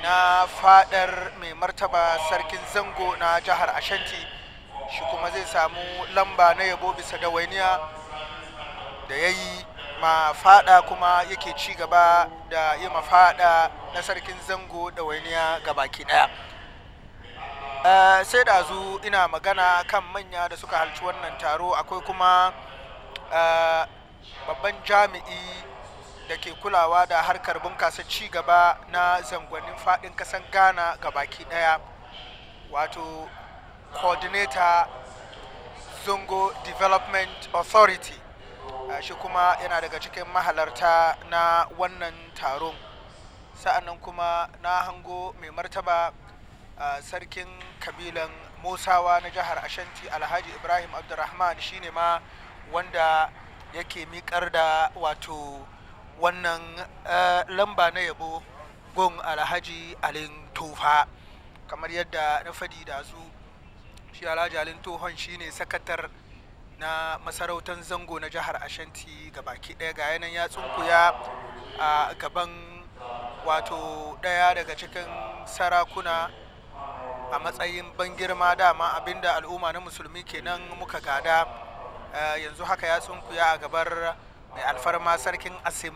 na fadar mai martaba sarkin zango na jihar Ashanti. Shi kuma zai samu lamba na yabo bisa dawainiya da ya yi ma fada, kuma yake ci gaba da yi ma fada na sarkin zango dawainiya gabaki daya. Sai da zu ina magana kan manya da suka halci wannan taro. Akwai kuma babban jami'i da ke kulawa da harkar bunkasa ci gaba na zangonin fadin kasan Ghana gabaki daya, wato coordinator Zongo Development Authority. Shi kuma yana daga cikin mahalarta na wannan taron. Sa'annan kuma na hango mai martaba sarkin kabilan Musawa na jihar Ashanti Alhaji Ibrahim Abdurrahman, shine ma wanda yake miƙar da wato wannan lamba na yabo gun Alhaji Alin Tofa. Kamar yadda na fadi da su, shi Alhaji Alin Tofan shine sakatar na masarautar zango na jihar Ashanti gabaki ɗaya. Ga yanan ya tsunkuya a gaban wato ɗaya daga cikin sarakuna a matsayin ban girma. Dama abinda al'umma na musulmi kenan muka gada. Yanzu haka ya tsunkuya a gabar mai alfarma sarkin Asim.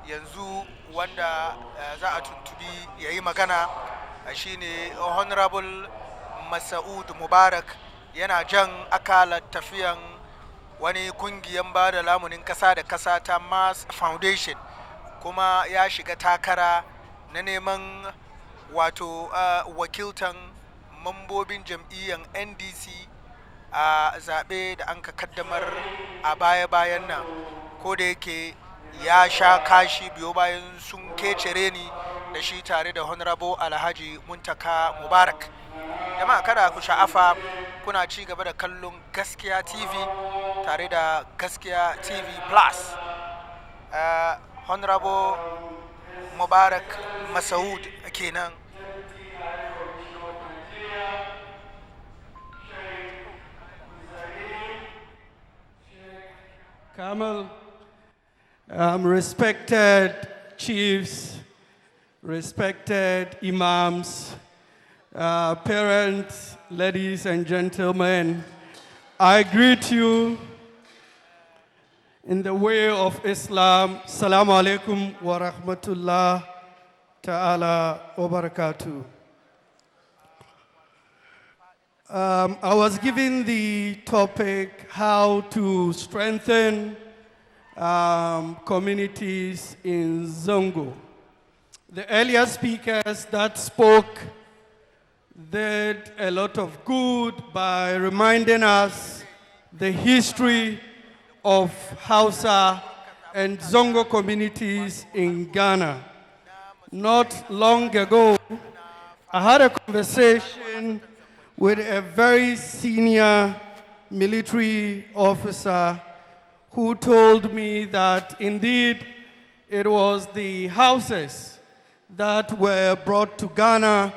Yanzu wanda za a tuntubi ya yi magana shine Honorable Masaud Mubarak, yana jan akalar tafiyan wani kungiyan ba da lamunin kasa da kasa ta Mass Foundation, kuma ya shiga takara na neman wato wakiltan mambobin jam'iyyar NDC a zaɓe da an ka kaddamar a baya-bayan nan. Ko da yake ya sha kashi biyo bayan sun kecere ni da shi tare da Honorable Alhaji Muntaka Mubarak. Jama'a kada ku sha'afa, kuna ci gaba da kallon Gaskiya TV tare da Gaskiya TV Plus. Honorable Mubarak Masaud kenan. Kamal, respected chiefs, respected imams, parents, ladies and gentlemen, I greet you in the way of Islam. Assalamu alaikum wa rahmatullah ta'ala wa barakatuh. I was given the topic how to strengthen communities in Zongo. The earlier speakers that spoke did a lot of good by reminding us the history of Hausa and Zongo communities in Ghana. Not long ago, I had a conversation with a very senior military officer who told me that indeed it was the Hausas that were brought to Ghana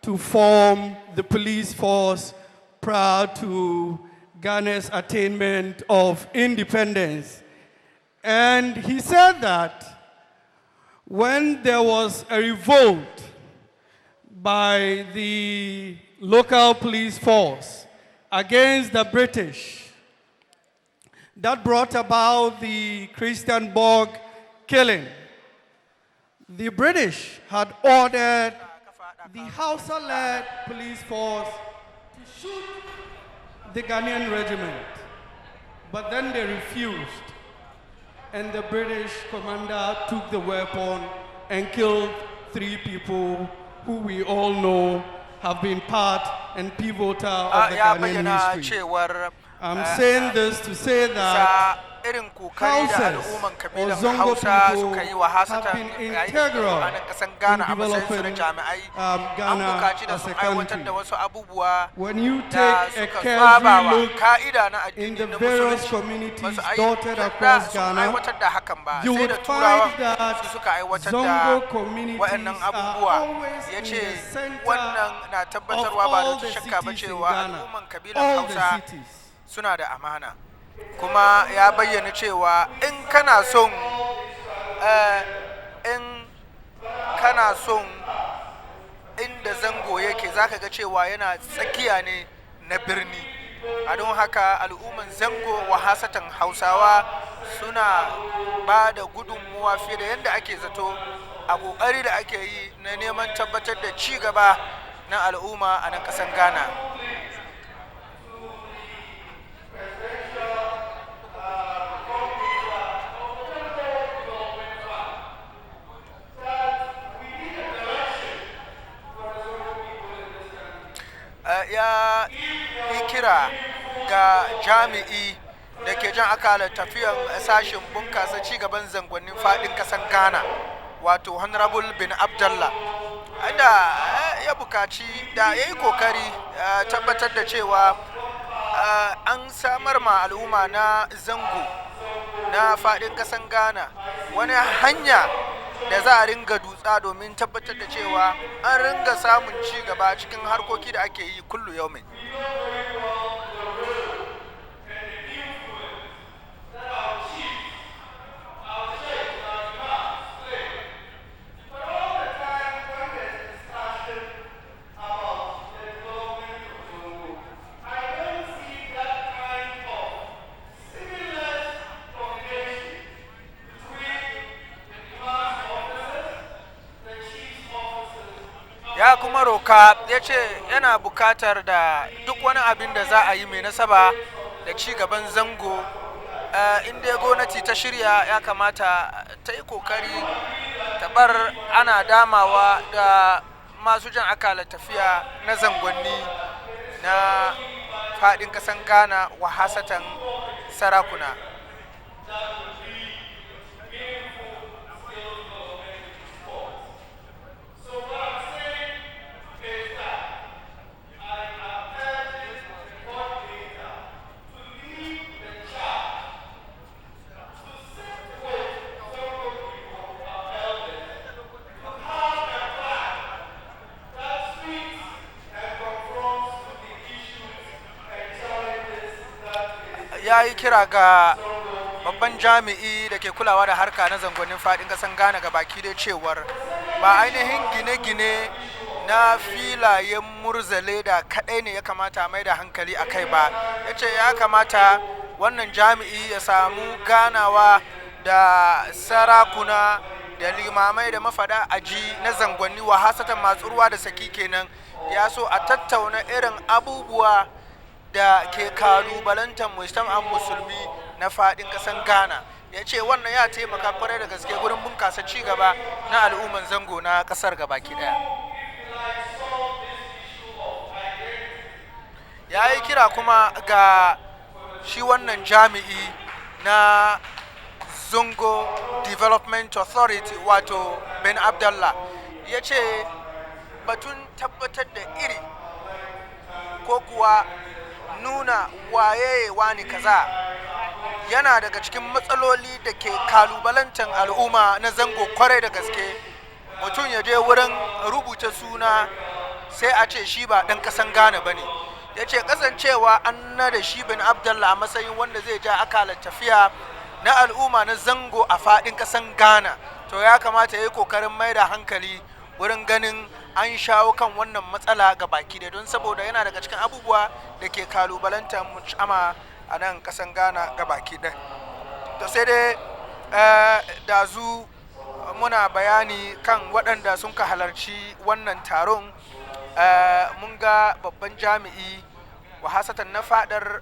to form the police force prior to Ghana's attainment of independence. And he said that when there was a revolt by the local police force against the British that brought about the Christian Borg killing, the British had ordered the Hausa-led police force to shoot the Ghanaian regiment, but then they refused. And the British commander took the weapon and killed 3 people who we all know have been part and pivotal of the Ghanaian history. I'm saying this to say that Hausas or Zongo people have been integral in developing Ghana as a country. When you take a careful look in the various communities dotted across Ghana, you would find that Zongo communities are always in the center of all the cities in Ghana. All the cities. Kuma ya bayyana cewa in kana son inda zango yake zaka ga cewa yana tsakiya ne na birni. A don haka al'umman zango wa hasatan Hausawa suna ba da gudunmuwa fiye da yadda ake zato a kokari da ake yi na neman tabbatar da ci gaba na al'umma a nan kasan Ghana. Ya yi kira ga jami'i da ke jan akalar tafiyan sashen bunkasa cigaban zangonnin fadin kasan Ghana, wato Honorable bin Abdullah, inda ya bukaci da ya yi kokari tabbatar da cewa an samar ma al'umma na zango na fadin kasan Ghana wani hanya da za a ringa dutsa domin tabbatar da cewa an ringa samun ci gaba cikin harkoki da ake yi kullu yaumin. Ya kuma roka ya ce yana bukatar da duk wani abin da za a yi mai nasaba da ci gaban zango inda gwamnati ta shirya ya kamata ta yi kokari ta bar ana damawa da masu jan akalar tafiya na zangonni na faɗin ƙasan Ghana wa hasatan sarakuna. Ya yi kira ga babban jami'i da ke kulawa da harka na zangonin faɗin ƙasan Ghana ga baki dai cewar ba ainihin gine-gine na filayen murzale da kaɗai ne ya kamata mai da hankali a kai ba. Ya ce ya kamata wannan jami'i ya samu ganawa da sarakuna da limamai da mafada aji na zangonni wa hasatan masu ruwa da saki kenan. Ya so a tattauna irin abubuwa da ke kalubalantar mujtama'an musulmi na fadin kasan Ghana. Ya ce wannan ya taimaka kwarai da gaske gurin bunkasa ci gaba na al'umman zango na kasar gabaki daya. Ya yi kira kuma ga shi wannan jami'i na Zongo Development Authority wato Ben Abdullah, ya ce batun tabbatar da iri ko kuwa nuna waye wani kaza yana daga cikin matsaloli da ke kalubalantar al'umma na zango kwarai da gaske. Mutum ya je wurin rubuta suna sai a ce shi ba ɗan ƙasan Ghana ba ne. Ya ce kasancewa an nada shi bin Abdullah a matsayin wanda zai ja akalar tafiya na al'umma na zango a faɗin ƙasan Ghana, to ya kamata ya yi ƙoƙarin mai da hankali wurin ganin an shawo kan wannan matsala ga baki da don saboda yana daga cikin abubuwa da ke kalubalantar mujtama a nan ƙasan Ghana ga baki ɗaya. To sai dai dazu muna bayani kan waɗanda sun ka halarci wannan taron, mun ga babban jami'i wahasatan na fadar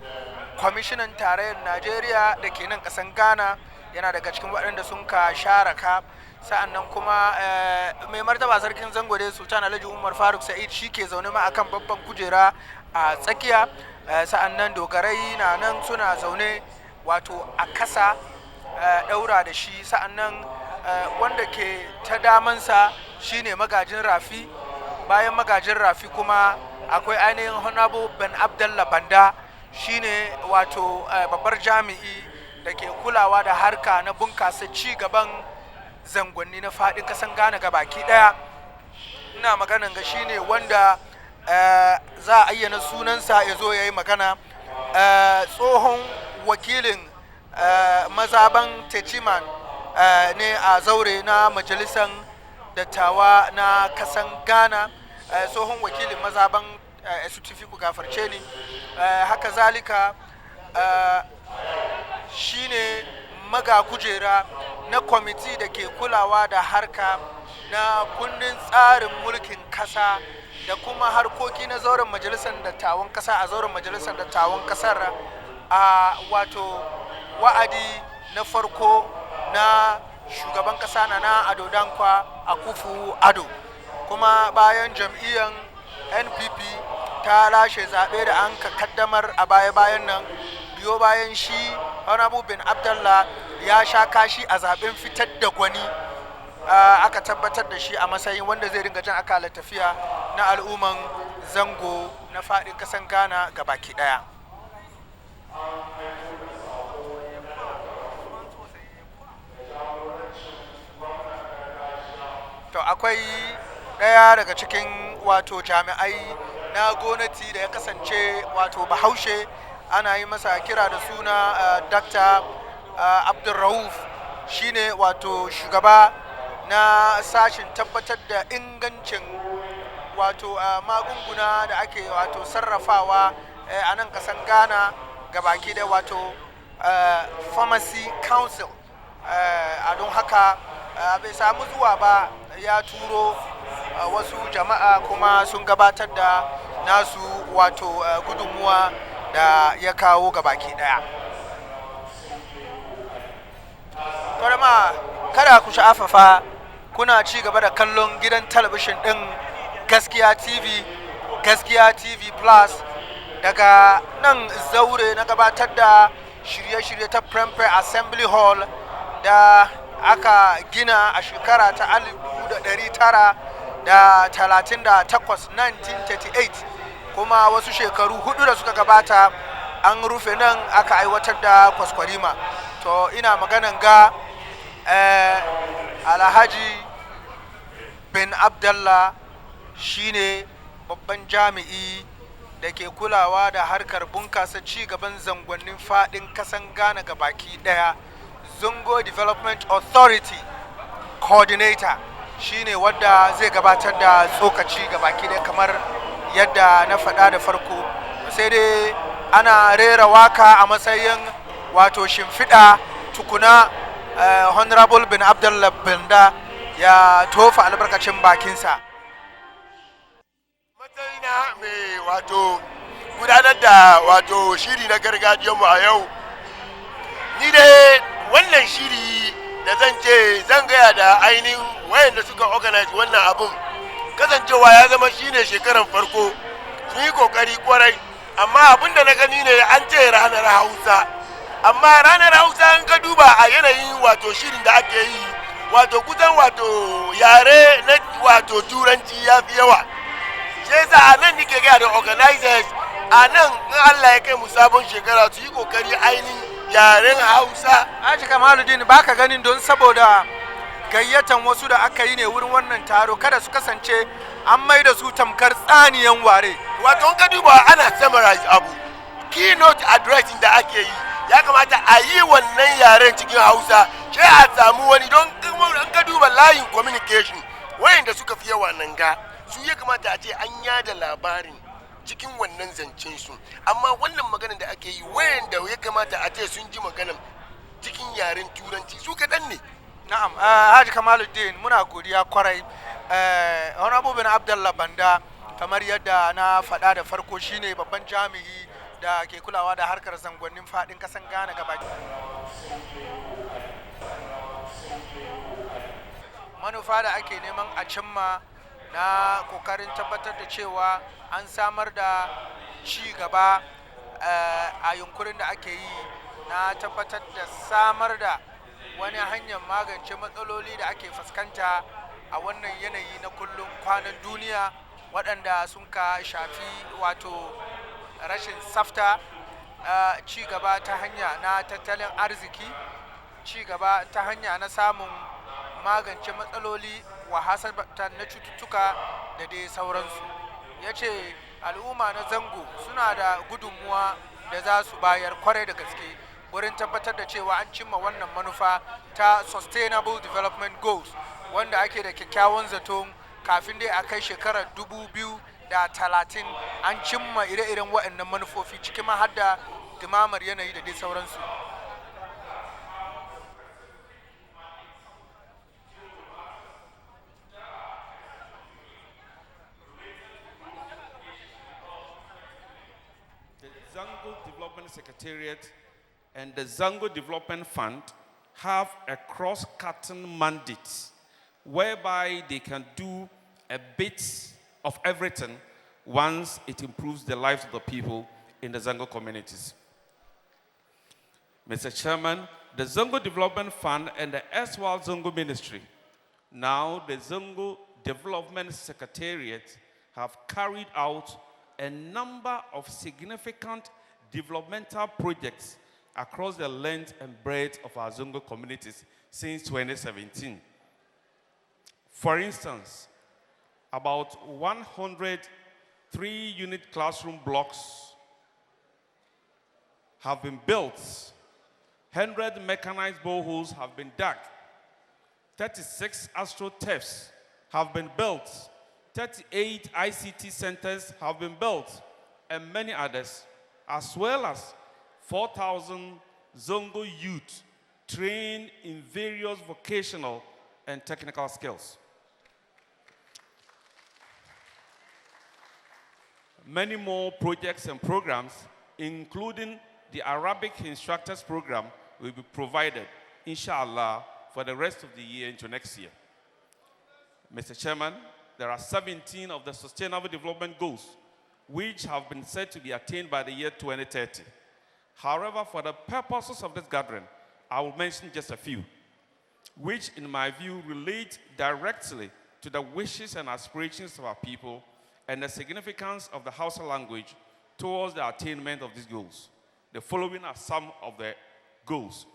kwamishinan tarayyar Najeriya da ke nan kasan Ghana, yana daga cikin waɗanda sun ka share ka. Sa'an nan kuma mai martaba sarkin zango dai Sultan Alhaji Umar Faruk Sa'id shi ke zaune ma akan babban kujera a tsakiya. Sa'an nan dogarai na nan suna zaune wato a kasa daura da shi. Sa'an nan wanda ke ta damansa shine magajin rafi. Bayan magajin rafi kuma akwai ainihin Honorable Ben Abdallah Banda, shine wato babbar jami'i da ke kulawa da harka na bunkasa ci gaban zangonni na faɗin ƙasan Ghana gabaki ɗaya. Ina maganan ga shine wanda za a ayyana sunansa ya zo ya yi magana. Tsohon wakilin mazaban Techiman ne a zaure na majalisan dattawa na kasan Ghana, tsohon wakilin mazaban SUTV, ku gafarce ni. Haka zalika shine maga kujera na kwamiti da ke kulawa da harka na kundin tsarin mulkin kasa da kuma harkoki na zauren majalisar dattawan kasa a zauren majalisar dattawan kasar a wato wa'adi na farko na shugaban kasa na Ado Dankwa Akufo-Addo. Kuma bayan jam'iyyar NPP ta lashe zaɓe da an ka kaddamar a baya-bayan nan, biyo bayan shi Honorable Ben Abdallah ya sha kashi a zaɓen fitar da gwani, aka tabbatar da shi a matsayin wanda zai ringa jan akalar tafiya na al'umman zango na faɗin ƙasan Ghana gabaki ɗaya. To akwai ɗaya daga cikin wato jami'ai na gwamnati da ya kasance wato bahaushe, ana yi masa kira da suna Dr. Abdulrauf, shine wato shugaba na sashin tabbatar da ingancin wato magunguna da ake wato sarrafawa a nan kasan Ghana gabaki da wato Pharmacy Council. A don haka bai samu zuwa ba, ya turo wasu jama'a kuma sun gabatar da nasu wato gudunmuwa da ya kawo gabaki daya. Karama kada ku sha'afafa, kuna ci gaba da kallon gidan talabishin din Gaskiya TV Plus daga nan zaure na gabatar da shirye-shirye ta Prempeh Assembly Hall da aka gina a shekara ta 1938 1938, kuma wasu shekaru hudu da suka gabata an rufe nan aka aiwatar da kwaskwarima. To ina maganan ga Alhaji Ben Abdallah shine babban jami'i da ke kulawa da harkar bunkasa ci gaban zangonnin fadin kasan Ghana gabaki daya. Zongo Development Authority Coordinator shine wadda zai gabatar da tsokaci gabaki daya kamar yadda na faɗa da farko. Sai dai ana rera waka a matsayin wato shimfiɗa tukuna Honorable Ben Abdallah Banda ya tofa albarkacin bakinsa. Matsayina mai wato gudanar da wato shiri na gargajiyarmu a yau, ni dai wannan shiri da zan ce zan gaya da ainihin wayanda suka organize wannan abun, kasancewa ya zama shine shekaran farko, sun yi kokari kwarai, amma abin da na gani ne an ce ranar Hausa, amma ranar Hausa in ka duba a yanayin wato shirin da ake yi, wato kusan wato yare na wato turanci ya fi yawa. Shi yasa a nan nike gaya da organizers, a nan in Allah ya kai mu sabon shekara su yi kokari ainihin yaren Hausa. Aji Kamaluddin, baka ganin don saboda gayyatan wasu da aka yi ne wurin wannan taro kada su kasance an mai da su tamkar tsaniyan ware. Wato in ka duba ana summarize abu, keynote addressing da ake yi ya kamata a yi wannan yaren cikin Hausa, sai a samu wani don in ka duba layin communication wayanda suka fi yawa nan ga su ya kamata a ce an yada labarin cikin wannan zancen su, amma wannan maganar da ake yi wayanda ya kamata a ce sun ji maganar cikin yaren turanci su kaɗan ne. Na'am, Haji Kamaluddin muna godiya kwarai. Honorable Ben Abdallah Banda kamar yadda na faɗa da farko shine babban jami'i da ke kulawa da harkar zangonnin faɗin ƙasan Ghana gaba. Manufa da ake neman a cimma na kokarin tabbatar da cewa an samar da ci gaba a yunkurin da ake yi na tabbatar da samar da wani hanyar magance matsaloli da ake fuskanta a wannan yanayi na kullum kwanan duniya waɗanda sun ka shafi wato rashin tsafta, ci gaba ta hanya na tattalin arziki, ci gaba ta hanya na samun magance matsaloli wahasatan na cututtuka da dai sauransu. Ya ce al'umma na zango suna da gudunmuwa da za su bayar kwarai da gaske wurin tabbatar da cewa an cimma wannan manufa ta Sustainable Development Goals wanda ake da kyakkyawan zaton kafin dai a kai shekarar 2030 an cimma ire-iren waɗannan manufofi cikin ma har da dumamar yanayi da dai sauransu. Zango Development Secretariat and the Zango Development Fund have a cross-cutting mandate whereby they can do a bit of everything once it improves the lives of the people in the Zango communities. Mr. Chairman, the Zango Development Fund and the erstwhile Zango Ministry, now the Zango Development Secretariat, have carried out a number of significant developmental projects across the length and breadth of our Zongo communities since 2017. For instance, about 103 unit classroom blocks have been built, 100 mechanized boreholes have been dug, 36 astroturfs have been built, 38 ICT centers have been built, and many others, as well as 4,000 Zongo youth trained in various vocational and technical skills. Many more projects and programs, including the Arabic Instructors Program, will be provided, inshallah, for the rest of the year into next year. Mr. Chairman, there are 17 of the Sustainable Development Goals which have been said to be attained by the year 2030. However, for the purposes of this gathering, I will mention just a few, which in my view relate directly to the wishes and aspirations of our people and the significance of the Hausa language towards the attainment of these goals. The following are some of the goals: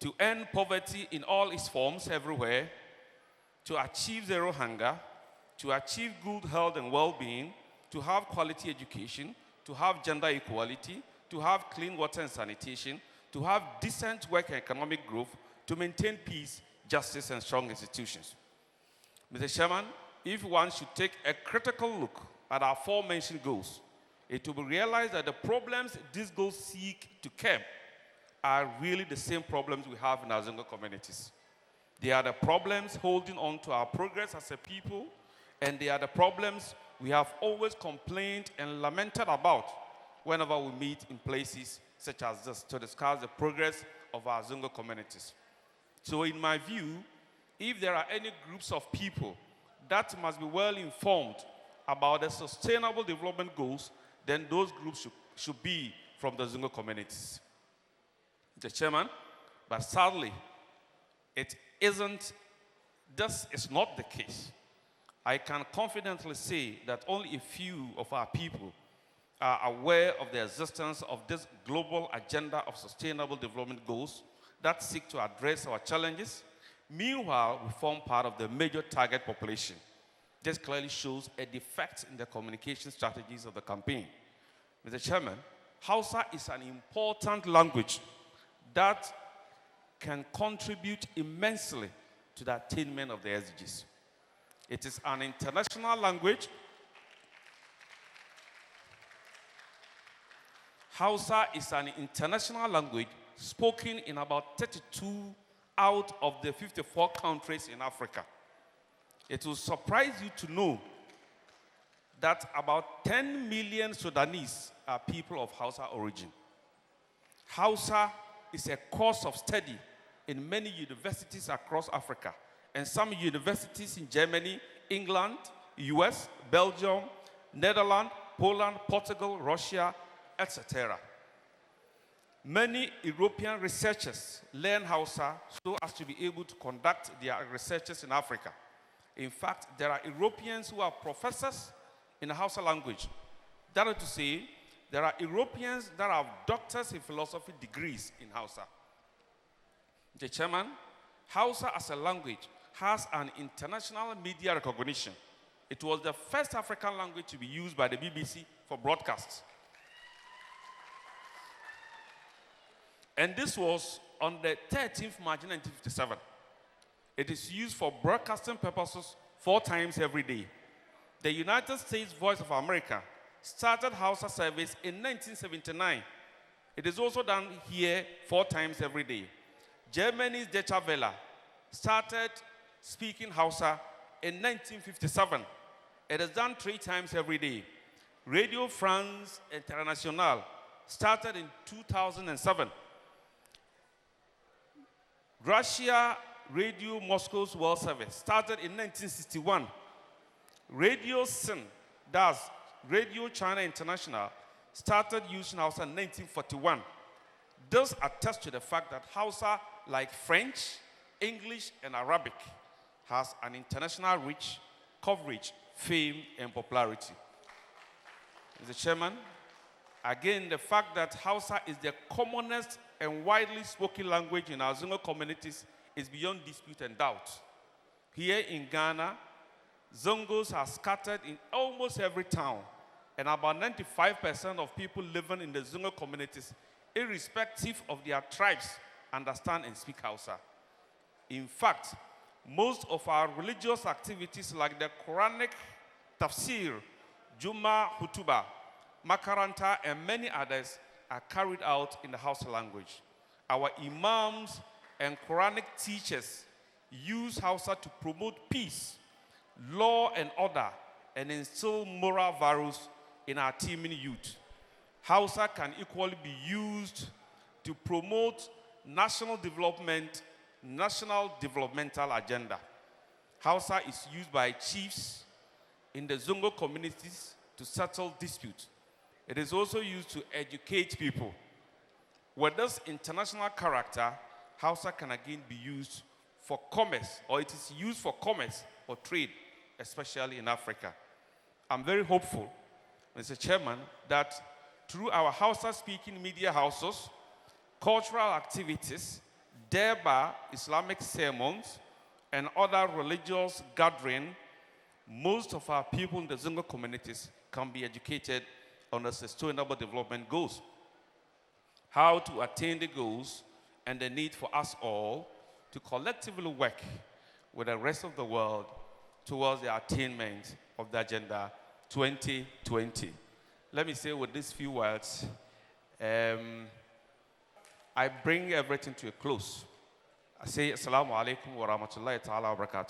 to end poverty in all its forms everywhere, to achieve zero hunger, to achieve good health and well-being, to have quality education, to have gender equality, to have clean water and sanitation, to have decent work and economic growth, to maintain peace, justice, and strong institutions. Mr. Chairman, if one should take a critical look at our aforementioned goals, it will be realized that the problems these goals seek to curb are really the same problems we have in our Zongo communities. They are the problems holding on to our progress as a people, and they are the problems we have always complained and lamented about whenever we meet in places such as this to discuss the progress of our Zongo communities. So in my view, if there are any groups of people that must be well informed about the sustainable development goals, then those groups should be from the Zongo communities. Mr. Chairman, but sadly, this is not the case. I can confidently say that only a few of our people are aware of the existence of this global agenda of sustainable development goals that seek to address our challenges. Meanwhile, we form part of the major target population. This clearly shows a defect in the communication strategies of the campaign. Mr. Chairman, Hausa is an important language that can contribute immensely to the attainment of the SDGs. It is an international language. Hausa is an international language spoken in about 32 out of the 54 countries in Africa. It will surprise you to know that about 10 million Sudanese are people of Hausa origin. Hausa is a course of study in many universities across Africa, and some universities in Germany, England, US, Belgium, Netherlands, Poland, Portugal, Russia, etc. Many European researchers learn Hausa so as to be able to conduct their researches in Africa. In fact, there are Europeans who are professors in the Hausa language. That is to say, there are Europeans that have doctors in philosophy degrees in Hausa. The chairman, Hausa as a language has an international media recognition. It was the first African language to be used by the BBC for broadcasts. And this was on the 13th March 1957. It is used for broadcasting purposes 4 times every day. The United States Voice of America started Hausa service in 1979. It is also done here 4 times every day. Germany's Deutsche Welle started speaking Hausa in 1957. It is done 3 times every day. Radio France Internationale started in 2007. Russia Radio Moscow's World Service started in 1961. Radio Sin, that's Radio China International, started using Hausa in 1941. This attests to the fact that Hausa, like French, English, and Arabic, has an international reach, coverage, fame, and popularity. Mr. Chairman, again, the fact that Hausa is the commonest and widely spoken language in our Zongo communities is beyond dispute and doubt. Here in Ghana, Zongos are scattered in almost every town, and about 95% of people living in the Zongo communities, irrespective of their tribes, understand and speak Hausa. In fact, most of our religious activities like the Quranic tafsir, Juma Hutuba, Makaranta, and many others are carried out in the Hausa language. Our imams and Quranic teachers use Hausa to promote peace, law and order, and instill moral values in our teeming youth. Hausa can equally be used to promote national development, national developmental agenda. Hausa is used by chiefs in the Zongo communities to settle disputes. It is also used to educate people. With this international character, Hausa can again be used for commerce, or it is used for commerce or trade, especially in Africa. I'm very hopeful, Mr. Chairman, that through our Hausa-speaking media houses, cultural activities, thereby Islamic sermons, and other religious gatherings, most of our people in the Zongo communities can be educated on the sustainable development goals, how to attain the goals, and the need for us all to collectively work with the rest of the world towards the attainment of the Agenda 2020. Let me say with these few words, I bring everything to a close. I say, Assalamu alaikum wa rahmatullahi ta'ala wa barakatuh.